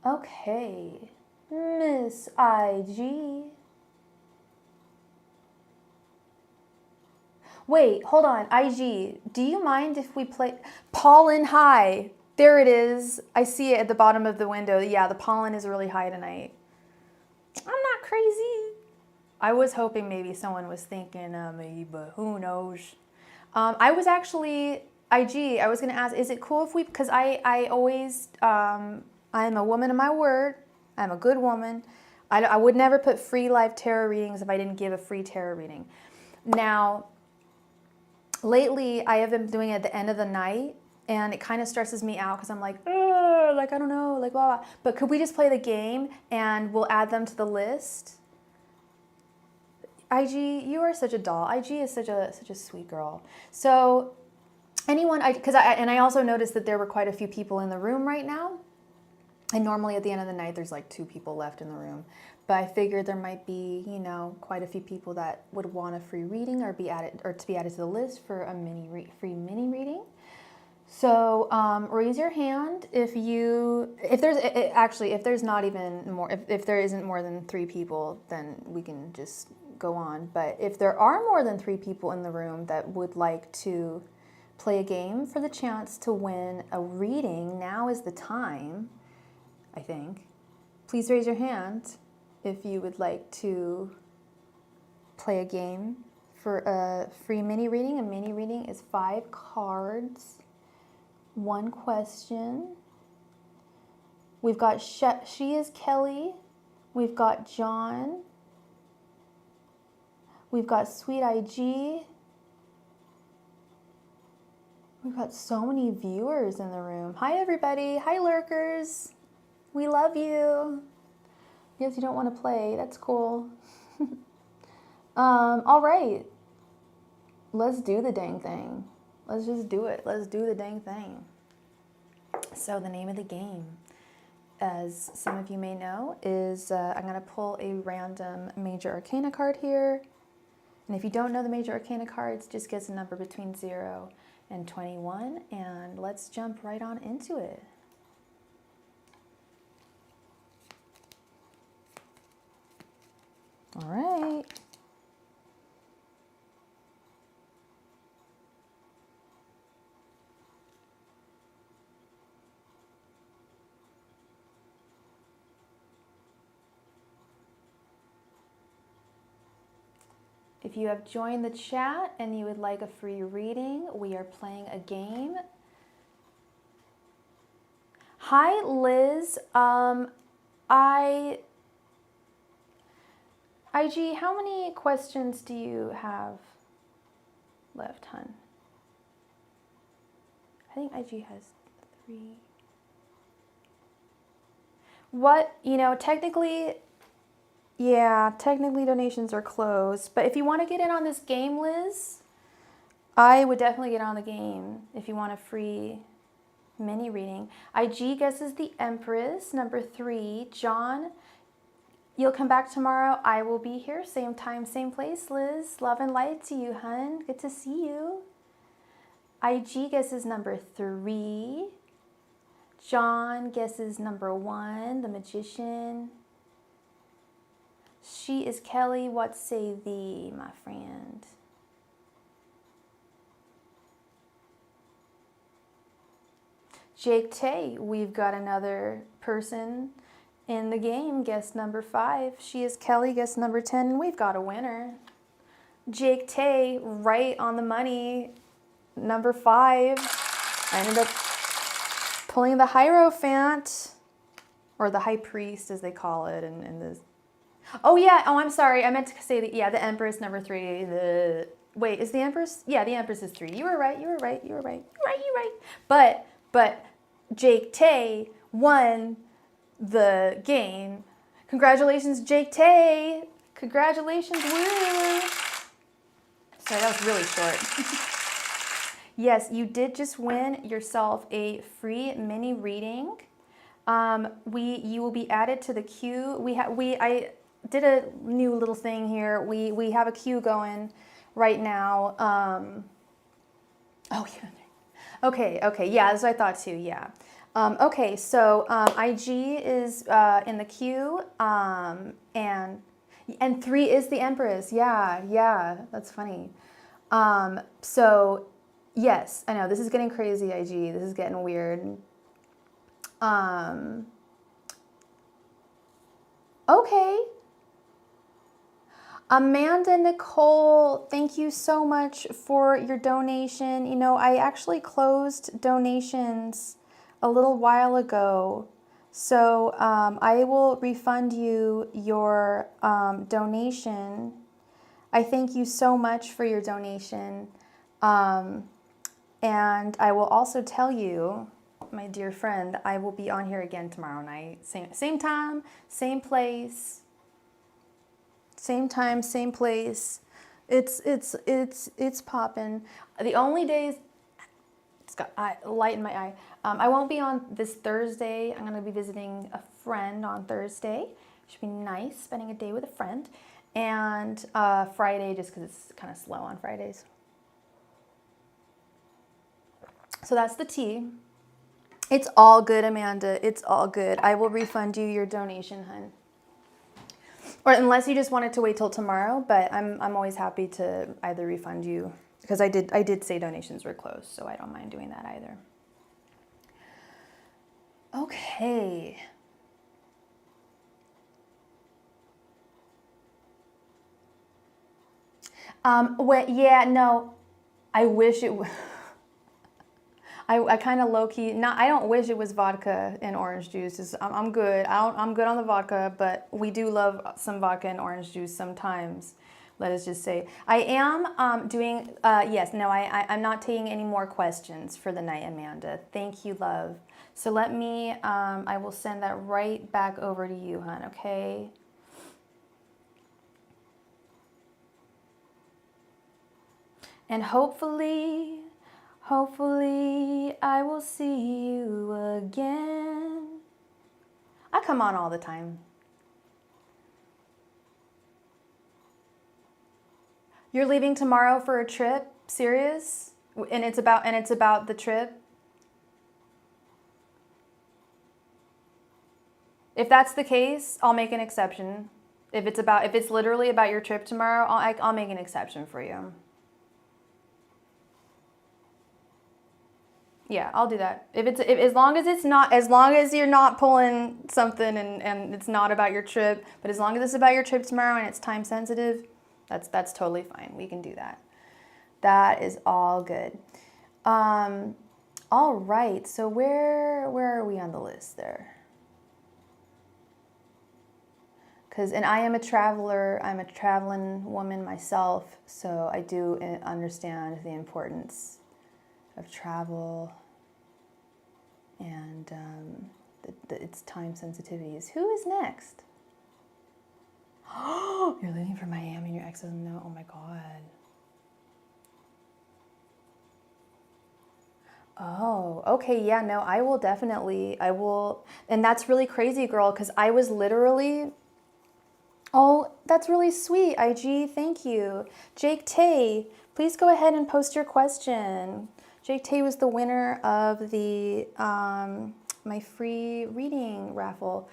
Okay, Miss IG. Wait, hold on. IG, do you mind if we play pollen high? There it is. I see it at the bottom of the window. Yeah, the pollen is really high tonight. I'm not crazy. I was hoping maybe someone was thinking me, but who knows? I was actually, IG, I was going to ask, is it cool if we, because I always, I'm a woman of my word. I'm a good woman. I would never put free live tarot readings if I didn't give a free tarot reading. Now, lately, I have been doing it at the end of the night, and it kind of stresses me out because I'm like, I don't know, like, blah, blah. But could we just play the game, and we'll add them to the list? IG, you are such a doll. IG is such a sweet girl. So anyone, I also noticed that there were quite a few people in the room right now. And normally at the end of the night, there's like 2 people left in the room. But I figured there might be, quite a few people that would want a free reading or to be added to the list for a free mini reading. So raise your hand if there's not even more, if there isn't more than 3 people, then we can just go on. But if there are more than 3 people in the room that would like to play a game for the chance to win a reading, now is the time, I think. Please raise your hand if you would like to play a game for a free mini reading. A mini reading is 5 cards, 1 question. We've got She is Kelly. We've got John. We've got Sweet IG. We've got so many viewers in the room. Hi, everybody. Hi, lurkers. We love you. Yes, you don't want to play. That's cool. All right. Let's do the dang thing. Let's just do it. Let's do the dang thing. So the name of the game, as some of you may know, is I'm going to pull a random Major Arcana card here. And if you don't know the Major Arcana cards, just guess a number between 0 and 21. And let's jump right on into it. All right. If you have joined the chat and you would like a free reading, we are playing a game. Hi, Liz. IG, how many questions do you have left, hun? I think IG has 3. What, technically, yeah, technically donations are closed. But if you want to get in on this game, Liz, I would definitely get on the game if you want a free mini reading. IG guesses the Empress, number 3. John, you'll come back tomorrow. I will be here, same time, same place, Liz. Love and light to you, hun. Good to see you. IG guesses number 3. John guesses number 1, the Magician. She is Kelly. What say thee, my friend? Jake Tay, we've got another person in the game, guest number 5. She is Kelly, guest number 10, and we've got a winner. Jake Tay, right on the money, number 5. I ended up pulling the Hierophant, or the High Priest, as they call it, in this. Oh yeah. Oh, I'm sorry. I meant to say that. Yeah, the Empress, number 3. Wait, is the Empress? Yeah, the Empress is 3. You were right. You were right. You were right. You're right. You're right. But Jake Tay won the game. Congratulations, Jake Tay. Congratulations. Woo. Sorry, that was really short. Yes, you did just win yourself a free mini reading. You will be added to the queue. I did a new little thing here. We have a queue going right now. Oh yeah. Okay. Yeah, that's what I thought too. Yeah. Okay, so IG is in the queue, and 3 is the Empress. Yeah, that's funny. So yes, I know this is getting crazy. IG, this is getting weird. Okay. Amanda Nicole, thank you so much for your donation. You know, I actually closed donations a little while ago. So I will refund you your donation. I thank you so much for your donation. And I will also tell you, my dear friend, I will be on here again tomorrow night. Same time, same place. Same time, same place. It's popping. The only days, it's got light in my eye. I won't be on this Thursday. I'm gonna be visiting a friend on Thursday. Should be nice, spending a day with a friend. And Friday, just because it's kind of slow on Fridays. So that's the tea. It's all good, Amanda. It's all good. I will refund you your donation, hun. Or unless you just wanted to wait till tomorrow, but I'm always happy to either refund you, because I did say donations were closed, so I don't mind doing that either. Okay. Yeah, no, I wish it. I kind of low key. I don't wish it was vodka and orange juice. I'm good. I'm good on the vodka, but we do love some vodka and orange juice sometimes. Let us just say. I am doing. Yes. No. I'm not taking any more questions for the night, Amanda. Thank you, love. So let me. I will send that right back over to you, hon. Okay. And hopefully I will see you again. I come on all the time. You're leaving tomorrow for a trip? Serious? And it's about the trip? If that's the case, I'll make an exception. If it's literally about your trip tomorrow, I'll make an exception for you. Yeah, I'll do that. As long as you're not pulling something and it's not about your trip, but as long as it's about your trip tomorrow and it's time sensitive, that's totally fine. We can do that. That is all good. All right. So where are we on the list there? And I am a traveler. I'm a traveling woman myself, so I do understand the importance of travel and its time sensitivities. Who is next? Oh, you're leaving for Miami and your ex doesn't know. Oh my God. Oh, okay. Yeah, no, I will. And that's really crazy, girl, because I was literally. Oh, that's really sweet, IG. Thank you. Jake Tay, please go ahead and post your question. Jake Tay was the winner of the my free reading raffle.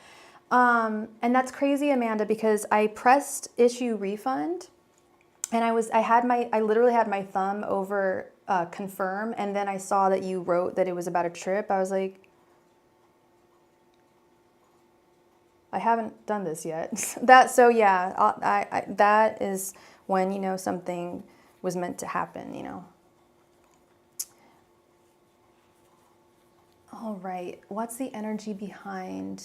And that's crazy, Amanda, because I pressed issue refund and I literally had my thumb over confirm, and then I saw that you wrote that it was about a trip. I was like, I haven't done this yet. So yeah, that is when, you know, something was meant to happen, you know. All right, what's the energy behind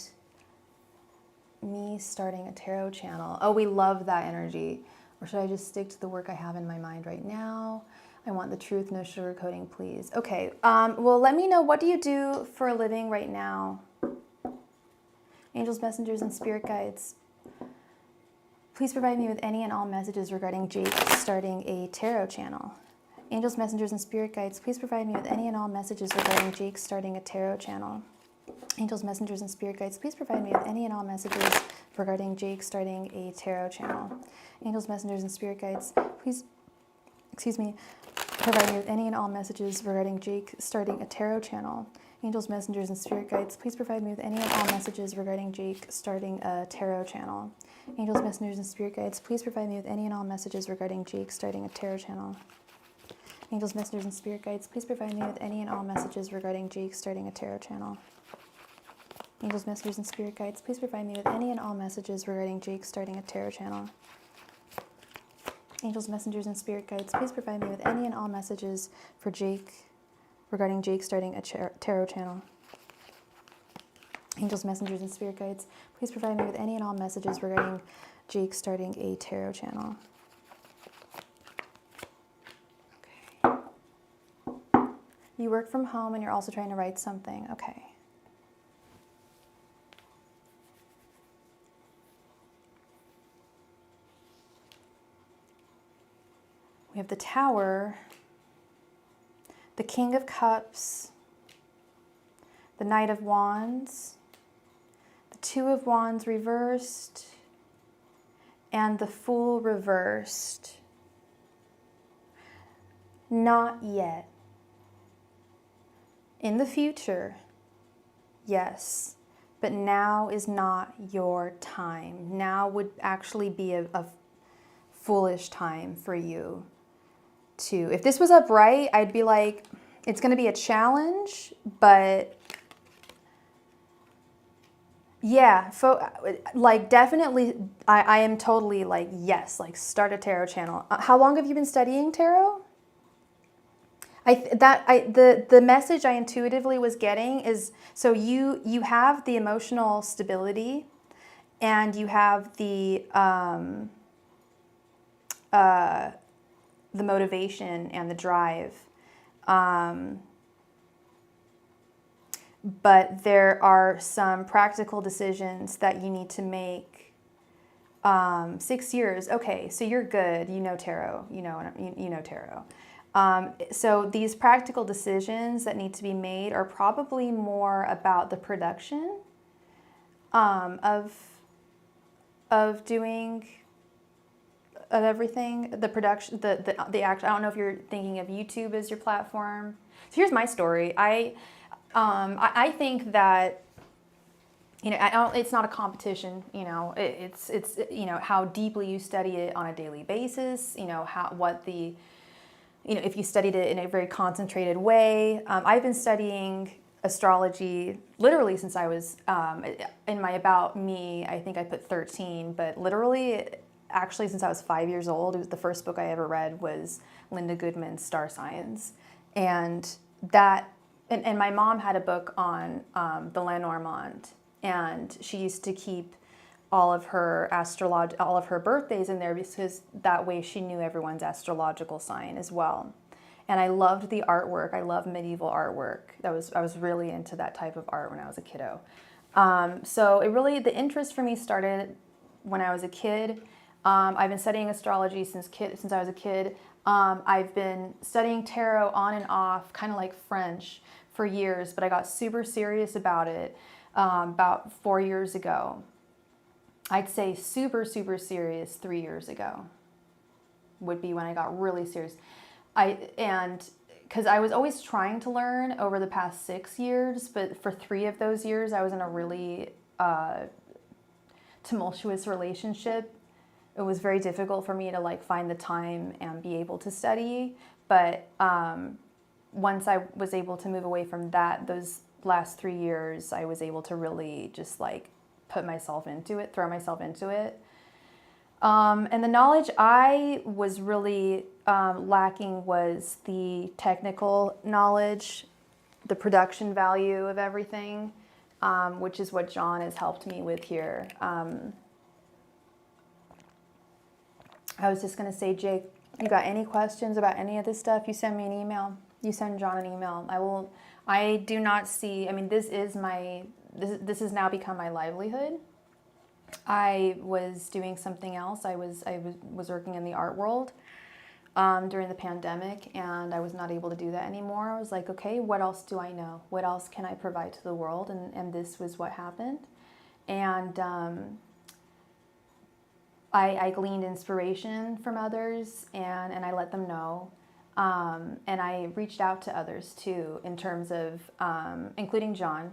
me starting a tarot channel? Oh, we love that energy. Or should I just stick to the work I have in my mind right now? I want the truth, no sugarcoating, please. Okay, well, let me know, what do you do for a living right now? Angels, messengers, and spirit guides, please provide me with any and all messages regarding Jake starting a tarot channel. Angels, messengers, and spirit guides, please provide me with any and all messages regarding Jake starting a tarot channel. Angels, messengers, and spirit guides, please provide me with any and all messages regarding Jake starting a tarot channel. Angels, messengers, and spirit guides, please, provide me with any and all messages regarding Jake starting a tarot channel. Angels, messengers, and spirit guides, please provide me with any and all messages regarding Jake starting a tarot channel. Angels, messengers, and spirit guides, please provide me with any and all messages regarding Jake starting a tarot channel. Angels, messengers, and spirit guides, please provide me with any and all messages regarding Jake starting a tarot channel. Angels, messengers, and spirit guides, please provide me with any and all messages regarding Jake starting a tarot channel. Angels, messengers, and spirit guides, please provide me with any and all messages for Jake regarding Jake starting a tarot channel. Angels, messengers, and spirit guides, please provide me with any and all messages regarding Jake starting a tarot channel. Okay. You work from home and you're also trying to write something. Okay. We have the Tower, the King of Cups, the Knight of Wands, the Two of Wands reversed, and the Fool reversed. Not yet. In the future, yes, but now is not your time. Now would actually be a foolish time for you. If this was upright, I'd be like, it's going to be a challenge, but yeah, like definitely, I am totally like, yes, like start a tarot channel. How long have you been studying tarot? The message I intuitively was getting is, so you have the emotional stability and you have the motivation and the drive. But there are some practical decisions that you need to make. 6 years, okay, so you're good. You know tarot. You know tarot. So these practical decisions that need to be made are probably more about the production of doing. Of everything, the production, the act. I don't know if you're thinking of YouTube as your platform. So here's my story. I think that, you know, it's not a competition. You know, it's you know how deeply you study it on a daily basis. You know if you studied it in a very concentrated way. I've been studying astrology literally since I was in my About Me. I think I put 13, but literally. Actually, since I was 5 years old, it was the first book I ever read was Linda Goodman's Star Signs. And my mom had a book on the Lenormand, and she used to keep all of her birthdays in there because that way she knew everyone's astrological sign as well. And I loved the artwork. I love medieval artwork. I was really into that type of art when I was a kiddo. So the interest for me started when I was a kid. I've been studying astrology since I was a kid. I've been studying tarot on and off, kind of like French, for years, but I got super serious about it about 4 years ago. I'd say super, super serious 3 years ago would be when I got really serious. Because I was always trying to learn over the past 6 years, but for 3 of those years, I was in a really tumultuous relationship. It was very difficult for me to like find the time and be able to study. But once I was able to move away from that, those last 3 years, I was able to really just like put myself into it, throw myself into it. And the knowledge I was really lacking was the technical knowledge, the production value of everything, which is what John has helped me with here. I was just going to say, Jake, you got any questions about any of this stuff, you send me an email. You send John an email. I do not see, I mean, this has now become my livelihood. I was doing something else. I was working in the art world during the pandemic, and I was not able to do that anymore. I was like, okay, what else do I know? What else can I provide to the world? And this was what happened. And I gleaned inspiration from others, and I let them know. And I reached out to others too, in terms of, including John,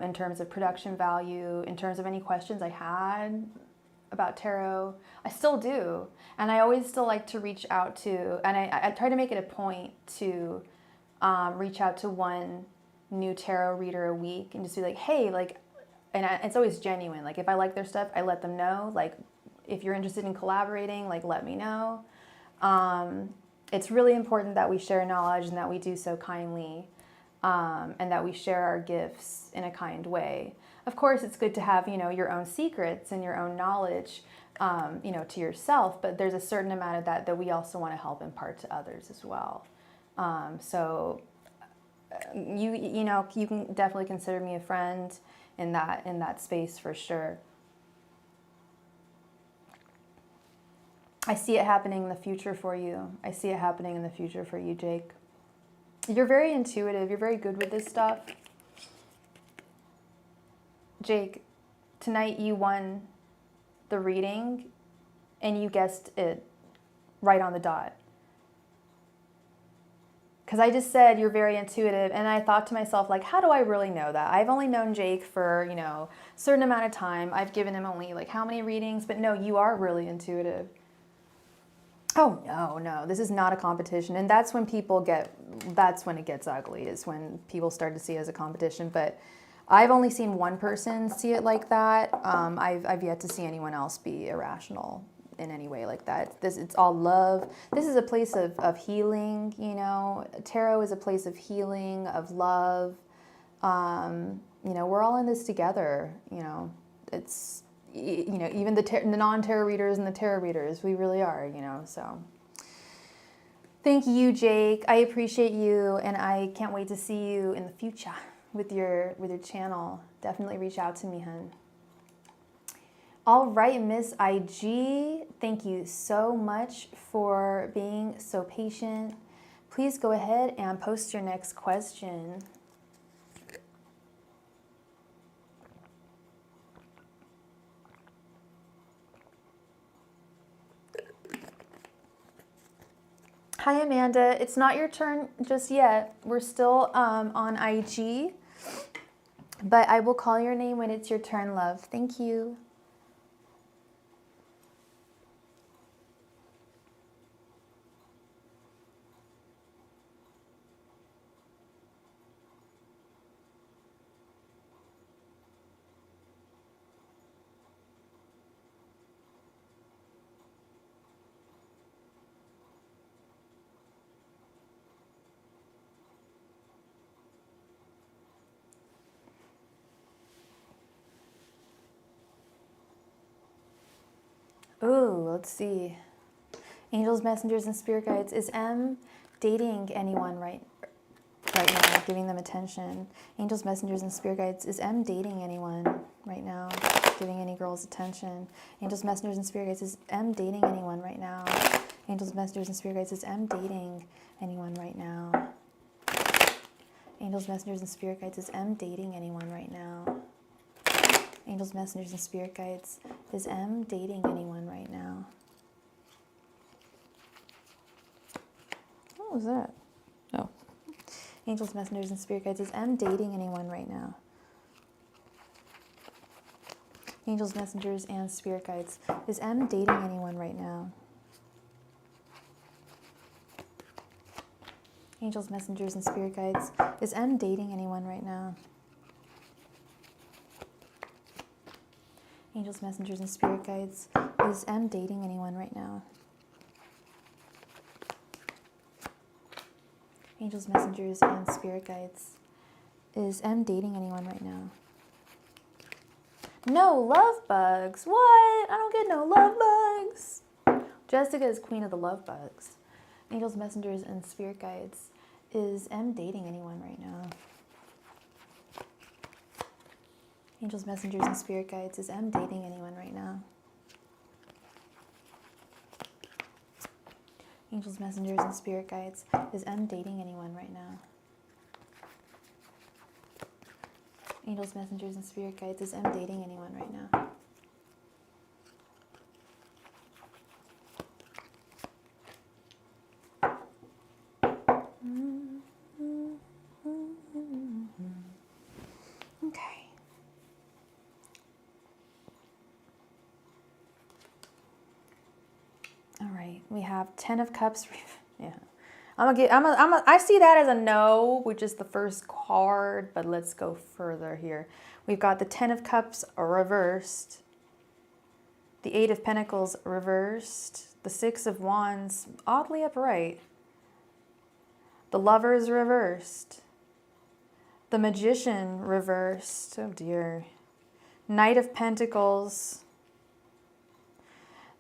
in terms of production value, in terms of any questions I had about tarot. I still do. And I always still like to reach out to, and I try to make it a point to reach out to one new tarot reader a week and just be like, hey, like, it's always genuine. Like, if I like their stuff, I let them know. Like, if you're interested in collaborating, like, let me know. It's really important that we share knowledge and that we do so kindly, and that we share our gifts in a kind way. Of course, it's good to have, your own secrets and your own knowledge, to yourself, but there's a certain amount of that we also want to help impart to others as well. So you can definitely consider me a friend in that space for sure. I see it happening in the future for you. I see it happening in the future for you, Jake. You're very intuitive. You're very good with this stuff. Jake, tonight you won the reading and you guessed it right on the dot. Because I just said you're very intuitive, and I thought to myself, like, how do I really know that? I've only known Jake for, a certain amount of time. I've given him only, like, how many readings? But no, you are really intuitive. Oh, no, this is not a competition. And that's when that's when it gets ugly, is when people start to see it as a competition. But I've only seen one person see it like that. I've yet to see anyone else be irrational in any way like that. It's all love. This is a place of healing, Tarot is a place of healing, of love. We're all in this together, It's, even the non-tarot readers and the tarot readers, we really are, so. Thank you, Jake. I appreciate you, and I can't wait to see you in the future with your channel. Definitely reach out to me, hun. All right, Miss IG, thank you so much for being so patient. Please go ahead and post your next question. Hi, Amanda. It's not your turn just yet. We're still on IG, but I will call your name when it's your turn, love. Thank you. Ooh, let's see. Angels, messengers, and spirit guides. Is M dating anyone right now, giving them attention? Angels, messengers, and spirit guides. Is M dating anyone right now, giving any girls attention? Angels, messengers, and spirit guides. Is M dating anyone right now? Angels, messengers, and spirit guides. Is M dating anyone right now? Angels, messengers, and spirit guides. Is M dating anyone right now? Angels, messengers, and spirit guides. Is M dating anyone right now? What was that? Oh. Angels, messengers, and spirit guides. Is M dating anyone right now? Angels, messengers, and spirit guides. Is M dating anyone right now? Angels, messengers, and spirit guides. Is M dating anyone right now? Angels, messengers, and spirit guides. Is M dating anyone right now? Angels, messengers, and spirit guides. Is M dating anyone right now? No love bugs. What? I don't get no love bugs. Jessica is queen of the love bugs. Angels, messengers, and spirit guides. Is M dating anyone right now? Angels, messengers, and spirit guides. Is M dating anyone right now? Angels, messengers, and spirit guides. Is M dating anyone right now? Angels, messengers, and spirit guides. Is M dating anyone right now? Okay. All right. We have 10 of Cups. Yeah. I see that as a no, which is the first card, but let's go further here. We've got the 10 of Cups reversed, the 8 of Pentacles reversed, the 6 of Wands oddly upright, the Lovers reversed, the Magician reversed, oh dear, Knight of Pentacles,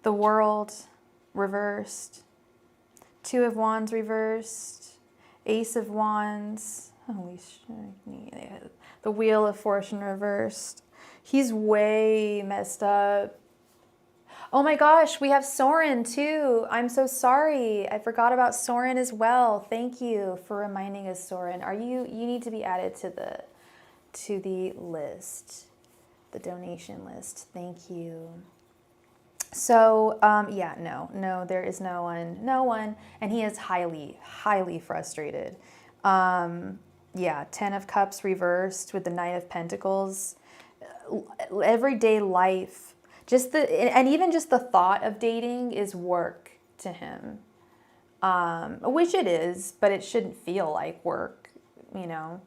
the World reversed, 2 of Wands reversed, Ace of Wands, holy shit, the Wheel of Fortune reversed. He's way messed up. Oh my gosh, we have Soren too. I'm so sorry. I forgot about Soren as well. Thank you for reminding us, Soren. You need to be added to the list, the donation list. Thank you. So, yeah, no, there is no one, and he is highly, highly frustrated. Yeah, 10 of Cups reversed with the Knight of Pentacles. Everyday life, and even just the thought of dating is work to him, which it is, but it shouldn't feel like work, you know.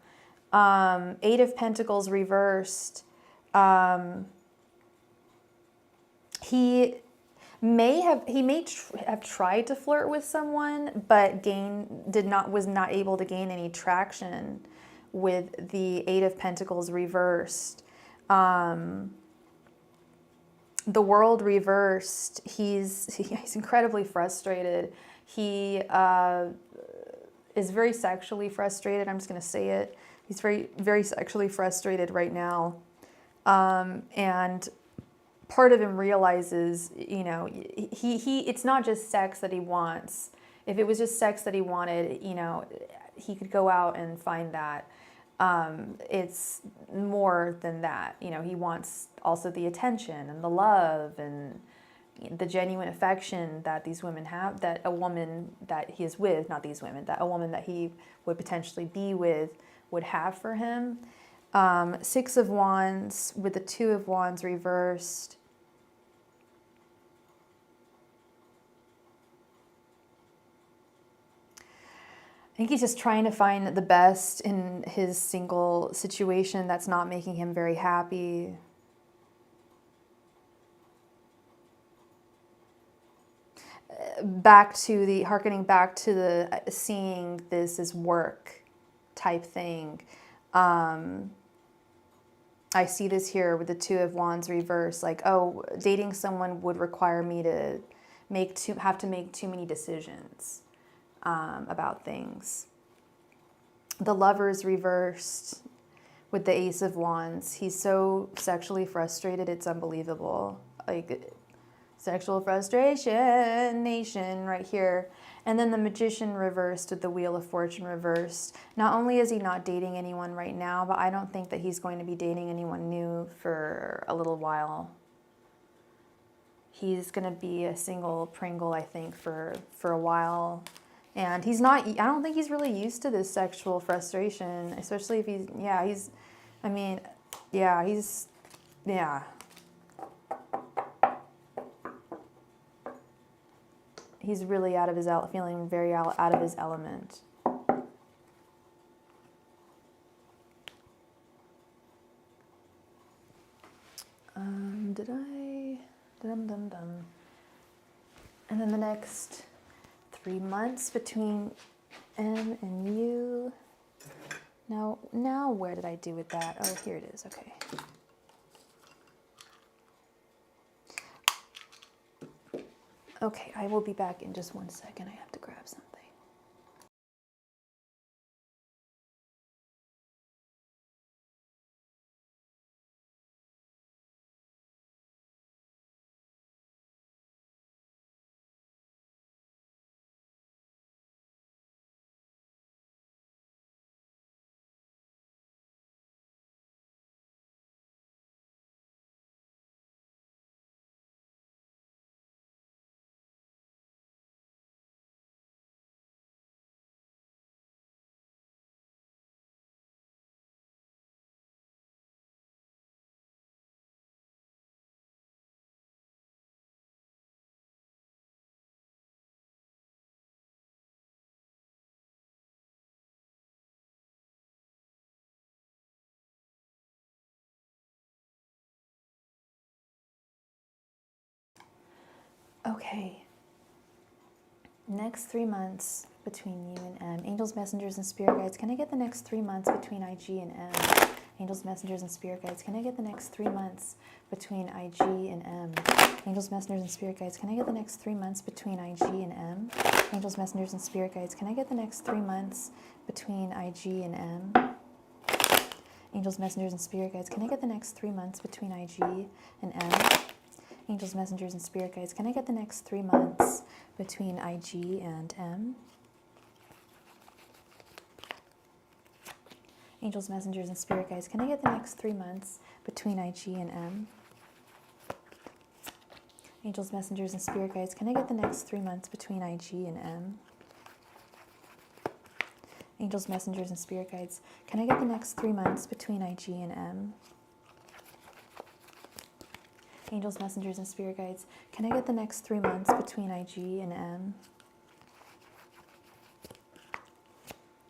8 of Pentacles reversed. He may have tried to flirt with someone, but was not able to gain any traction with the 8 of Pentacles reversed. The World reversed. He's incredibly frustrated. He is very sexually frustrated. I'm just going to say it. He's very, very sexually frustrated right now, and part of him realizes, you know, it's not just sex that he wants. If it was just sex that he wanted, you know, he could go out and find that. It's more than that. You know, he wants also the attention and the love and the genuine affection that these women have, that a woman that he is with, not these women, that a woman that he would potentially be with would have for him. 6 of Wands with the 2 of Wands reversed. I think he's just trying to find the best in his single situation that's not making him very happy. Harkening back to the seeing this as work type thing. I see this here with the 2 of Wands reversed, like, oh, dating someone would require me to have to make too many decisions about things. The Lovers reversed with the Ace of Wands. He's so sexually frustrated, it's unbelievable. Like, sexual frustration nation right here. And then the Magician reversed with the Wheel of Fortune reversed. Not only is he not dating anyone right now, but I don't think that he's going to be dating anyone new for a little while. He's going to be a single Pringle, I think, for a while. And I don't think he's really used to this sexual frustration, especially if he's He's really feeling very out of his element. Did I And then the next 3 months between M and U. Now where did I do with that? Oh, here it is. Okay. Okay, I will be back in just 1 second. I have to grab something. Okay. Next 3 months between you and M. Angels, messengers, and spirit guides. Can I get the next 3 months between IG and M? Angels, messengers, and spirit guides. Can I get the next 3 months between IG and M? Angels, messengers, and spirit guides. Can I get the next 3 months between IG and M? Angels, messengers, and spirit guides. Can I get the next 3 months between IG and M? Angels, messengers, and spirit guides. Can I get the next 3 months between IG and M? Angels, messengers, and spirit guides. Can I get the next 3 months between IG and M? Angels, messengers, and spirit guides. Can I get the next 3 months between IG and M? Angels, messengers, and spirit guides. Can I get the next 3 months between IG and M? Angels, messengers, and spirit guides. Can I get the next 3 months between IG and M? Angels, messengers, and spirit guides. Can I get the next 3 months between IG and M?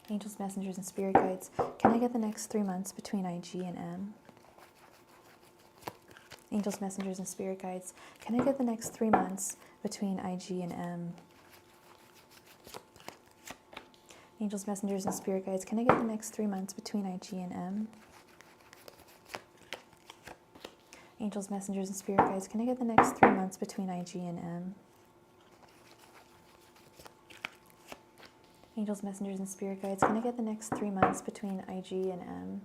Angels, messengers, and spirit guides. Can I get the next 3 months between IG and M? Angels, messengers, and spirit guides. Can I get the next 3 months between IG and M? Angels, messengers, and spirit guides. Can I get the next 3 months between IG and M? Angels, messengers, and spirit guides. Can I get the next 3 months between IG and M? Angels, messengers, and spirit guides. Can I get the next 3 months between IG and M?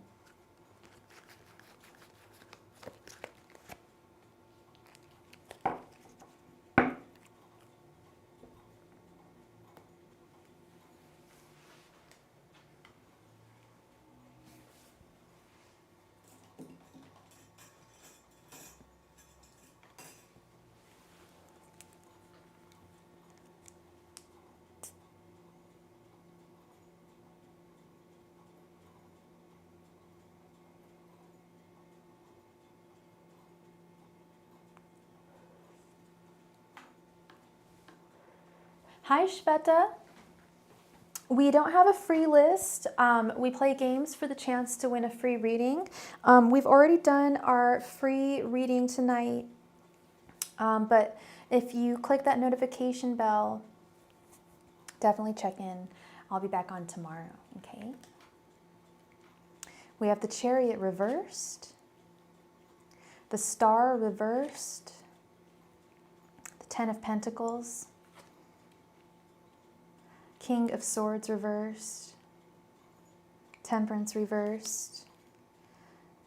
Hi, Shveta. We don't have a free list. We play games for the chance to win a free reading. We've already done our free reading tonight, but if you click that notification bell, definitely check in. I'll be back on tomorrow, okay? We have the Chariot reversed, the Star reversed, the Ten of Pentacles, King of Swords reversed, Temperance reversed,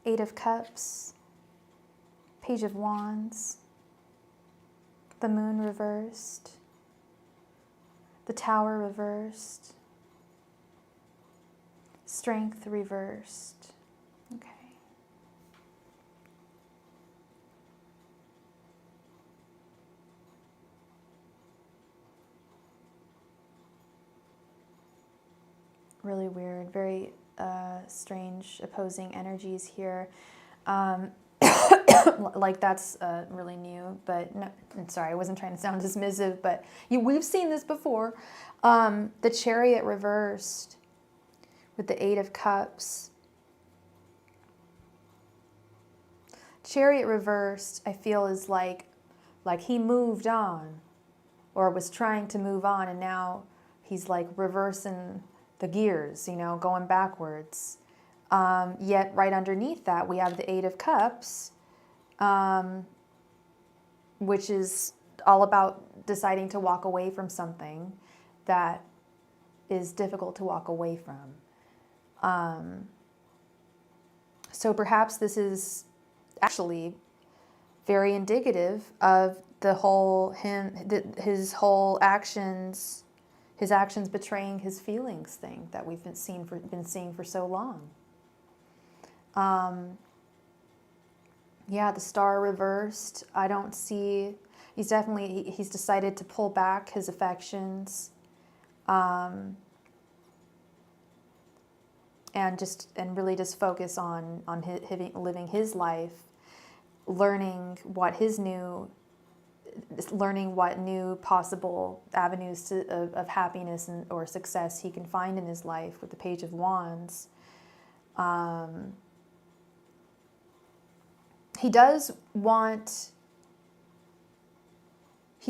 Eight of Cups, Page of Wands, the Moon reversed, the Tower reversed, Strength reversed. Okay. Really weird, very strange opposing energies here. Like that's really new, but no, I'm sorry, I wasn't trying to sound dismissive, but we've seen this before. The Chariot reversed with the Eight of Cups. Chariot reversed, I feel, is like he moved on. or was trying to move on, and now he's like reversing the gears, going backwards. Yet right underneath that, we have the Eight of Cups, which is all about deciding to walk away from something that is difficult to walk away from. So perhaps this is actually very indicative of his whole actions, his actions betraying his feelings thing that we've been seeing for so long. Yeah, the Star reversed. I don't see. He's decided to pull back his affections, and really just focus on living his life, learning what new possible avenues of happiness or success he can find in his life with the Page of Wands. He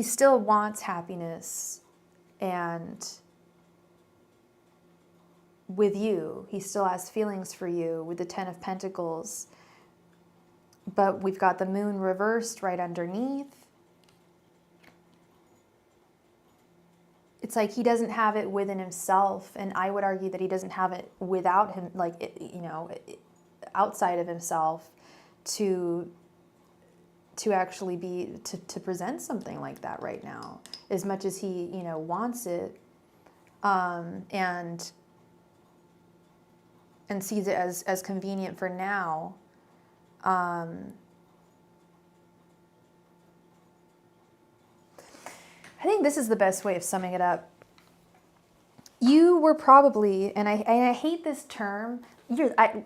still wants happiness, and with you, he still has feelings for you with the Ten of Pentacles. But we've got the Moon reversed right underneath. It's like he doesn't have it within himself, and I would argue that he doesn't have it without him, outside of himself, to actually to present something like that right now, as much as he wants it, and sees it as convenient for now. I think this is the best way of summing it up. You were probably, and I hate this term,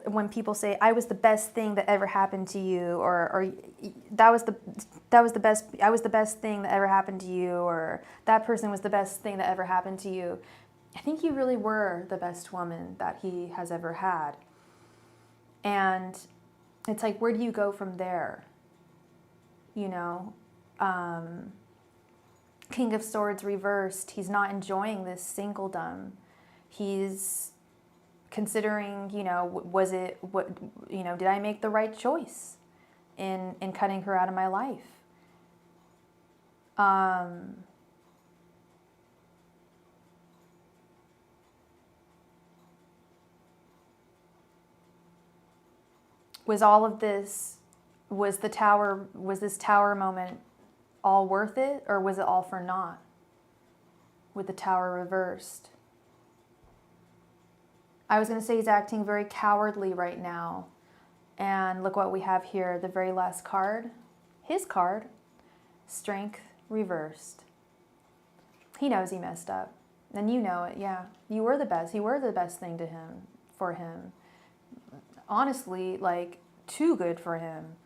when people say I was the best thing that ever happened to you, or I was the best thing that ever happened to you, or that person was the best thing that ever happened to you. I think you really were the best woman that he has ever had. And it's like, where do you go from there? King of Swords reversed. He's not enjoying this singledom. He's considering, did I make the right choice in cutting her out of my life? Was this tower moment all worth it, or was it all for naught with the Tower reversed? I was going to say he's acting very cowardly right now. And look what we have here, the very last card. His card, Strength reversed. He knows he messed up. And you know it, yeah. You were the best. You were the best thing for him. Honestly, too good for him,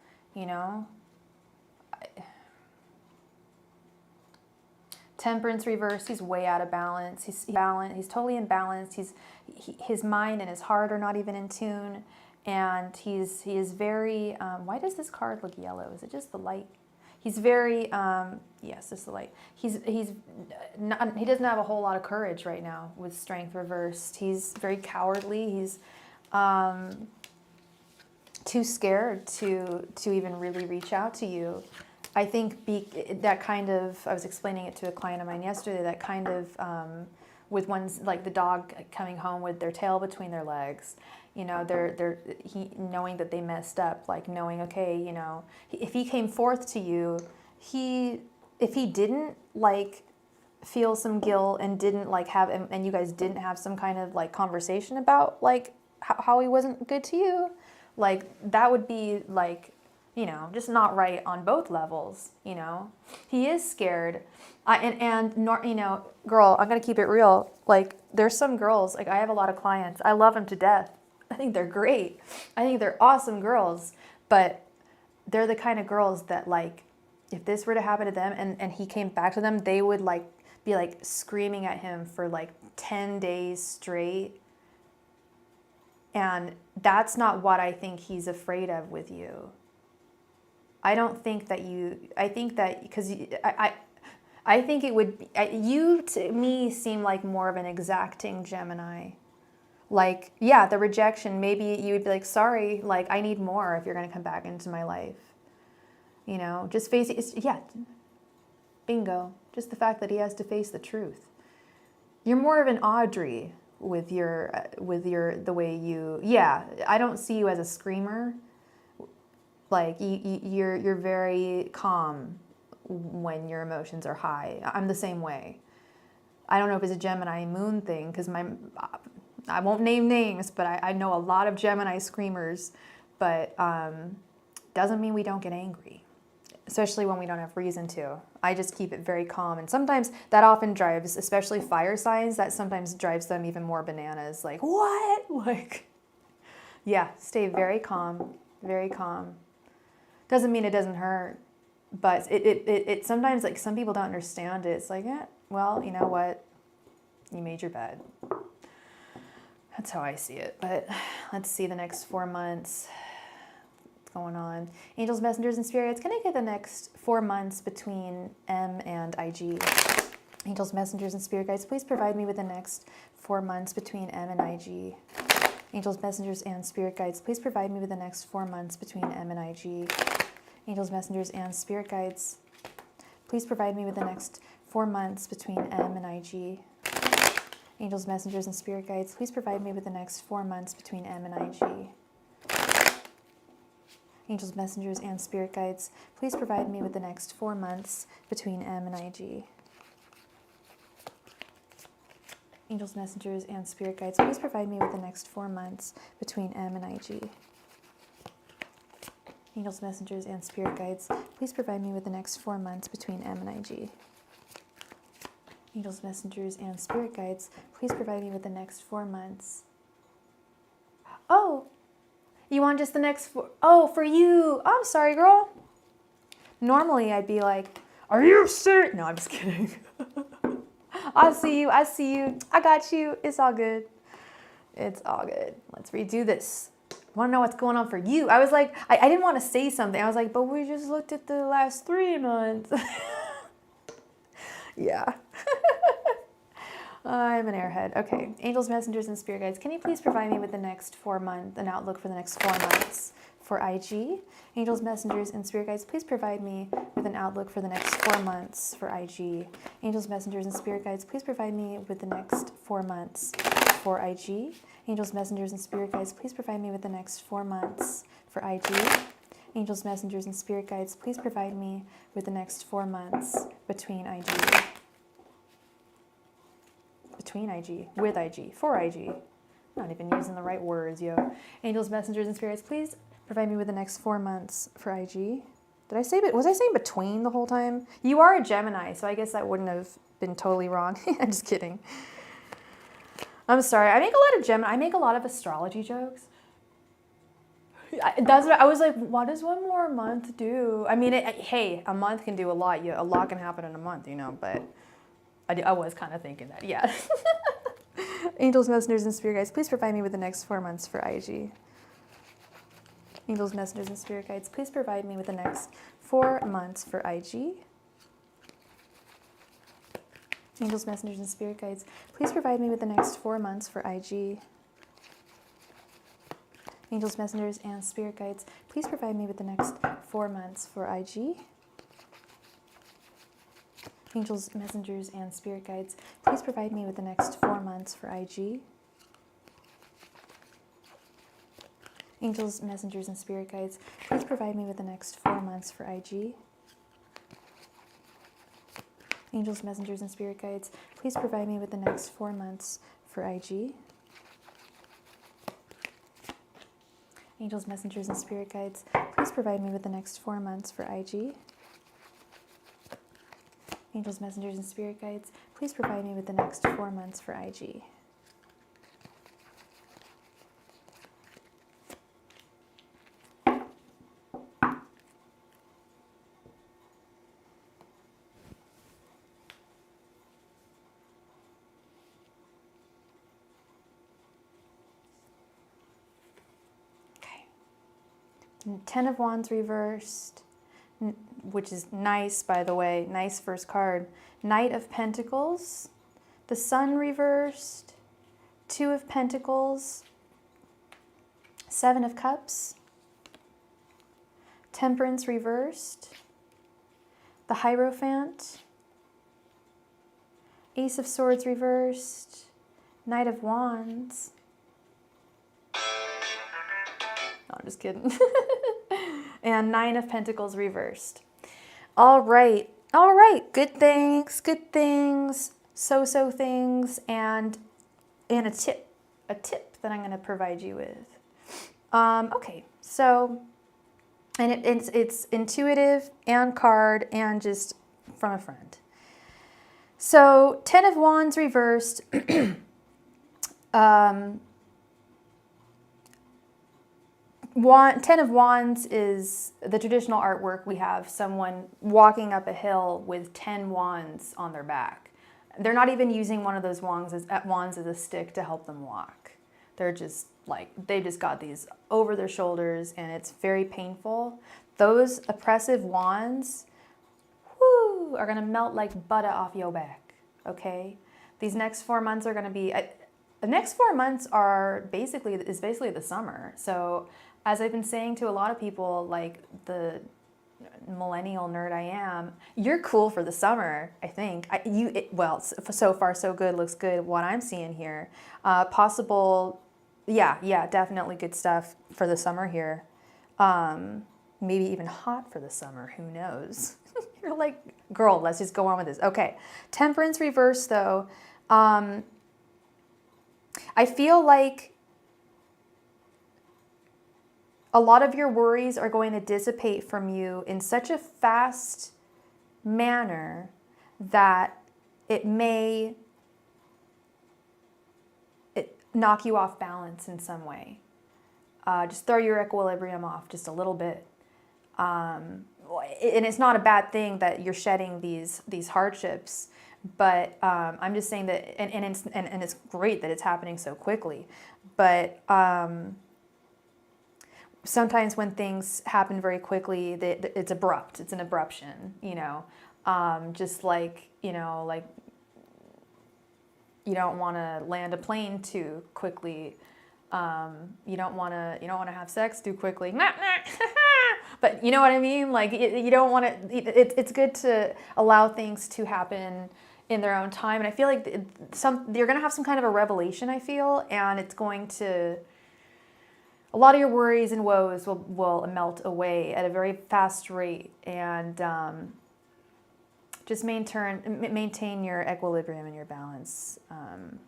Temperance reversed. He's way out of balance. He's totally imbalanced. His mind and his heart are not even in tune, and he is very. Why does this card look yellow? Is it just the light? He's very. Yes, it's the light. He doesn't have a whole lot of courage right now with Strength reversed. He's very cowardly. He's too scared to even really reach out to you. I think I was explaining it to a client of mine yesterday, that kind of, with one's, like the dog coming home with their tail between their legs, knowing that they messed up, knowing, okay, if he came forth to you, if he didn't feel some guilt and didn't have, and you guys didn't have some kind of conversation about how he wasn't good to you, that would be just not right on both levels. He is scared. Girl, I'm going to keep it real. There's some girls, I have a lot of clients. I love them to death. I think they're great. I think they're awesome girls, but they're the kind of girls that if this were to happen to them and he came back to them, they would be screaming at him for 10 days straight. And that's not what I think he's afraid of with you. I don't think that I think that, because I think it would be, you to me seem like more of an exacting Gemini. Like, yeah, the rejection, maybe you would be like, sorry, like, I need more if you're going to come back into my life. You know, just face it. Yeah, bingo. Just the fact that he has to face the truth. You're more of an Audrey with the way you, yeah, I don't see you as a screamer. Like, you're very calm when your emotions are high. I'm the same way. I don't know if it's a Gemini moon thing, because I won't name names, but I know a lot of Gemini screamers, but doesn't mean we don't get angry, especially when we don't have reason to. I just keep it very calm, and sometimes that often drives, especially fire signs, that sometimes drives them even more bananas. Like, what? Like, yeah, stay very calm, very calm. Doesn't mean it doesn't hurt, but it sometimes, like, some people don't understand it. It's like, well, you know what? You made your bed. That's how I see it. But let's see the next 4 months. What's going on? Angels, messengers, and spirits. Can I get the next 4 months between M and IG? Angels, messengers, and spirit guides, please provide me with the next 4 months between M and IG. Angels, messengers, and spirit guides, please provide me with the next 4 months between M and IG. Angels, messengers, and spirit guides, please provide me with the next 4 months between M and IG. Angels, messengers, and spirit guides, please provide me with the next 4 months between M and IG. Angels, messengers, and spirit guides, please provide me with the next 4 months between M and IG. Angels, messengers, and spirit guides, please provide me with the next 4 months between M and IG. Angels, messengers, and spirit guides, please provide me with the next 4 months between M and IG. Angels, messengers, and spirit guides, please provide me with the next 4 months. Oh, you want just the next 4? Oh, for you. I'm sorry, girl. Normally, I'd be like, are you serious? No, I'm just kidding. I see you. I got you. It's all good. It's all good. Let's redo this. Want to know what's going on for you? I was like, I didn't want to say something. I was like, but we just looked at the last 3 months. Yeah. I'm an airhead. Okay. Angels, messengers, and spirit guides, can you please provide me with the next 4 months, an outlook for the next 4 months for IG? Angels, messengers, and spirit guides, please provide me with an outlook for the next 4 months for IG. Angels, messengers, and spirit guides, please provide me with the next 4 months for IG. Angels, messengers, and spirit guides, please provide me with the next 4 months for IG. Angels, messengers, and spirit guides, please provide me with the next 4 months between IG. Between IG, with IG, for IG. Not even using the right words, yo. Angels, messengers, and spirits, please provide me with the next 4 months for IG. Did I say, was I saying between the whole time? You are a Gemini, so I guess that wouldn't have been totally wrong. I'm just kidding. I'm sorry. I make a lot of astrology jokes. That's what I was like, what does 1 more month do? I mean, hey, a month can do a lot. A lot can happen in a month, you know, but I was kind of thinking that, yeah. Angels, messengers, and spirit guides, please provide me with the next 4 months for IG. Angels, messengers, and spirit guides, please provide me with the next 4 months for IG. Angels, messengers, and spirit guides, please provide me with the next 4 months for IG. Angels, messengers, and spirit guides, please provide me with the next 4 months for IG. Angels, messengers, and spirit guides, please provide me with the next 4 months for IG. Angels, messengers, and spirit guides, please provide me with the next 4 months for IG. Angels, messengers, and spirit guides, please provide me with the next 4 months for IG. Angels, messengers, and spirit guides, please provide me with the next 4 months for IG. Angels, messengers, and spirit guides, please provide me with the next 4 months for IG. Okay. 10 of Wands reversed. which is nice, by the way. Nice first card. Knight of Pentacles, the Sun reversed, Two of Pentacles, Seven of Cups, Temperance reversed, the Hierophant, Ace of Swords reversed, Knight of Wands. No, I'm just kidding. And Nine of Pentacles reversed. All right. All right. Good things. Good things. So-so things. And a tip. A tip that I'm going to provide you with. Okay. So, and it's intuitive and card and just from a friend. So, Ten of Wands reversed. Ten of Wands is the traditional artwork. We have someone walking up a hill with 10 wands on their back. They're not even using one of those wands as a stick to help them walk. They're just like, they just got these over their shoulders and it's very painful. Those oppressive wands, whoo, are going to melt like butter off your back, okay? These next 4 months are going to be, the next 4 months is basically the summer. So as I've been saying to a lot of people, like the millennial nerd I am, you're cool for the summer, I think. Well, so far so good, looks good, what I'm seeing here. Possible, yeah, definitely good stuff for the summer here. Maybe even hot for the summer, who knows? You're like, girl, let's just go on with this. Okay, Temperance reverse though. I feel like a lot of your worries are going to dissipate from you in such a fast manner that it may knock you off balance in some way. Just throw your equilibrium off just a little bit. And it's not a bad thing that you're shedding these hardships, but I'm just saying that, and it's great that it's happening so quickly, but sometimes when things happen very quickly, it's abrupt. It's an abruption, you know. Just like, you know, like you don't want to land a plane too quickly. You don't want to have sex too quickly. But you know what I mean? Like you don't want to. It's good to allow things to happen in their own time. And I feel like you're going to have some kind of a revelation. I feel, and it's going to. A lot of your worries and woes will melt away at a very fast rate, and just maintain your equilibrium and your balance.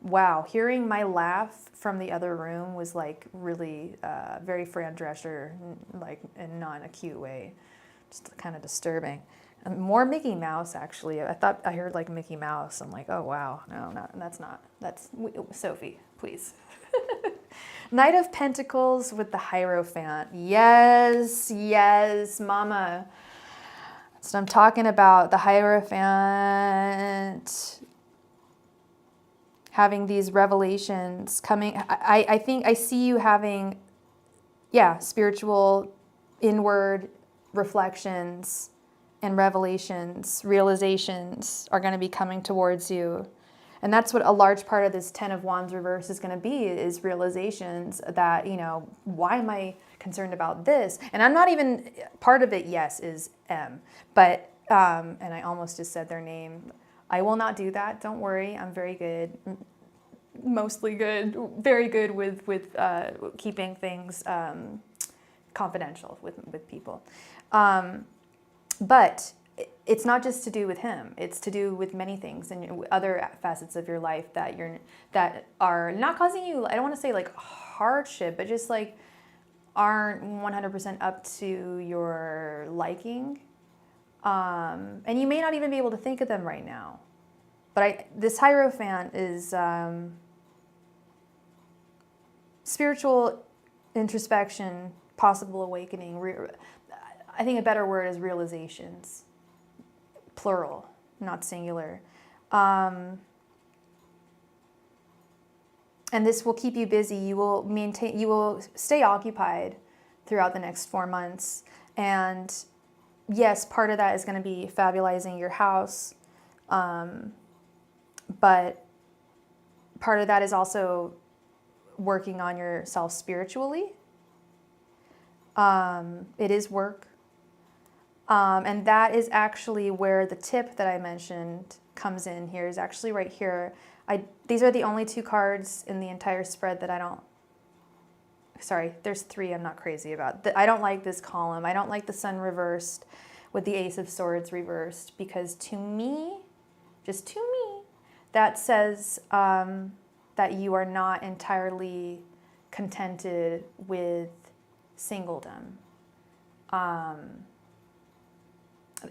Wow, hearing my laugh from the other room was like really very Fran Drescher, like in not a cute way, just kind of disturbing. More Mickey Mouse, actually. I thought I heard like Mickey Mouse. I'm like, oh wow, no, that's not. That's Sophie, please. Knight of Pentacles with the Hierophant. Yes, mama. That's what I'm talking about. The Hierophant. Having these revelations coming. I think I see you having, spiritual, inward reflections and revelations, realizations are going to be coming towards you. And that's what a large part of this Ten of Wands reverse is going to be, is realizations that, you know, why am I concerned about this? And I'm not even, part of it, yes, is M. But, and I almost just said their name. I will not do that. Don't worry. I'm very good. Mostly good. Very good with keeping things confidential with people. But it's not just to do with him. It's to do with many things and other facets of your life that are not causing you, I don't want to say like hardship, but just like aren't 100% up to your liking. And you may not even be able to think of them right now. But this Hierophant is spiritual introspection, possible awakening. I think a better word is realizations. Plural, not singular. And this will keep you busy. You will stay occupied throughout the next 4 months. And yes, part of that is going to be fabulizing your house, but part of that is also working on yourself spiritually. It is work. And that is actually where the tip that I mentioned comes in here, is actually right here. These are the only 2 cards in the entire spread that I don't, sorry, there's 3 I'm not crazy about. I don't like this column. I don't like the Sun reversed with the Ace of Swords reversed, because to me, just to me, that says that you are not entirely contented with singledom.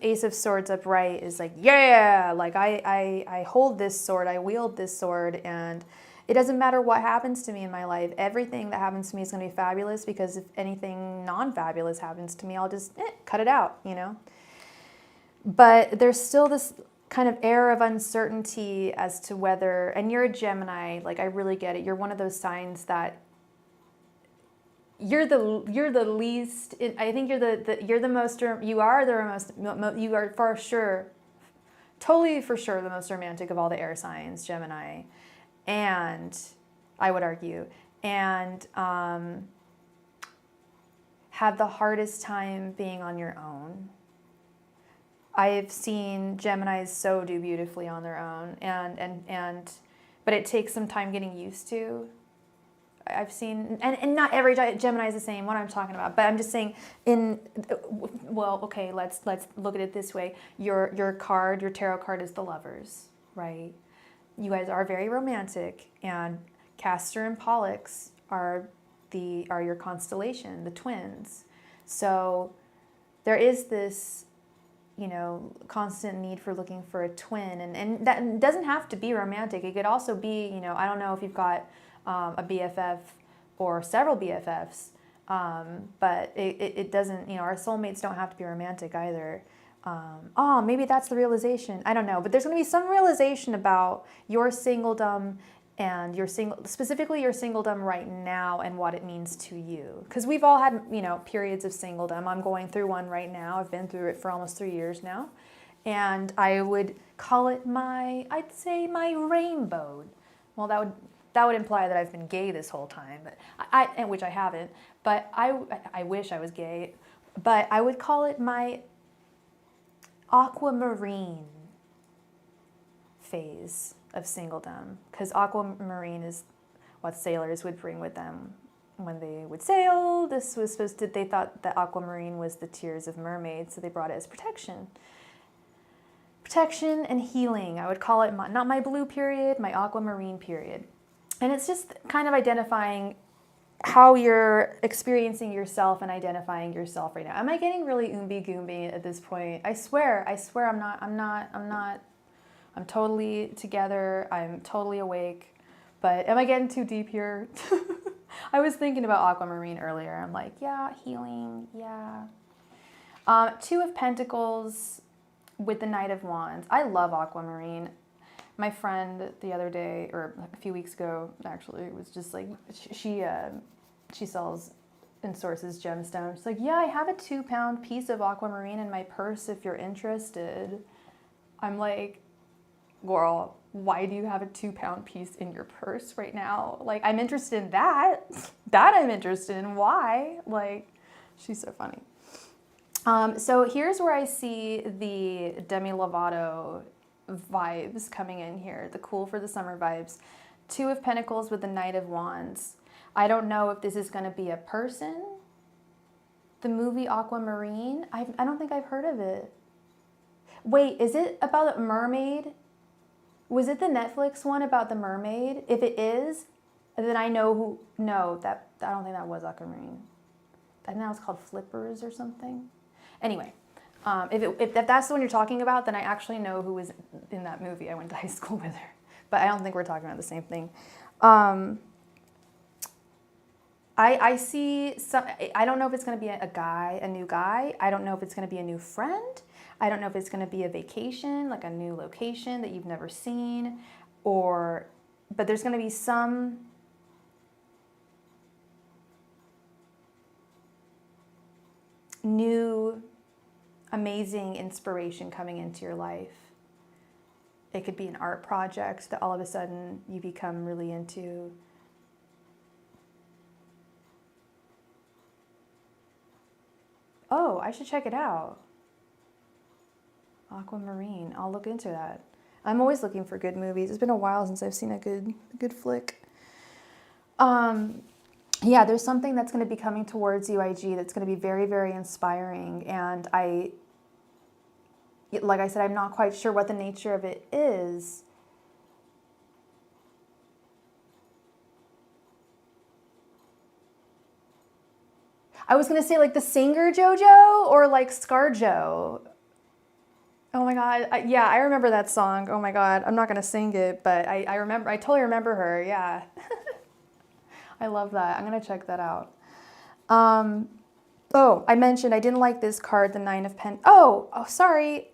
Ace of Swords upright is like, yeah, like I hold this sword, I wield this sword, and it doesn't matter what happens to me in my life. Everything that happens to me is going to be fabulous, because if anything non-fabulous happens to me, I'll just cut it out, you know? But there's still this kind of air of uncertainty as to whether, and you're a Gemini, like I really get it. You're one of those signs that you're the least, I think you're the most, you are for sure, totally for sure the most romantic of all the air signs, Gemini, and I would argue, and have the hardest time being on your own. I've seen Geminis so do beautifully on their own, but it takes some time getting used to. I've seen, and not every Gemini is the same, what I'm talking about, but I'm just saying well, okay, let's look at it this way. Your tarot card is the Lovers, right? You guys are very romantic, and Castor and Pollux are your constellation, the twins. So there is this, you know, constant need for looking for a twin, and that doesn't have to be romantic. It could also be, you know, I don't know if you've got a BFF or several BFFs, but it doesn't, you know, our soulmates don't have to be romantic either. Maybe that's the realization. I don't know, but there's going to be some realization about your singledom and specifically your singledom right now and what it means to you. Because we've all had, you know, periods of singledom. I'm going through one right now. I've been through it for almost 3 years now. And I would call it I'd say my rainbow. Well, that would imply that I've been gay this whole time, but which I haven't. But I wish I was gay. But I would call it my aquamarine phase of singledom, because aquamarine is what sailors would bring with them when they would sail. This was they thought that aquamarine was the tears of mermaids, so they brought it as protection and healing. I would call it not my blue period, my aquamarine period. And it's just kind of identifying how you're experiencing yourself and identifying yourself right now. Am I getting really oomby-goomby at this point? I swear I'm not. I'm totally together. I'm totally awake. But am I getting too deep here? I was thinking about aquamarine earlier. I'm like, yeah, healing, yeah. 2 of Pentacles with the Knight of Wands. I love aquamarine. My friend the other day, or a few weeks ago, actually, was just like, she sells and sources gemstones. She's like, yeah, I have a 2-pound piece of aquamarine in my purse if you're interested. I'm like, girl, why do you have a 2-pound piece in your purse right now? Like, I'm interested in that. That I'm interested in. Why? Like, she's so funny. So here's where I see the Demi Lovato vibes coming in here, the cool for the summer vibes. 2 of Pentacles with the Knight of Wands. I don't know if this is going to be a person. The movie Aquamarine, I don't think I've heard of it. Wait, is it about a mermaid? Was it the Netflix one about the mermaid? If it is, then I know who. No, I don't think that was Aquamarine. I think that was called Flippers or something. Anyway. If that's the one you're talking about, then I actually know who was in that movie. I went to high school with her. But I don't think we're talking about the same thing. I see some, I don't know if it's going to be a new guy. I don't know if it's going to be a new friend. I don't know if it's going to be a vacation, like a new location that you've never seen. But there's going to be some new amazing inspiration coming into your life. It could be an art project that all of a sudden you become really into. Oh, I should check it out. Aquamarine. I'll look into that. I'm always looking for good movies. It's been a while since I've seen a good flick. Yeah, there's something that's going to be coming towards you, IG, that's going to be very, very inspiring. And like I said, I'm not quite sure what the nature of it is. I was going to say like the singer JoJo or like ScarJo. Oh my God. Yeah, I remember that song. Oh my God. I'm not going to sing it, but I remember, I totally remember her. Yeah. I love that. I'm going to check that out. Oh, I mentioned I didn't like this card, the Nine of Pentacles. Oh, sorry.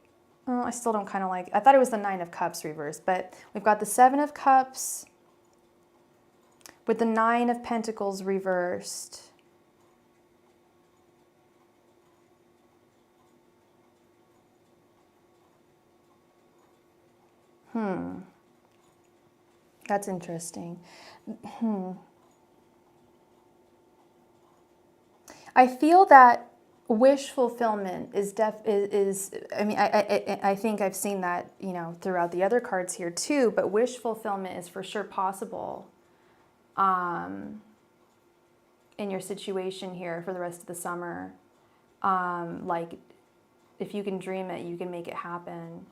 Oh, I still don't kind of like, I thought it was the Nine of Cups reversed, but we've got the Seven of Cups with the Nine of Pentacles reversed. That's interesting. I feel that wish fulfillment is I mean, I think I've seen that, you know, throughout the other cards here too, but wish fulfillment is for sure possible in your situation here for the rest of the summer. Like, if you can dream it, you can make it happen.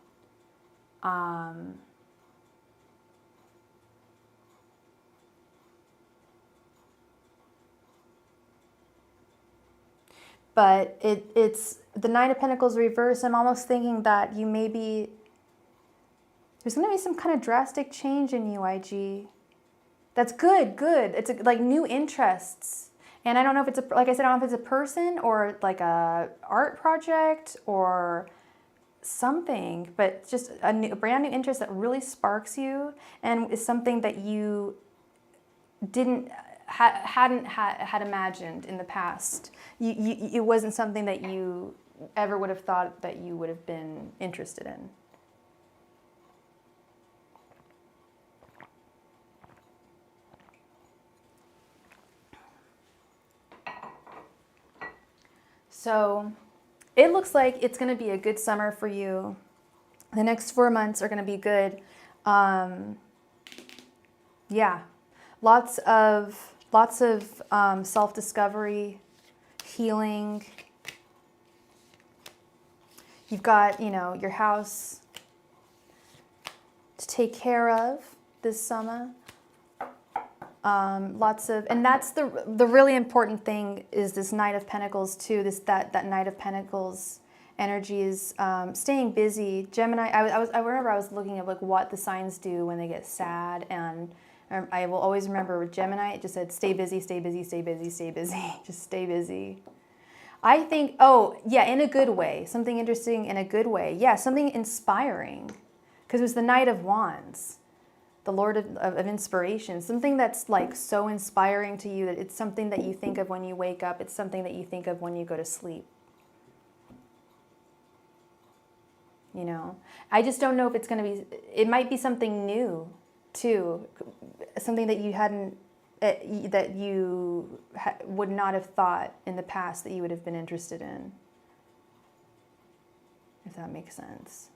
But it's the Nine of Pentacles reverse. I'm almost thinking that you maybe, there's going to be some kind of drastic change in you, IG. That's good. It's like new interests. And I don't know if it's, like I said, I don't know if it's a person or like a art project or something, but just a brand new interest that really sparks you and is something that you hadn't imagined in the past. It wasn't something that you ever would have thought that you would have been interested in. So it looks like it's going to be a good summer for you. The next 4 months are going to be good. Yeah, lots of self-discovery, healing. You've got, you know, your house to take care of this summer. And that's the really important thing is this Knight of Pentacles too. That Knight of Pentacles energy is staying busy. Gemini. I remember I was looking at like what the signs do when they get sad, and I will always remember with Gemini it just said stay busy, stay busy, stay busy, stay busy. Just stay busy. I think, oh yeah, in a good way, something interesting in a good way. Yeah, something inspiring, because it was the Knight of Wands. The Lord of inspiration, something that's like so inspiring to you that it's something that you think of when you wake up. It's something that you think of when you go to sleep. You know, I just don't know if it's going to be, it might be something new too, something that you hadn't, that you would not have thought in the past that you would have been interested in, if that makes sense.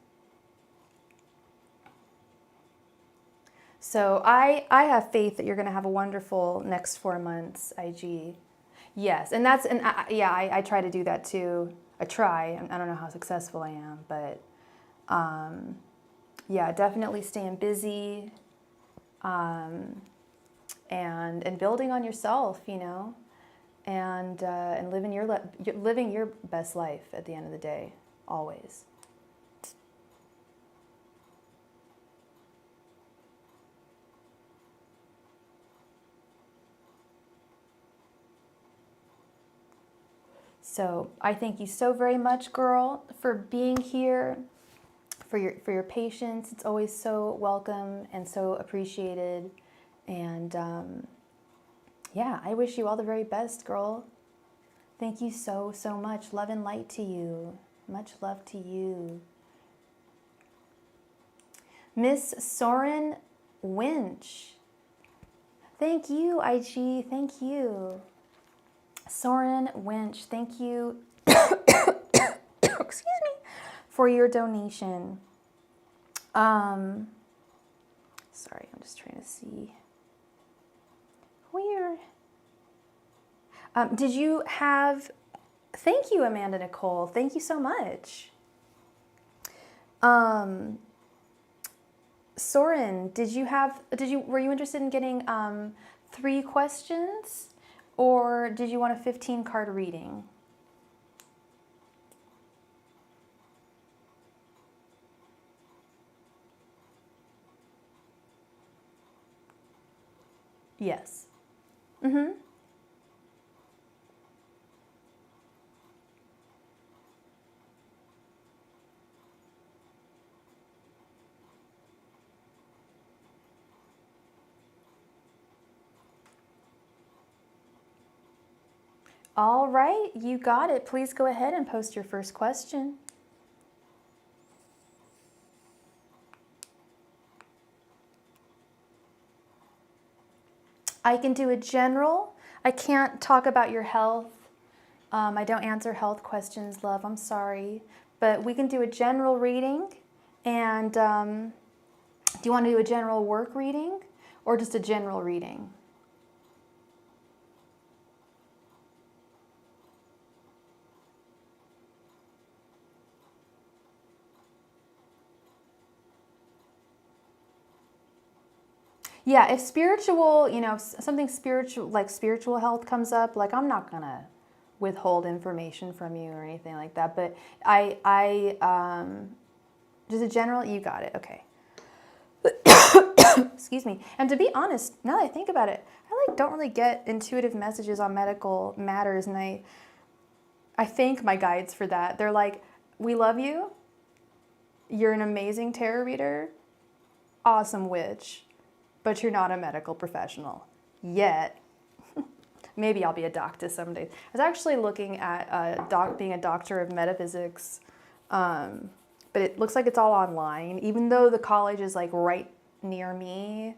So I have faith that you're going to have a wonderful next 4 months, IG. Yes, and I try to do that too. I try. I don't know how successful I am, but yeah, definitely staying busy and building on yourself, you know, and living your best life at the end of the day, always. So I thank you so very much, girl, for being here, for your patience. It's always so welcome and so appreciated. And yeah, I wish you all the very best, girl. Thank you so, so much. Love and light to you. Much love to you. Miss Soren Winch. Thank you, IG. Thank you. Soren Winch, thank you. Excuse me, for your donation. Sorry, I'm just trying to see where. Did you have? Thank you, Amanda Nicole. Thank you so much. Soren, were you interested in getting 3 questions, or did you want a 15-card reading? Yes. Mm-hmm. All right, you got it. Please go ahead and post your first question. I can do a general. I can't talk about your health. I don't answer health questions, love. I'm sorry. But we can do a general reading. And do you want to do a general work reading or just a general reading? Yeah, if spiritual, if something spiritual, like spiritual health comes up, like I'm not gonna withhold information from you or anything like that. But just a general, you got it. Okay. Excuse me. And to be honest, now that I think about it, I don't really get intuitive messages on medical matters, and I thank my guides for that. They're like, "We love you. You're an amazing tarot reader, awesome witch, but you're not a medical professional yet." Maybe I'll be a doctor someday. I was actually looking at being a doctor of metaphysics, but it looks like it's all online. Even though the college is like right near me,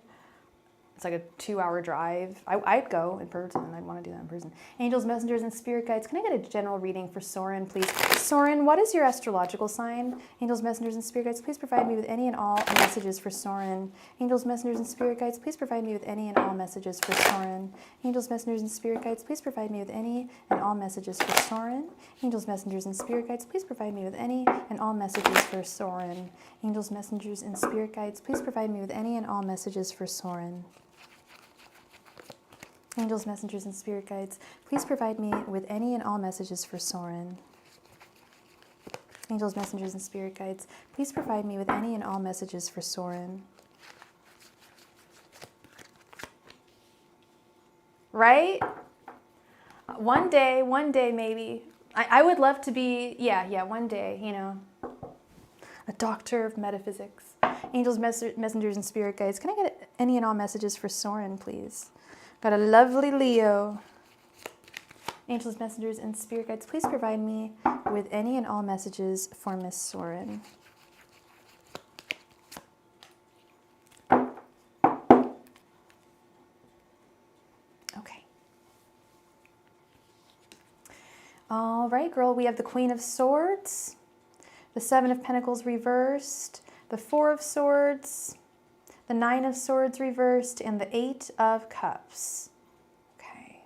it's like a 2-hour drive. I'd go in person. I'd want to do that in person. Angels, messengers, and spirit guides. Can I get a general reading for Soren, please? Soren, what is your astrological sign? Angels, messengers, and spirit guides, please provide me with any and all messages for Soren. Angels, messengers, and spirit guides, please provide me with any and all messages for Soren. Angels, messengers, and spirit guides, please provide me with any and all messages for Soren. Angels, messengers, and spirit guides, please provide me with any and all messages for Soren. Angels, messengers, and spirit guides, please provide me with any and all messages for Soren. Angels, messengers, and spirit guides, please provide me with any and all messages for Soren. Angels, messengers, and spirit guides, please provide me with any and all messages for Soren. Right? One day maybe. I would love to be, one day, a doctor of metaphysics. Angels, messengers, and spirit guides, can I get any and all messages for Soren, please? Got a lovely Leo. Angels, messengers, and spirit guides, please provide me with any and all messages for Miss Soren. Okay. All right, girl, we have the Queen of Swords, the Seven of Pentacles reversed, the Four of Swords, the Nine of Swords reversed, and the Eight of Cups. Okay.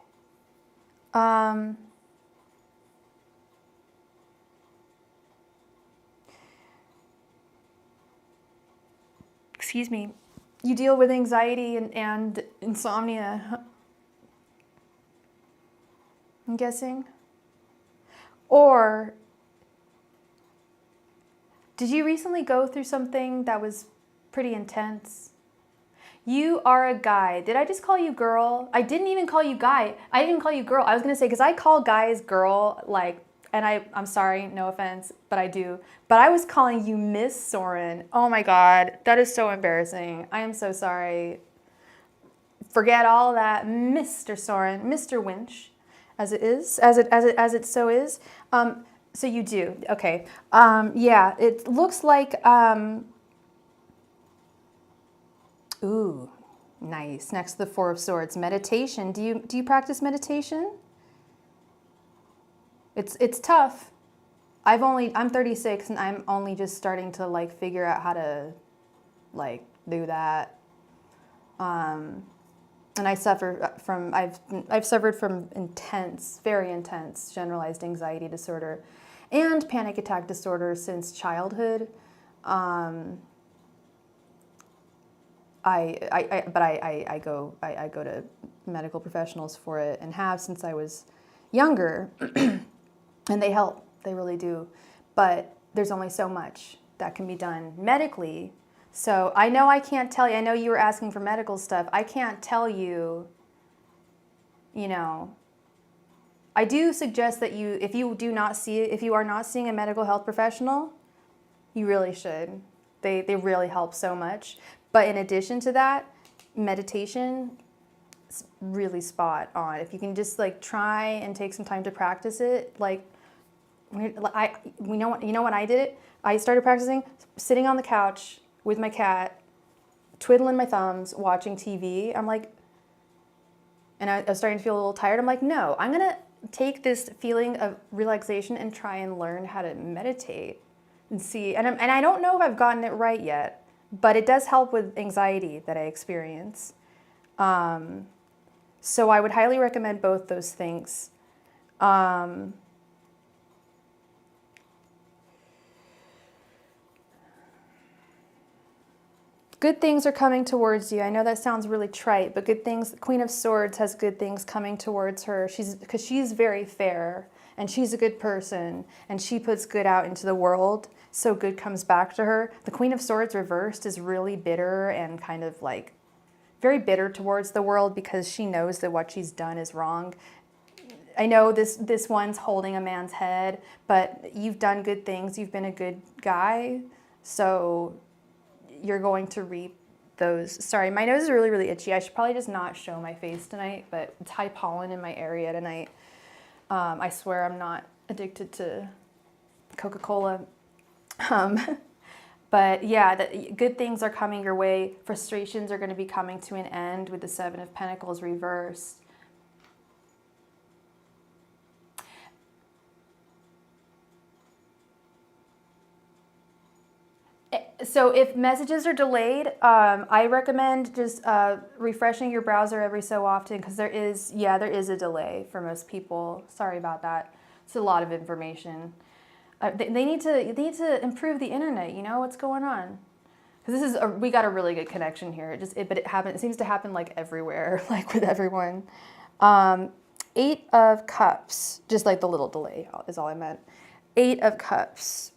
Excuse me. You deal with anxiety and insomnia, I'm guessing? Or did you recently go through something that was pretty intense? You are a guy. Did I just call you girl? I didn't even call you guy. I didn't call you girl. I was going to say, because I call guys girl, and I'm sorry, no offense, but I do. But I was calling you Miss Soren. Oh my God, that is so embarrassing. I am so sorry. Forget all that, Mr. Soren, Mr. Winch, as it so is. So you do. Okay. Yeah, it looks like, ooh, nice. Next to the Four of Swords, meditation. Do you practice meditation? It's tough. I'm 36 and I'm only just starting to like figure out how to like do that. And I've suffered from very intense generalized anxiety disorder and panic attack disorder since childhood. Um, I go to medical professionals for it and have since I was younger, and they help. They really do. But there's only so much that can be done medically. So I know I can't tell you. I know you were asking for medical stuff. I can't tell you, you know, I do suggest that if you are not seeing a medical health professional, you really should. They really help so much. But in addition to that, meditation is really spot on. If you can just like try and take some time to practice it, like you know when I did it, I started practicing sitting on the couch with my cat, twiddling my thumbs, watching TV. I'm like, and I was starting to feel a little tired. I'm like, no, I'm gonna take this feeling of relaxation and try and learn how to meditate and see. And I don't know if I've gotten it right yet, but it does help with anxiety that I experience. So I would highly recommend both those things. Good things are coming towards you. I know that sounds really trite, but good things. Queen of Swords has good things coming towards her. Because she's very fair and she's a good person and she puts good out into the world, so good comes back to her. The Queen of Swords reversed is really bitter and kind of like very bitter towards the world because she knows that what she's done is wrong. I know this one's holding a man's head, but you've done good things. You've been a good guy, so you're going to reap those. Sorry, my nose is really, really itchy. I should probably just not show my face tonight, but it's high pollen in my area tonight. I swear I'm not addicted to Coca-Cola. But yeah, good things are coming your way. Frustrations are going to be coming to an end with the Seven of Pentacles reversed. So if messages are delayed, I recommend just refreshing your browser every so often because there is a delay for most people. Sorry about that. It's a lot of information. They need to improve the internet. You know what's going on? Because we got a really good connection here. But it seems to happen like everywhere, like with everyone. Eight of Cups, just like the little delay is all I meant. Eight of Cups.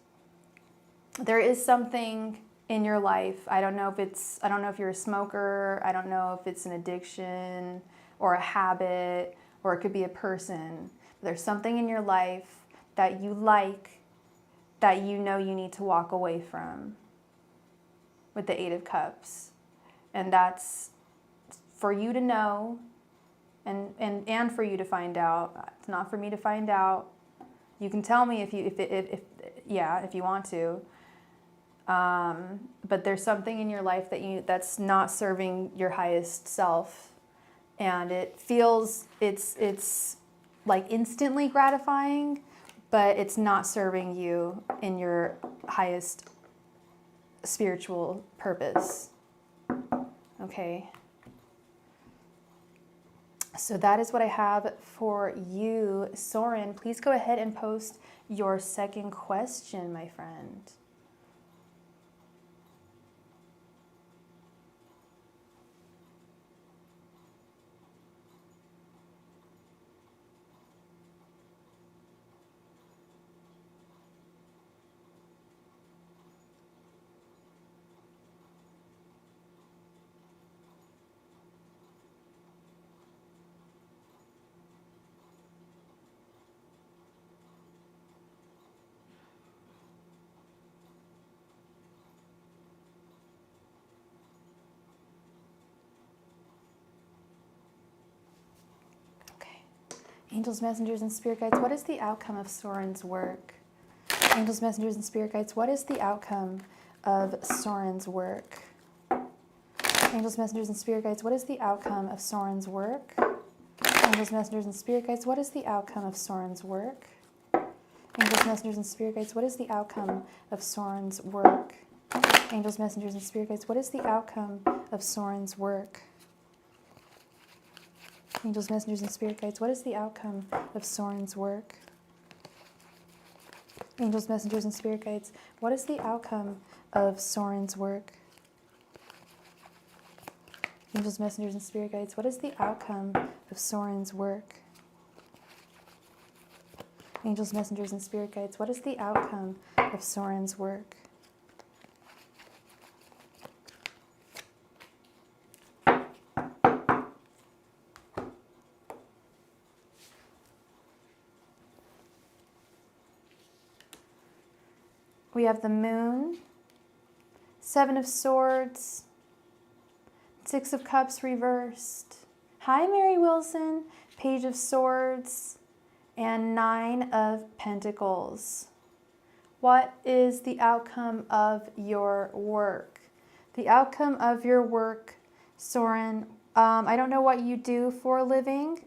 There is something in your life. I don't know if you're a smoker. I don't know if it's an addiction or a habit, or it could be a person. There's something in your life that you like that you know you need to walk away from with the Eight of Cups. And that's for you to know and for you to find out. It's not for me to find out. You can tell me if you want to. But there's something in your life that's not serving your highest self, and it feels it's like instantly gratifying, but it's not serving you in your highest spiritual purpose. Okay. So that is what I have for you, Soren. Please go ahead and post your second question, my friend. Angels, messengers, and spirit guides, what is the outcome of Soren's work? Angels, messengers, and spirit guides, what is the outcome of Soren's work? Angels, messengers, and spirit guides, what is the outcome of Soren's work? Angels, messengers, and spirit guides, what is the outcome of Soren's work? Angels, messengers, and spirit guides, what is the outcome of Soren's work? Angels, messengers, and spirit guides, what is the outcome of Soren's work? Angels, messengers, and spirit guides, what is the outcome of Soren's work? Angels, messengers, and spirit guides, what is the outcome of Soren's work? Angels, messengers, and spirit guides, what is the outcome of Soren's work? Angels, messengers, and spirit guides, what is the outcome of Soren's work? We have the Moon, Seven of Swords, Six of Cups reversed. Hi, Mary Wilson. Page of Swords and Nine of Pentacles. What is the outcome of your work? The outcome of your work, Soren. I don't know what you do for a living.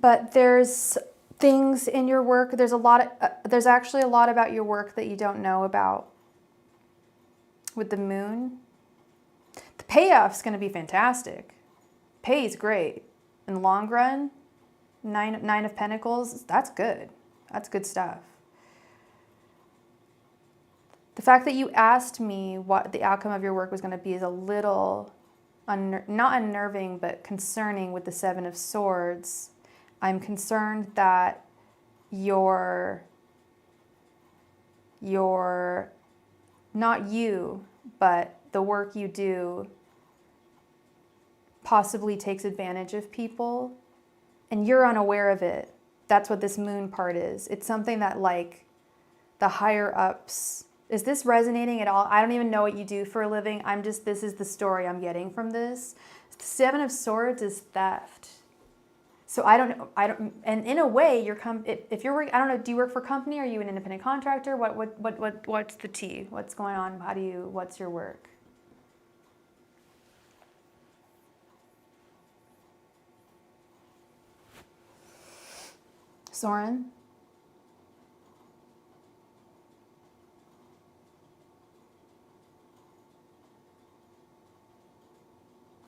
But there's things in your work. There's actually a lot about your work that you don't know about. With the Moon, the payoff's going to be fantastic. Pay is great in the long run. Nine of Pentacles. That's good. That's good stuff. The fact that you asked me what the outcome of your work was going to be is a little not unnerving, but concerning with the Seven of Swords. I'm concerned that you're not you, but the work you do possibly takes advantage of people and you're unaware of it. That's what this Moon part is. It's something that, like, the higher ups, is this resonating at all? I don't even know what you do for a living. This is the story I'm getting from this. The Seven of Swords is theft. So I don't know, and in a way, if you're working, I don't know, do you work for a company? Are you an independent contractor? What's the tea? What's going on? What's your work? Soren?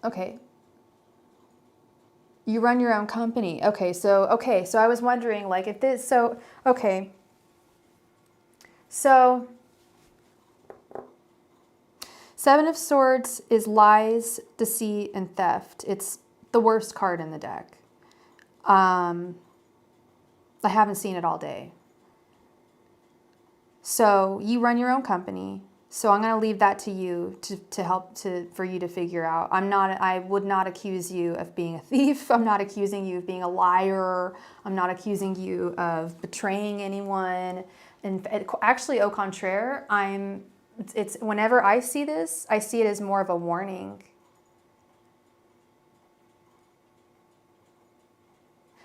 Okay. You run your own company. Okay, so I was wondering, like, if this, so, okay. So, Seven of Swords is lies, deceit, and theft. It's the worst card in the deck. I haven't seen it all day. So, you run your own company. So I'm going to leave that to you to help for you to figure out. I would not accuse you of being a thief. I'm not accusing you of being a liar. I'm not accusing you of betraying anyone. And actually, au contraire, it's whenever I see this, I see it as more of a warning.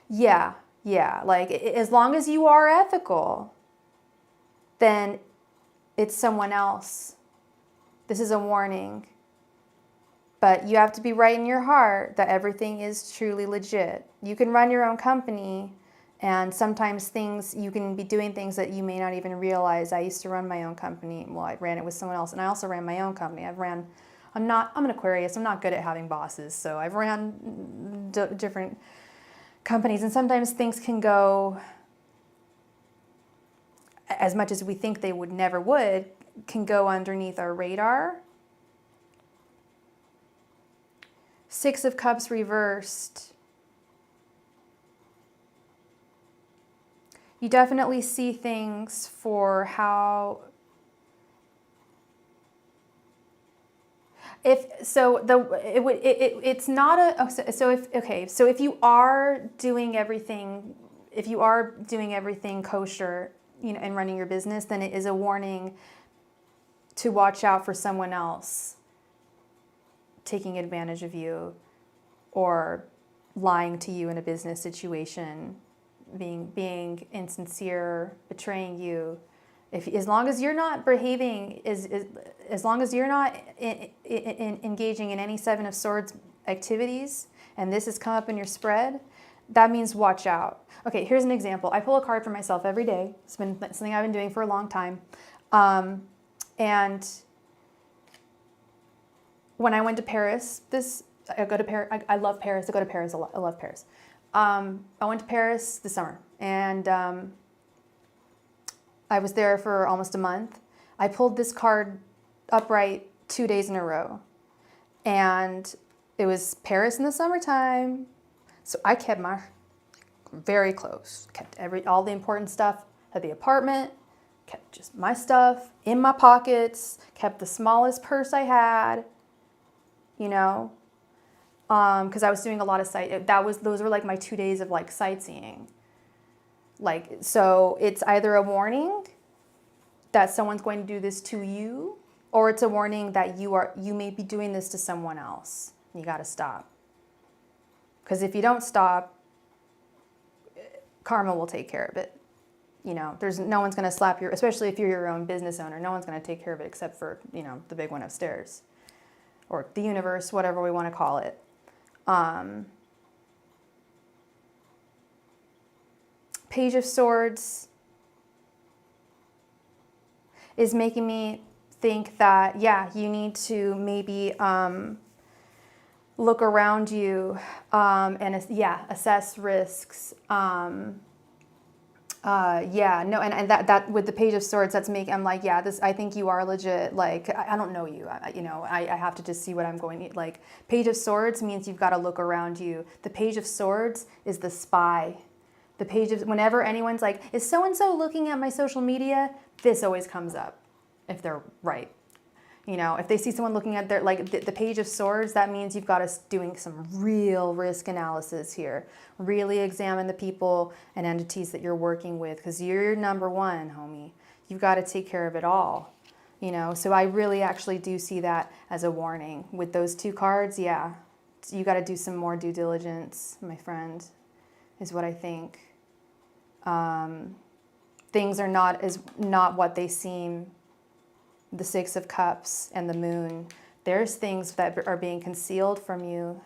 Yeah, like, as long as you are ethical, then it's someone else. This is a warning. But you have to be right in your heart that everything is truly legit. You can run your own company, and sometimes you can be doing things that you may not even realize. I used to run my own company. Well, I ran it with someone else, and I also ran my own company. I'm an Aquarius. I'm not good at having bosses, so I've ran different companies, and sometimes things can go, as much as we think they never would, can go underneath our radar. Six of Cups reversed. You definitely see things for how, if you are doing everything, kosher, and running your business, then it is a warning to watch out for someone else taking advantage of you or lying to you in a business situation, being insincere, betraying you. As long as you're not behaving, as long as you're not engaging in any Seven of Swords activities, and this has come up in your spread, that means watch out. Okay, here's an example. I pull a card for myself every day. It's been something I've been doing for a long time. And when I went to Paris, I go to Paris. I love Paris. I go to Paris a lot. I love Paris. I went to Paris this summer, and I was there for almost a month. I pulled this card upright 2 days in a row, and it was Paris in the summertime. So I kept my very close. Kept all the important stuff at the apartment. Kept just my stuff in my pockets. Kept the smallest purse I had. You know, because I was doing a lot of those were like my 2 days of like sightseeing. Like, so it's either a warning that someone's going to do this to you, or it's a warning that you may be doing this to someone else. You got to stop. Because if you don't stop, karma will take care of it. You know, there's no one's going to slap you, especially if you're your own business owner. No one's going to take care of it except for, you know, the big one upstairs. Or the universe, whatever we want to call it. Page of Swords is making me think that, yeah, you need to maybe look around you and assess risks. And that with the Page of Swords, I'm like, yeah, I think you are legit. Like, I don't know you, I have to just see what I'm going to, like, Page of Swords means you've got to look around you. The Page of Swords is the spy. Whenever anyone's like, is so-and-so looking at my social media? This always comes up, if they're right. You know, if they see someone looking at the Page of Swords, that means you've got us doing some real risk analysis here. Really examine the people and entities that you're working with, because you're number one, homie. You've got to take care of it all. You know, so I really actually do see that as a warning. With those two cards, yeah, you got to do some more due diligence, my friend, is what I think. Things are not what they seem. The Six of Cups and the Moon. There's things that are being concealed from you.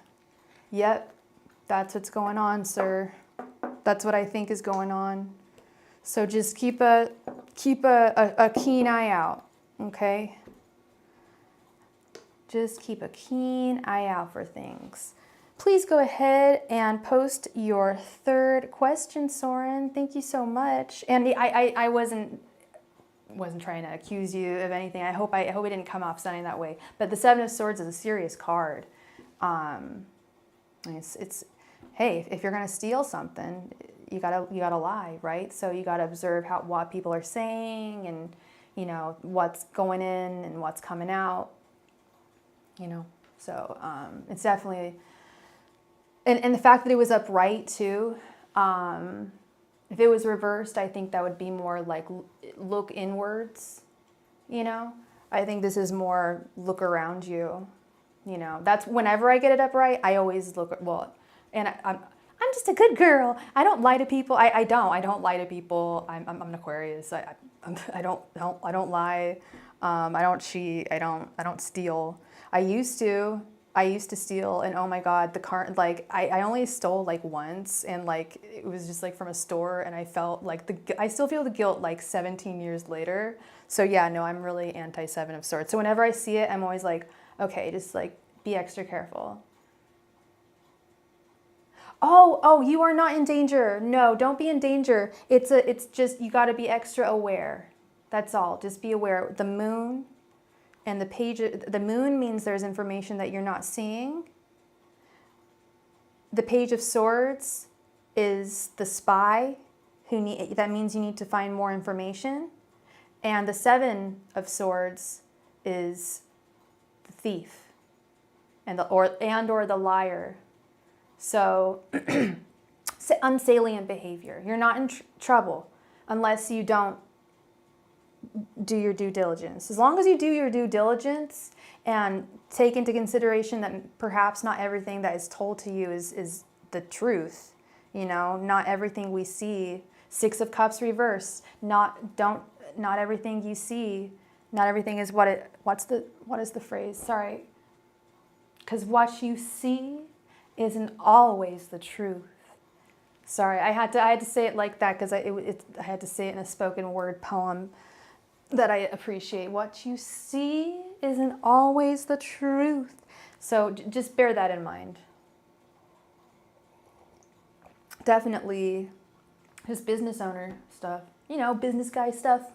Yep, that's what's going on, sir. That's what I think is going on. So just keep a keen eye out, okay? Just keep a keen eye out for things. Please go ahead and post your third question, Soren. Thank you so much. And I wasn't trying to accuse you of anything. I hope it didn't come off sounding that way. But the Seven of Swords is a serious card. It's hey, if you're gonna steal something, you gotta lie, right? So you gotta observe what people are saying, and you know what's going in and what's coming out. You know, so it's definitely, and the fact that it was upright too. If it was reversed, I think that would be more like look inwards, you know? I think this is more look around you, you know? That's whenever I get it upright, I always look, and I'm just a good girl. I don't lie to people. I don't lie to people. I'm an Aquarius. I don't lie. I don't cheat. I don't steal. I used to steal, and oh my God, the car, like I only stole like once, and like it was just like from a store, and I felt like I still feel the guilt like 17 years later. So yeah, no, I'm really anti Seven of Swords. So whenever I see it, I'm always like, okay, just like be extra careful. Oh, you are not in danger. No, don't be in danger. It's just, you got to be extra aware. That's all. Just be aware. The moon and the moon means there's information that you're not seeing. The Page of Swords is the spy that means you need to find more information. And the Seven of Swords is the thief and or the liar. So unsalient behavior. You're not in trouble unless you don't do your due diligence. As long as you do your due diligence and take into consideration that perhaps not everything that is told to you is the truth. You know, not everything we see. Six of Cups reverse. Not everything you see. Not everything is what is the phrase? Sorry. Because what you see isn't always the truth. Sorry, I had to say it like that because I had to say it in a spoken word poem that I appreciate. What you see isn't always the truth. So just bear that in mind. Definitely his business owner stuff. You know, business guy stuff.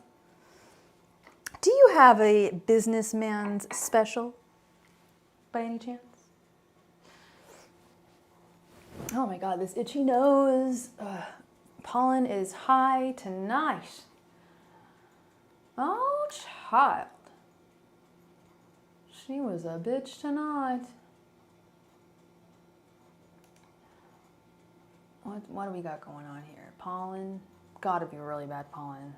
Do you have a businessman's special by any chance? Oh my God, this itchy nose. Pollen is high tonight. Oh, child. She was a bitch tonight. What do we got going on here? Pollen. Gotta be really bad pollen.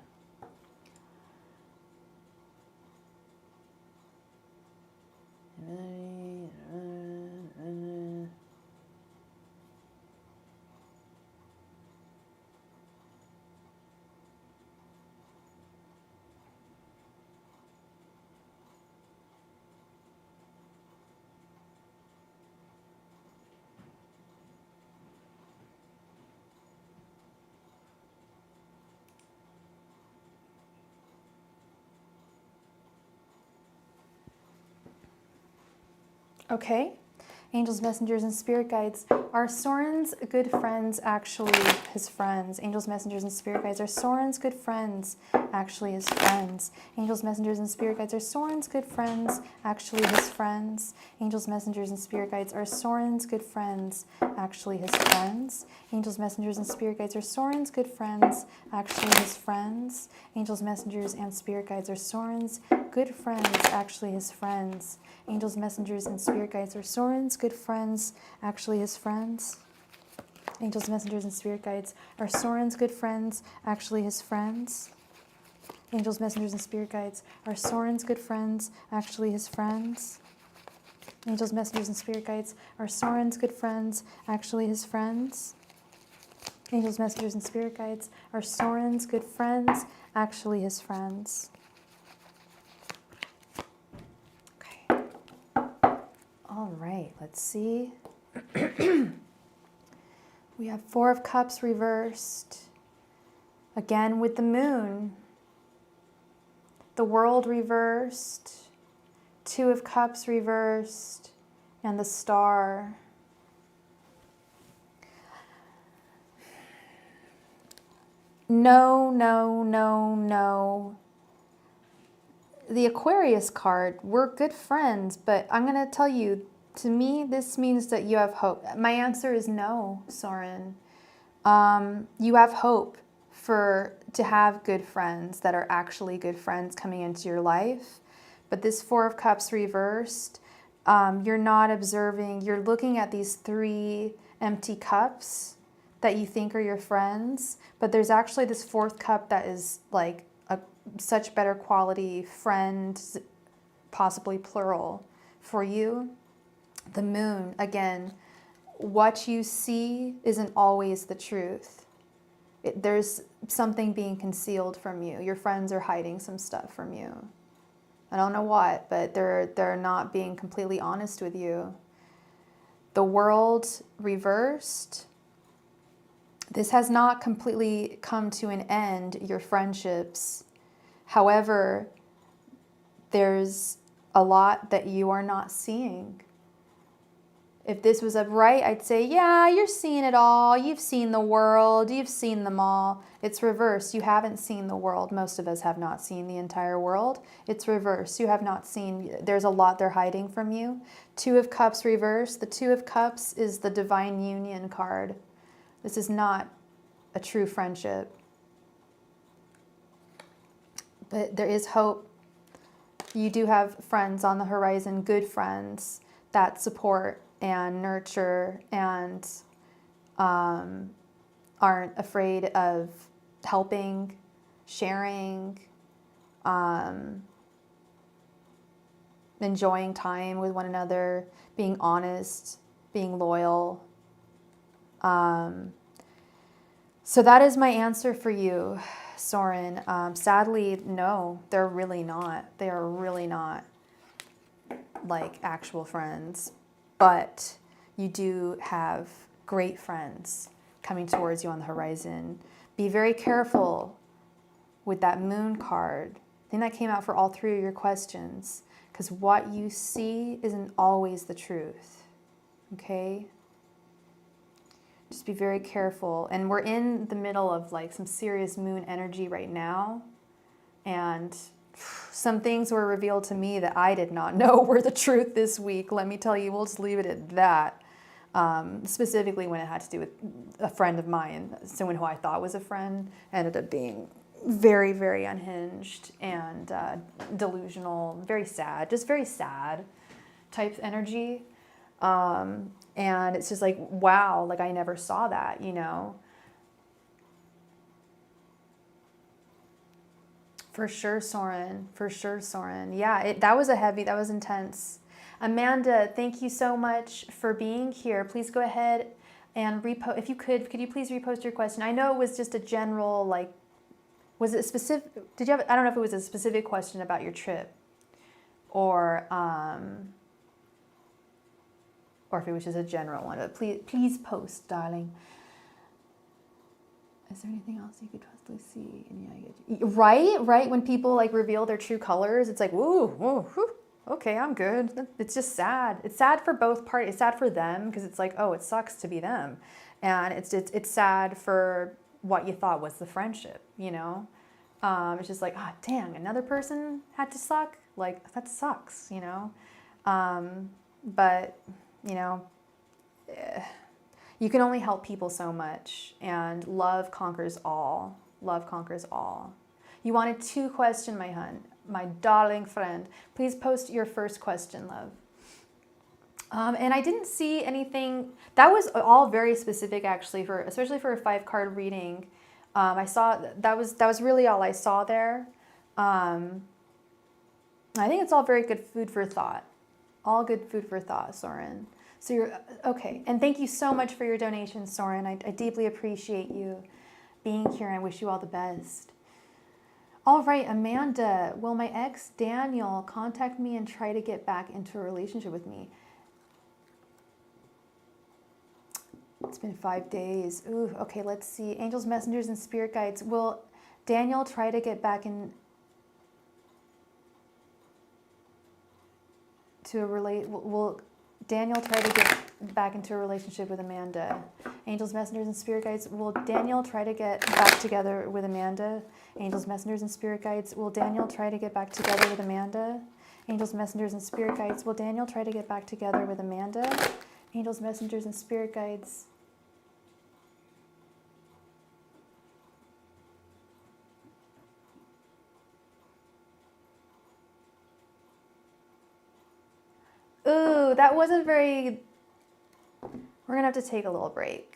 Okay, angels, messengers, and spirit guides. Are Soren's good friends actually his friends? Angels, messengers, and spirit guides. Are Soren's good friends actually his friends? Angels, messengers, and spirit guides. Are Soren's good friends actually his friends? Angels, messengers, and spirit guides. Are Soren's good friends actually his friends? Angels, messengers, and spirit guides. Are Soren's good friends actually his friends? Angels, messengers, and spirit guides. Are Soren's good friends actually his friends? Angels, messengers, and spirit guides. Are Soren's good friends actually his friends? Angels, messengers, and spirit guides. Are Soren's good friends actually his friends? Angels, messengers, and spirit guides. Are Soren's good friends actually his friends? Angels, messengers, and spirit guides. Are Soren's good friends actually his friends? Angels, messengers, and spirit guides. Are Soren's good friends actually his friends? All right, let's see. We have Four of Cups reversed. Again with the Moon. The World reversed. Two of Cups reversed. And the Star. No, no, no, no. The Aquarius card, we're good friends, but I'm going to tell you, to me, this means that you have hope. My answer is no, Soren. You have hope to have good friends that are actually good friends coming into your life. But this Four of Cups reversed, you're not observing, you're looking at these three empty cups that you think are your friends, but there's actually this fourth cup that is like such better quality friend, possibly plural, for you. The Moon, again, what you see isn't always the truth. There's something being concealed from you. Your friends are hiding some stuff from you. I don't know what, but they're not being completely honest with you. The World reversed. This has not completely come to an end, your friendships. However, there's a lot that you are not seeing. If this was upright, I'd say, yeah, you're seeing it all. You've seen the world. You've seen them all. It's reversed. You haven't seen the world. Most of us have not seen the entire world. It's reversed. You have not seen. There's a lot they're hiding from you. Two of Cups reversed. The Two of Cups is the Divine Union card. This is not a true friendship. But there is hope. You do have friends on the horizon, good friends that support and nurture and aren't afraid of helping, sharing, enjoying time with one another, being honest, being loyal. So that is my answer for you, Soren. Sadly, no, they're really not. They are really not like actual friends. But you do have great friends coming towards you on the horizon. Be very careful with that moon card. I think that came out for all three of your questions, because what you see isn't always the truth. Okay? Just be very careful. And we're in the middle of like some serious moon energy right now. And some things were revealed to me that I did not know were the truth this week. Let me tell you, we'll just leave it at that. Specifically when it had to do with a friend of mine, someone who I thought was a friend, ended up being very, very unhinged and delusional, very sad, just very sad type energy. And it's just like, wow, like I never saw that, you know? For sure, Soren. For sure, Soren. Yeah, that was that was intense. Amanda, thank you so much for being here. Please go ahead and repost, if you could you please repost your question? I know it was just a general, like, was it specific, did you have, I don't know if it was a specific question about your trip or if it was just a general one, but please post, darling. Is there anything else you could possibly see? And yeah, I get you. Right. When people like reveal their true colors, it's like, woo, whew, okay, I'm good. It's just sad. It's sad for both parties. It's sad for them because it's like, oh, it sucks to be them, and it's sad for what you thought was the friendship. You know, it's just like, ah, oh, dang, another person had to suck. Like that sucks. You know, but you know. You can only help people so much, and love conquers all. Love conquers all. You wanted 2 questions, my darling friend. Please post your first question, love. And I didn't see anything that was all very specific, actually, especially for a 5-card reading. I saw that was really all I saw there. I think it's all very good food for thought. All good food for thought, Soren. So you're, okay. And thank you so much for your donation, Soren. I deeply appreciate you being here, and I wish you all the best. All right, Amanda, will my ex, Daniel, contact me and try to get back into a relationship with me? It's been 5 days. Ooh, okay, let's see. Angels, messengers, and spirit guides. Will Daniel try to get back into a will Daniel try to get back into a relationship with Amanda? Angels, messengers, and spirit guides. Will Daniel try to get back together with Amanda? Angels, messengers, and spirit guides. Will Daniel try to get back together with Amanda? Angels, messengers, and spirit guides. Will Daniel try to get back together with Amanda? Angels, messengers, and spirit guides. Ooh, that wasn't very... We're going to have to take a little break.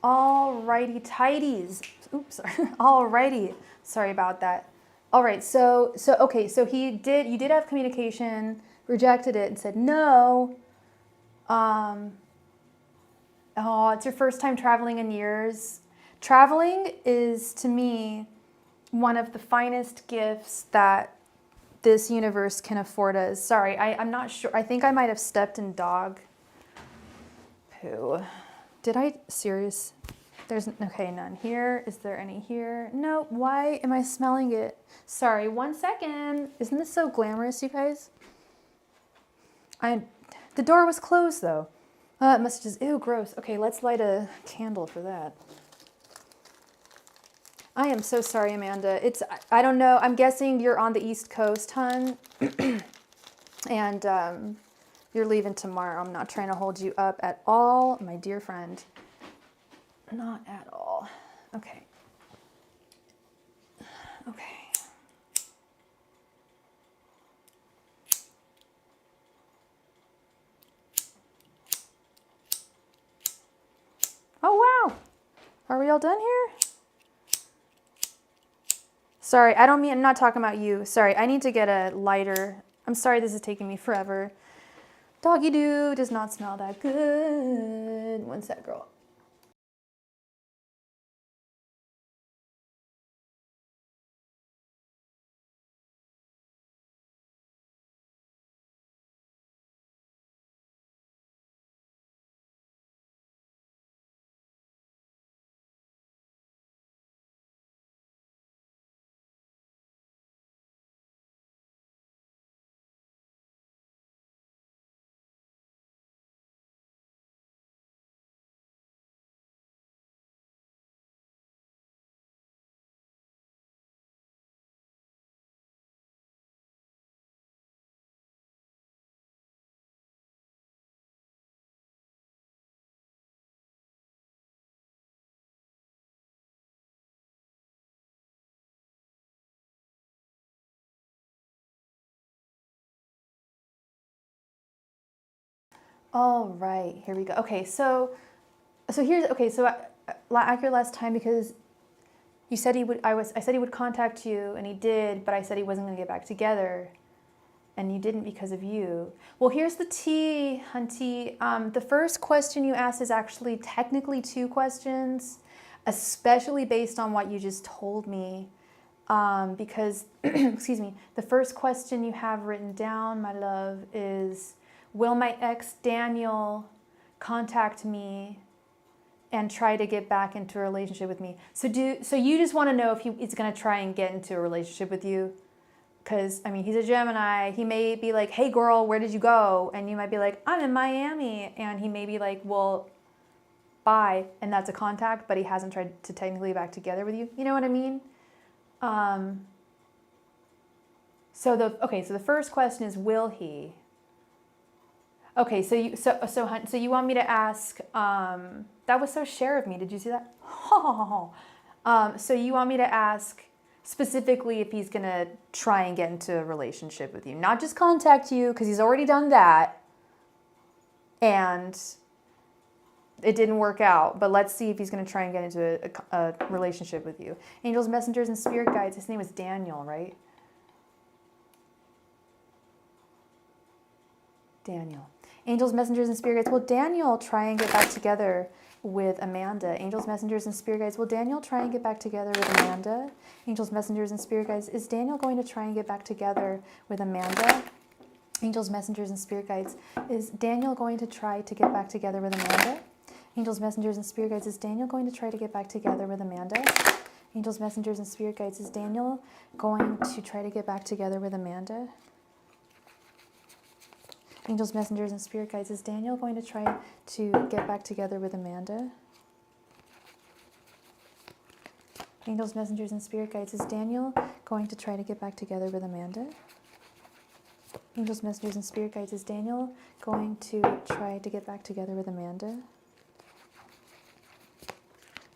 Alrighty, tighties. Oops, sorry. Alrighty. Sorry about that. All right, okay, so you did have communication, rejected it and said no. Oh, it's your first time traveling in years. Traveling is, to me, one of the finest gifts that this universe can afford us. Sorry, I'm not sure. I think I might have stepped in dog poo. Did I? Serious? There's, okay, none here. Is there any here? No, why am I smelling it? Sorry, 1 second. Isn't this so glamorous, you guys? The door was closed though. Messages, ew, gross. Okay, let's light a candle for that. I am so sorry, Amanda. I don't know. I'm guessing you're on the East Coast, hun. And you're leaving tomorrow. I'm not trying to hold you up at all, my dear friend. Not at all. Okay. Okay. Oh, wow. Are we all done here? Sorry, I'm not talking about you. Sorry, I need to get a lighter. I'm sorry this is taking me forever. Doggy doo does not smell that good. One sec, girl. All right, here we go. Okay, so here's, okay, so after last time, because you said I said he would contact you, and he did, but I said he wasn't going to get back together, and you didn't because of you. Well, here's the tea, hunty. The first question you asked is actually technically 2 questions, especially based on what you just told me. Because, excuse me, the first question you have written down, my love, is, will my ex Daniel contact me and try to get back into a relationship with me? So you just want to know if he's going to try and get into a relationship with you? Because, I mean, he's a Gemini. He may be like, hey, girl, where did you go? And you might be like, I'm in Miami. And he may be like, well, bye. And that's a contact, but he hasn't tried to technically get back together with you. You know what I mean? So the first question is, will he? Okay, so you want me to ask, that was so Cher of me, did you see that? So you want me to ask specifically if he's gonna try and get into a relationship with you, not just contact you, because he's already done that, and it didn't work out, but let's see if he's gonna try and get into a relationship with you. Angels, messengers, and spirit guides, his name was Daniel, right? Daniel. Angels, messengers, and spirit guides. Will Daniel try and get back together with Amanda? Angels, messengers, and spirit guides. Will Daniel try and get back together with Amanda? Angels, messengers, and spirit guides. Is Daniel going to try and get back together with Amanda? Angels, messengers, and spirit guides. Is Daniel going to try to get back together with Amanda? Angels, messengers, and spirit guides. Is Daniel going to try to get back together with Amanda? Angels, messengers, and spirit guides. Is Daniel going to try to get back together with Amanda? Angels, messengers, and spirit guides. Is Daniel going to try to get back together with Amanda? Angels, messengers, and spirit guides. Is Daniel going to try to get back together with Amanda? Angels, messengers, and spirit guides. Is Daniel going to try to get back together with Amanda?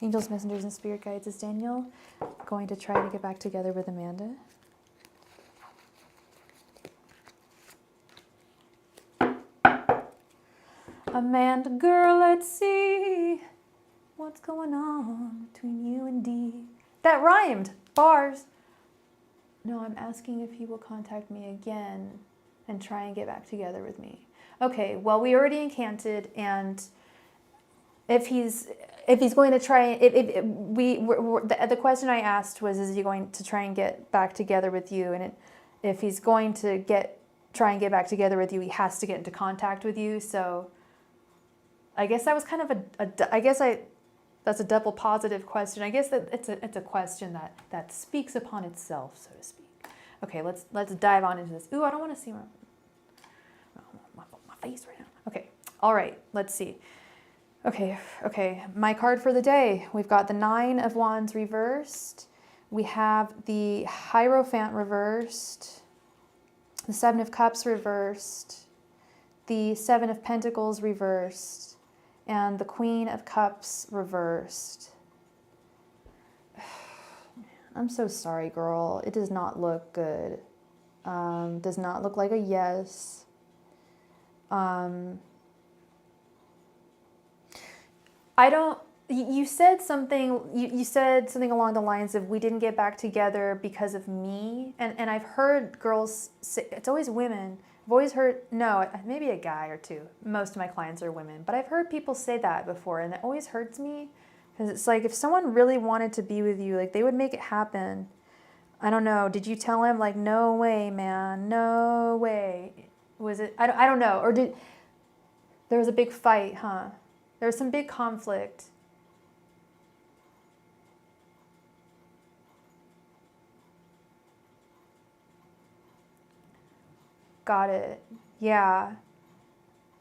Angels, messengers, and spirit guides. Is Daniel going to try to get back together with Amanda? Amanda, girl, let's see. What's going on between you and D? That rhymed. Bars. No, I'm asking if he will contact me again and try and get back together with me. Okay, well, we already incanted, and if he's going to try, the question I asked was, is he going to try and get back together with you? And if he's going to try and get back together with you, he has to get into contact with you. So I guess that was kind of that's a double positive question. I guess that it's a question that speaks upon itself, so to speak. Okay, let's dive on into this. Ooh, I don't want to see my face right now. Okay, all right, let's see. Okay, my card for the day. We've got the 9 of Wands reversed. We have the Hierophant reversed, the 7 of Cups reversed, the 7 of Pentacles reversed, and the Queen of Cups reversed. I'm so sorry, girl. It does not look good. Does not look like a yes. You said something, you said something along the lines of, we didn't get back together because of me. And I've heard girls say, it's always women. I've always heard, no, maybe a guy or two. Most of my clients are women. But I've heard people say that before, and it always hurts me. Because it's like, if someone really wanted to be with you, like, they would make it happen. I don't know. Did you tell him, like, no way, man, no way? Was it, I don't know. Or there was a big fight, huh? There was some big conflict. Got it. Yeah.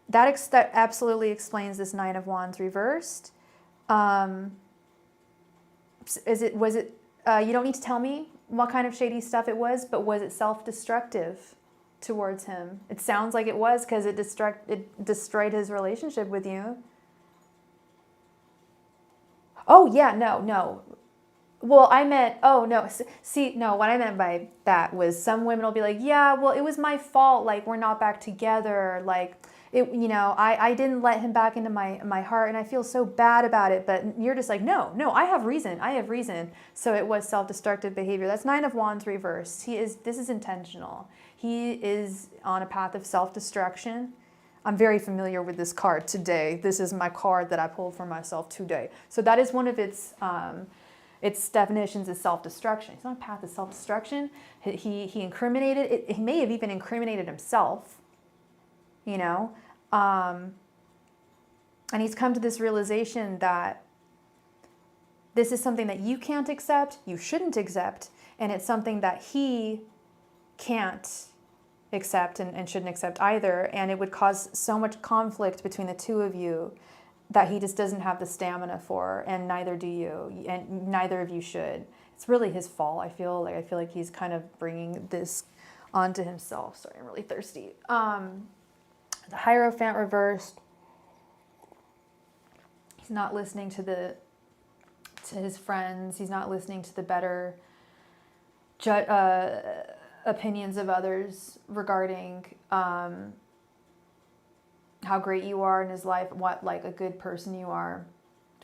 That absolutely explains this 9 of Wands reversed. Was it, you don't need to tell me what kind of shady stuff it was, but was it self-destructive towards him? It sounds like it was, because it destroyed his relationship with you. Oh, yeah, no. Well, I meant, oh, no. See, no, what I meant by that was, some women will be like, yeah, well, it was my fault. Like, we're not back together. Like, I didn't let him back into my heart, and I feel so bad about it. But you're just like, no, I have reason. So it was self-destructive behavior. That's 9 of Wands reversed. This is intentional. He is on a path of self-destruction. I'm very familiar with this card today. This is my card that I pulled for myself today. So that is one of its definitions is self-destruction. It's not a path of self-destruction. He incriminated it. He may have even incriminated himself, and he's come to this realization that this is something that you can't accept, you shouldn't accept, and it's something that he can't accept and shouldn't accept either, and it would cause so much conflict between the two of you that he just doesn't have the stamina for, and neither do you, and neither of you should. It's really his fault. I feel like he's kind of bringing this onto himself. Sorry, I'm really thirsty. The Hierophant reversed. He's not listening to his friends. He's not listening to the better opinions of others regarding how great you are in his life, what like a good person you are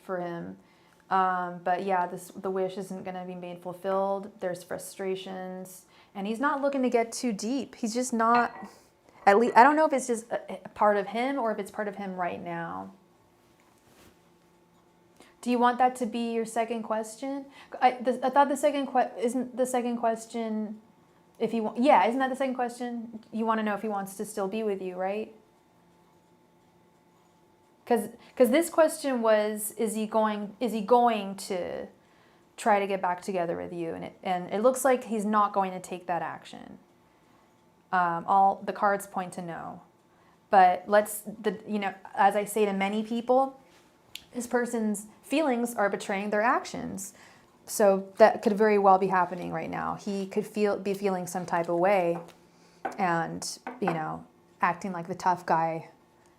for him. But yeah, the wish isn't going to be made fulfilled. There's frustrations, and he's not looking to get too deep. He's just not. At least I don't know if it's just a part of him or if it's part of him right now. Do you want that to be your second question? I thought the second isn't the second question. If he isn't that the second question? You want to know if he wants to still be with you, right? Because this question was, is he going to try to get back together with you? And it looks like he's not going to take that action. All the cards point to no. But as I say to many people, this person's feelings are betraying their actions. So that could very well be happening right now. He could be feeling some type of way and, acting like the tough guy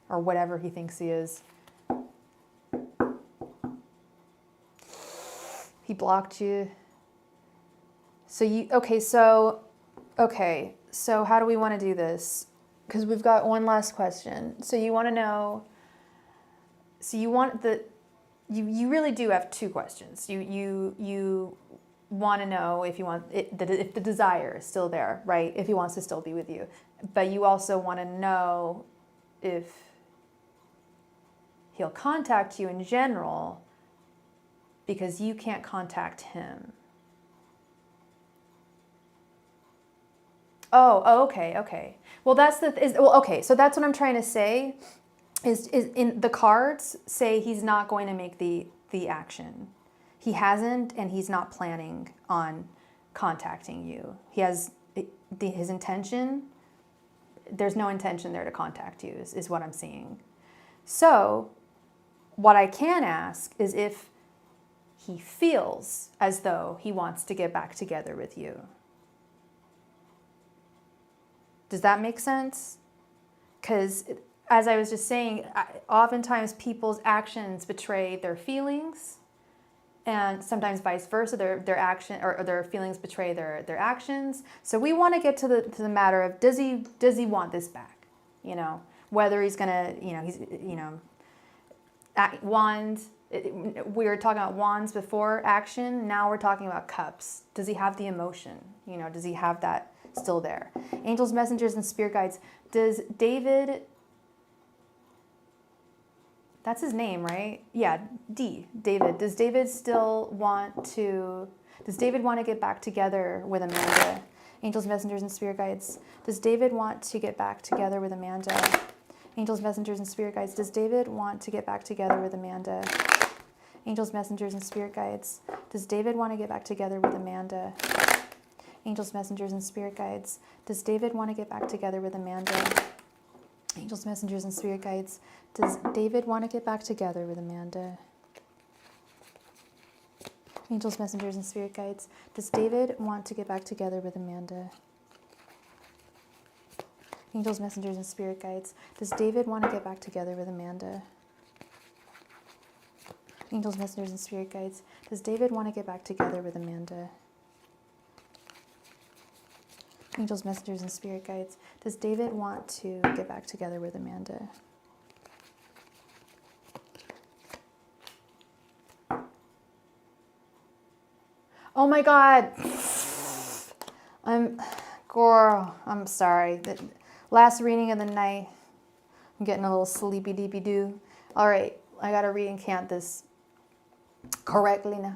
or whatever he thinks he is. He blocked you. So how do we want to do this? Because we've got one last question. So you want to know, you really do have two questions. You want to know if you want if the desire is still there, right? If he wants to still be with you, but you also want to know if he'll contact you in general because you can't contact him. Oh, okay. Well, okay. So that's what I'm trying to say. Is in the cards say he's not going to make the action. He hasn't, and he's not planning on contacting you. He has his intention. There's no intention there to contact you, is what I'm seeing. So, what I can ask is if he feels as though he wants to get back together with you. Does that make sense? Because, as I was just saying, oftentimes people's actions betray their feelings, and sometimes vice versa. Their action or their feelings betray their actions. So we want to get to the matter of does he want this back? You know, whether he's gonna, wands. We were talking about wands before, action. Now we're talking about cups. Does he have the emotion? You know, does he have that still there? Angels, messengers, and spirit guides. Does David, that's his name, right? Yeah, David. Does David want to get back together with Amanda? Angels, messengers, and spirit guides. Does David want to get back together with Amanda? Angels, messengers, and spirit guides. Does David want to get back together with Amanda? Angels, messengers, and spirit guides. Does David want to get back together with Amanda? Angels, messengers, and spirit guides. Does David want to get back together with Amanda? Angels, messengers, and spirit guides. Does David want to get back together with Amanda? Angels, messengers, and spirit guides. Does David want to get back together with Amanda? Angels, messengers, and spirit guides. Does David want to get back together with Amanda? Angels, messengers, and spirit guides. Does David want to get back together with Amanda? Angels, messengers, and spirit guides. Does David want to get back together with Amanda? Oh my God. I'm sorry. The last reading of the night. I'm getting a little sleepy deepy doo. All right, I gotta re-encant this correctly now.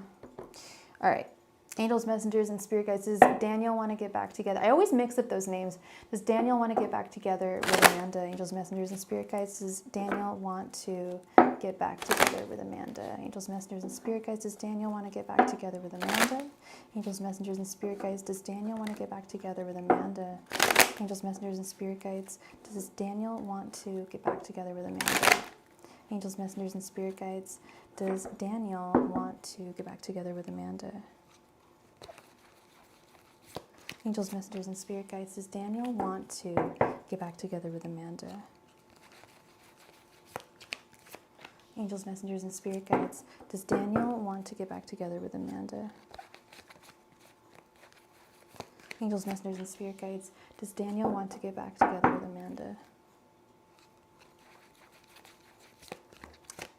All right. Angels, messengers, and spirit guides. Does Daniel want to get back together? I always mix up those names. Does Daniel want to get back together with Amanda? Angels, messengers, and spirit guides. Does Daniel want to get back together with Amanda? Angels, messengers, and spirit guides. Does Daniel want to get back together with Amanda? Angels, messengers, and spirit guides. Does Daniel want to get back together with Amanda? Angels, messengers, and spirit guides. Does Daniel want to get back together with Amanda? Angels, messengers, and spirit guides. Does Daniel want to get back together with Amanda? Angels, messengers, and spirit guides. Does Daniel want to get back together with Amanda? Angels, messengers, and spirit guides. Does Daniel want to get back together with Amanda? Angels, messengers, and spirit guides. Does Daniel want to get back together with Amanda?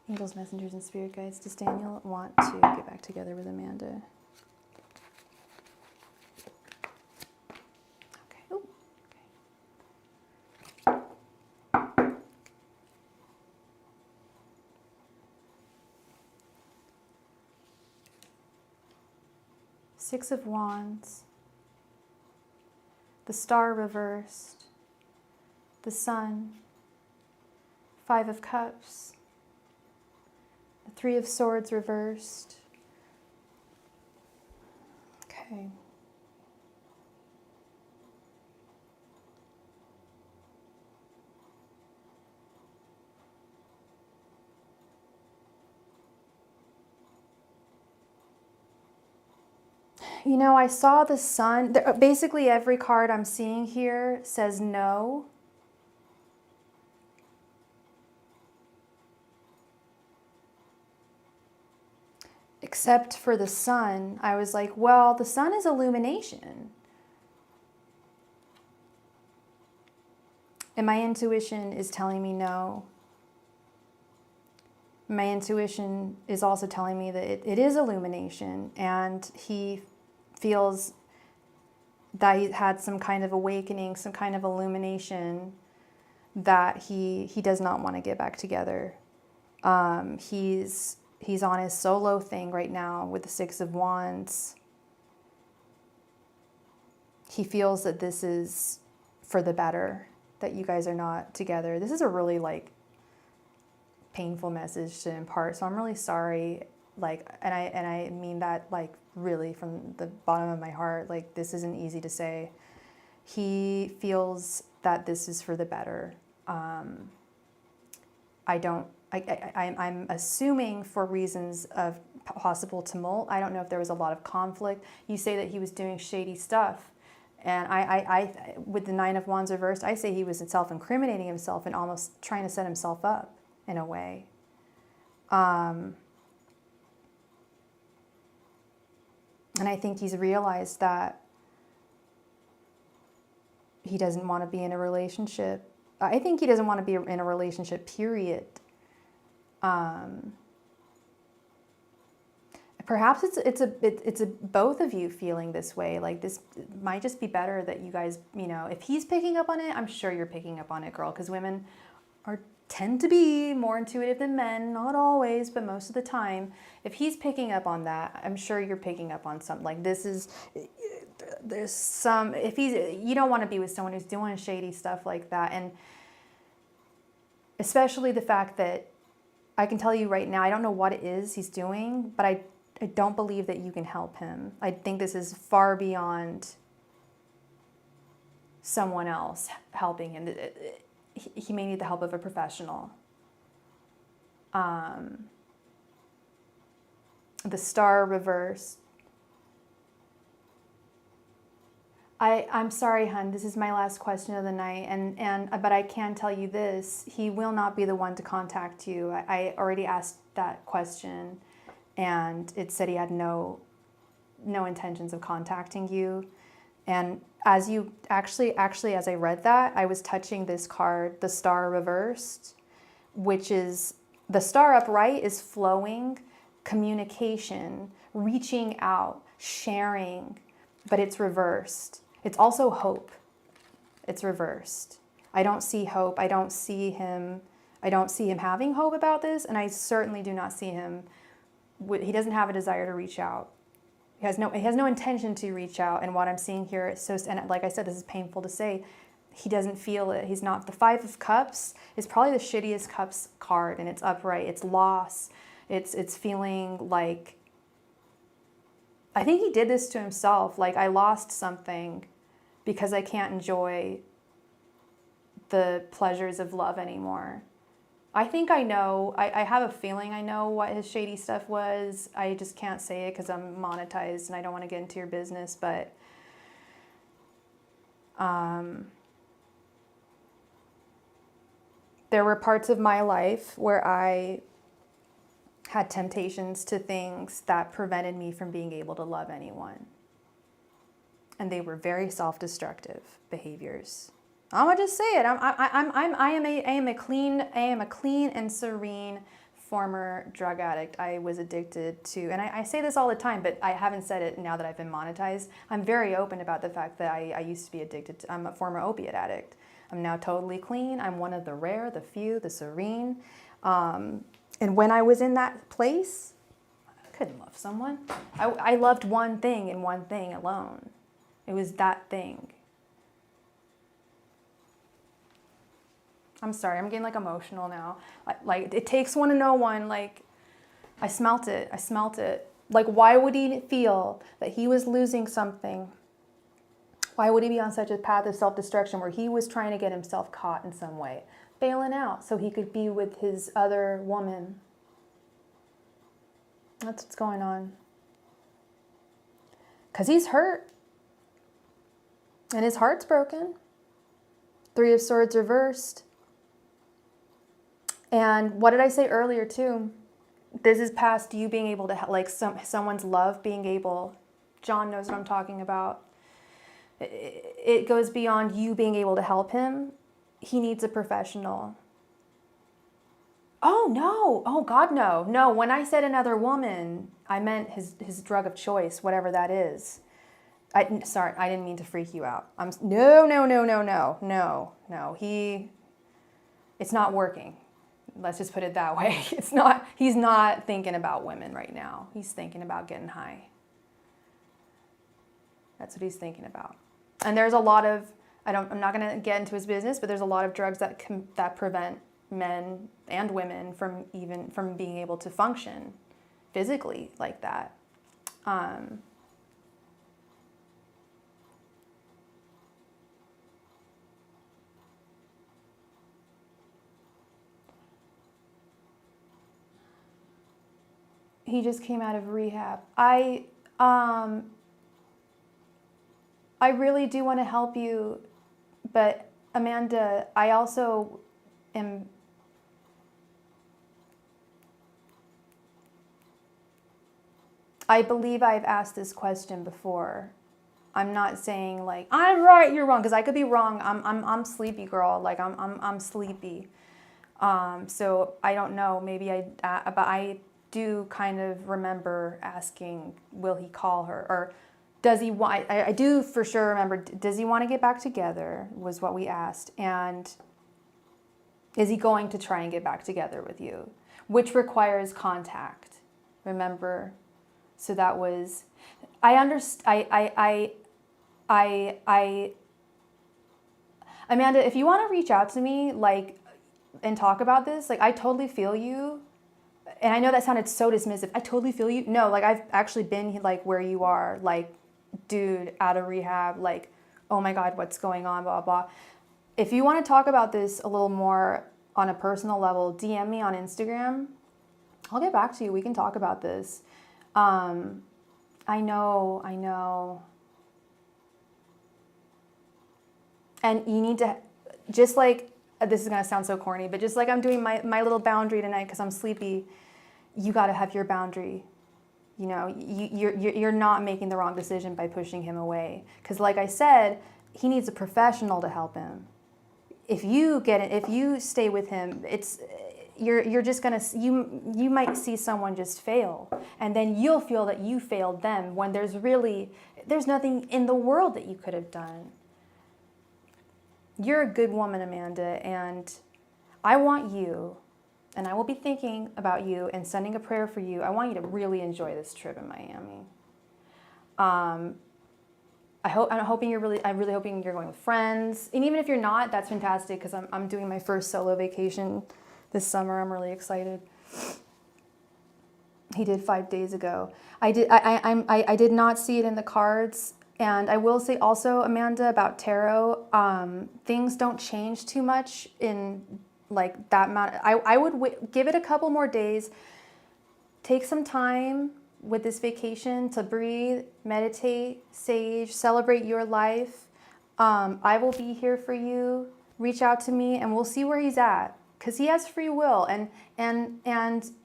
Angels, messengers, and spirit guides. Does Daniel want to get back together with Amanda? Six of Wands, the Star reversed, the Sun, Five of Cups, the Three of Swords reversed. Okay. You know, I saw the Sun. Basically, every card I'm seeing here says no. Except for the Sun. I was like, well, the Sun is illumination. And my intuition is telling me no. my intuition is also telling me that it is illumination, and he feels that he had some kind of awakening, some kind of illumination, that he does not want to get back together. He's on his solo thing right now with the Six of Wands. He feels that this is for the better, that you guys are not together. This is a really like painful message to impart, so I'm really sorry. Like, and I mean that like really from the bottom of my heart. Like, this isn't easy to say. He feels that this is for the better. I'm assuming for reasons of possible tumult. I don't know if there was a lot of conflict. You say that he was doing shady stuff. And I with the Nine of Wands reversed, I say he was self-incriminating himself and almost trying to set himself up in a way. And I think he's realized that he doesn't want to be in a relationship. I think he doesn't want to be in a relationship, period. Perhaps it's a both of you feeling this way. Like, this might just be better that you guys, you know, if he's picking up on it, I'm sure you're picking up on it, girl, because women tend to be more intuitive than men. Not always, but most of the time. If he's picking up on that, I'm sure you're picking up on something. Like, there's some, you don't want to be with someone who's doing shady stuff like that. And especially the fact that I can tell you right now, I don't know what it is he's doing, but I don't believe that you can help him. I think this is far beyond someone else helping him. He may need the help of a professional. The Star reverse. I'm sorry, hun, this is my last question of the night, but I can tell you this, he will not be the one to contact you. I already asked that question, and it said he had no intentions of contacting you. And as you actually as I read that, I was touching this card, the Star reversed, which is, the star upright is flowing, communication, reaching out, sharing, but it's reversed. It's also hope. It's reversed. I don't see hope. I don't see him having hope about this, and I certainly do not see him. He doesn't have a desire to reach out. He has no intention to reach out. And what I'm seeing here is and like I said, this is painful to say, he doesn't feel it. He's not. The Five of Cups is probably the shittiest cups card, and it's upright. It's loss. It's feeling like, I think he did this to himself. Like, I lost something because I can't enjoy the pleasures of love anymore. I think I know, I have a feeling I know what his shady stuff was. I just can't say it because I'm monetized and I don't want to get into your business, but there were parts of my life where I had temptations to things that prevented me from being able to love anyone. And they were very self-destructive behaviors. I'm gonna just say it. I am a clean and serene former drug addict. I was addicted to, and I say this all the time, but I haven't said it now that I've been monetized. I'm very open about the fact that I used to be addicted to, I'm a former opiate addict. I'm now totally clean. I'm one of the rare, the few, the serene. And when I was in that place, I couldn't love someone. I loved one thing and one thing alone. It was that thing. I'm sorry, I'm getting like emotional now. Like it takes one to know one. Like, I smelt it. Like, why would he feel that he was losing something? Why would he be on such a path of self-destruction where he was trying to get himself caught in some way, bailing out so he could be with his other woman? That's what's going on. Because he's hurt. And his heart's broken. Three of Swords reversed. And what did I say earlier too? This is past you being able to, like, someone's love being able, John knows what I'm talking about. It goes beyond you being able to help him. He needs a professional. Oh, no. Oh, God, no. No, when I said another woman, I meant his drug of choice, whatever that is. Sorry, I didn't mean to freak you out. No, no, no, no, no, no, no. It's not working. Let's just put it that way. He's not thinking about women right now. He's thinking about getting high. That's what he's thinking about. And there's a lot of, I'm not going to get into his business, but there's a lot of drugs that prevent men and women from being able to function physically like that. He just came out of rehab. I really do want to help you, but Amanda, I also am. I believe I've asked this question before. I'm not saying like I'm right, you're wrong, because I could be wrong. I'm sleepy, girl. Like I'm sleepy. So I don't know. Maybe but I do kind of remember asking, will he call her, or does he want? I do for sure remember. Does he want to get back together? Was what we asked, and is he going to try and get back together with you, which requires contact. Remember. So that was, I understand, Amanda, if you want to reach out to me, like, and talk about this, like, I totally feel you. And I know that sounded so dismissive. I totally feel you. No, like, I've actually been, like, where you are, like, dude, out of rehab, like, oh my God, what's going on, blah, blah. If you want to talk about this a little more on a personal level, DM me on Instagram. I'll get back to you. We can talk about this. I know. And you need to, just like, this is going to sound so corny, but just like I'm doing my little boundary tonight because I'm sleepy, you got to have your boundary. You know, you're not making the wrong decision by pushing him away. Because like I said, he needs a professional to help him. If you stay with him, you're just gonna, you might see someone just fail, and then you'll feel that you failed them when there's nothing in the world that you could have done. You're a good woman, Amanda, and I want you, and I will be thinking about you and sending a prayer for you. I want you to really enjoy this trip in Miami. I'm really hoping you're going with friends, and even if you're not, that's fantastic, because I'm doing my first solo vacation this summer. I'm really excited. He did 5 days ago. I did not see it in the cards, and I will say also, Amanda, about tarot, things don't change too much in like that amount. I would give it a couple more days. Take some time with this vacation to breathe, meditate, sage, celebrate your life. I will be here for you. Reach out to me, and we'll see where he's at. Because he has free will, and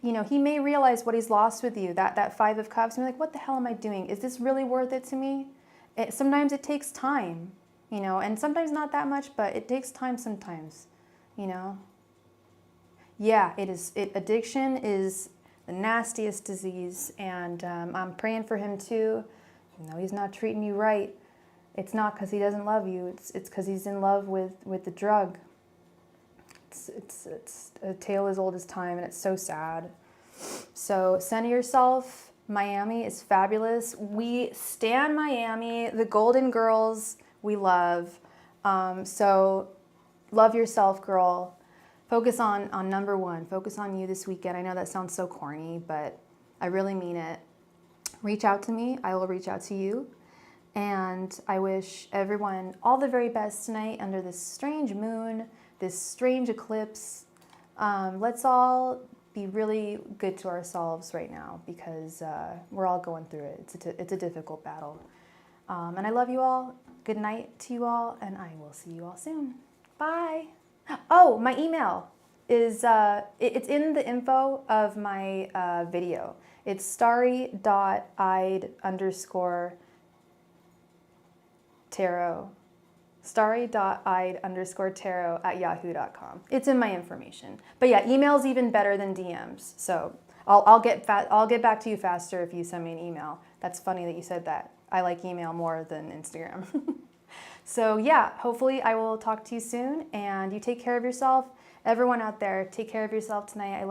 you know, he may realize what he's lost with you, that 5 of Cups, and be like, what the hell am I doing? Is this really worth it to me? Sometimes it takes time, you know, and sometimes not that much, but it takes time sometimes, you know. Yeah, it is. Addiction is the nastiest disease, and I'm praying for him too. Even though he's not treating you right, it's not because he doesn't love you. It's because he's in love with the drug. It's a tale as old as time, and it's so sad. So center yourself. Miami is fabulous. We stan Miami, the Golden Girls we love. So love yourself, girl. Focus on number one. Focus on you this weekend. I know that sounds so corny, but I really mean it. Reach out to me. I will reach out to you. And I wish everyone all the very best tonight under this strange moon, this strange eclipse. Let's all be really good to ourselves right now, because we're all going through it. It's a difficult battle. And I love you all. Good night to you all, and I will see you all soon. Bye. Oh, my email is, it's in the info of my video. It's starry.id_tarot starry.id_tarot@yahoo.com. It's in my information. But yeah, email's even better than DMs. So I'll get back to you faster if you send me an email. That's funny that you said that. I like email more than Instagram. So yeah, hopefully I will talk to you soon, and you take care of yourself. Everyone out there, take care of yourself tonight. I love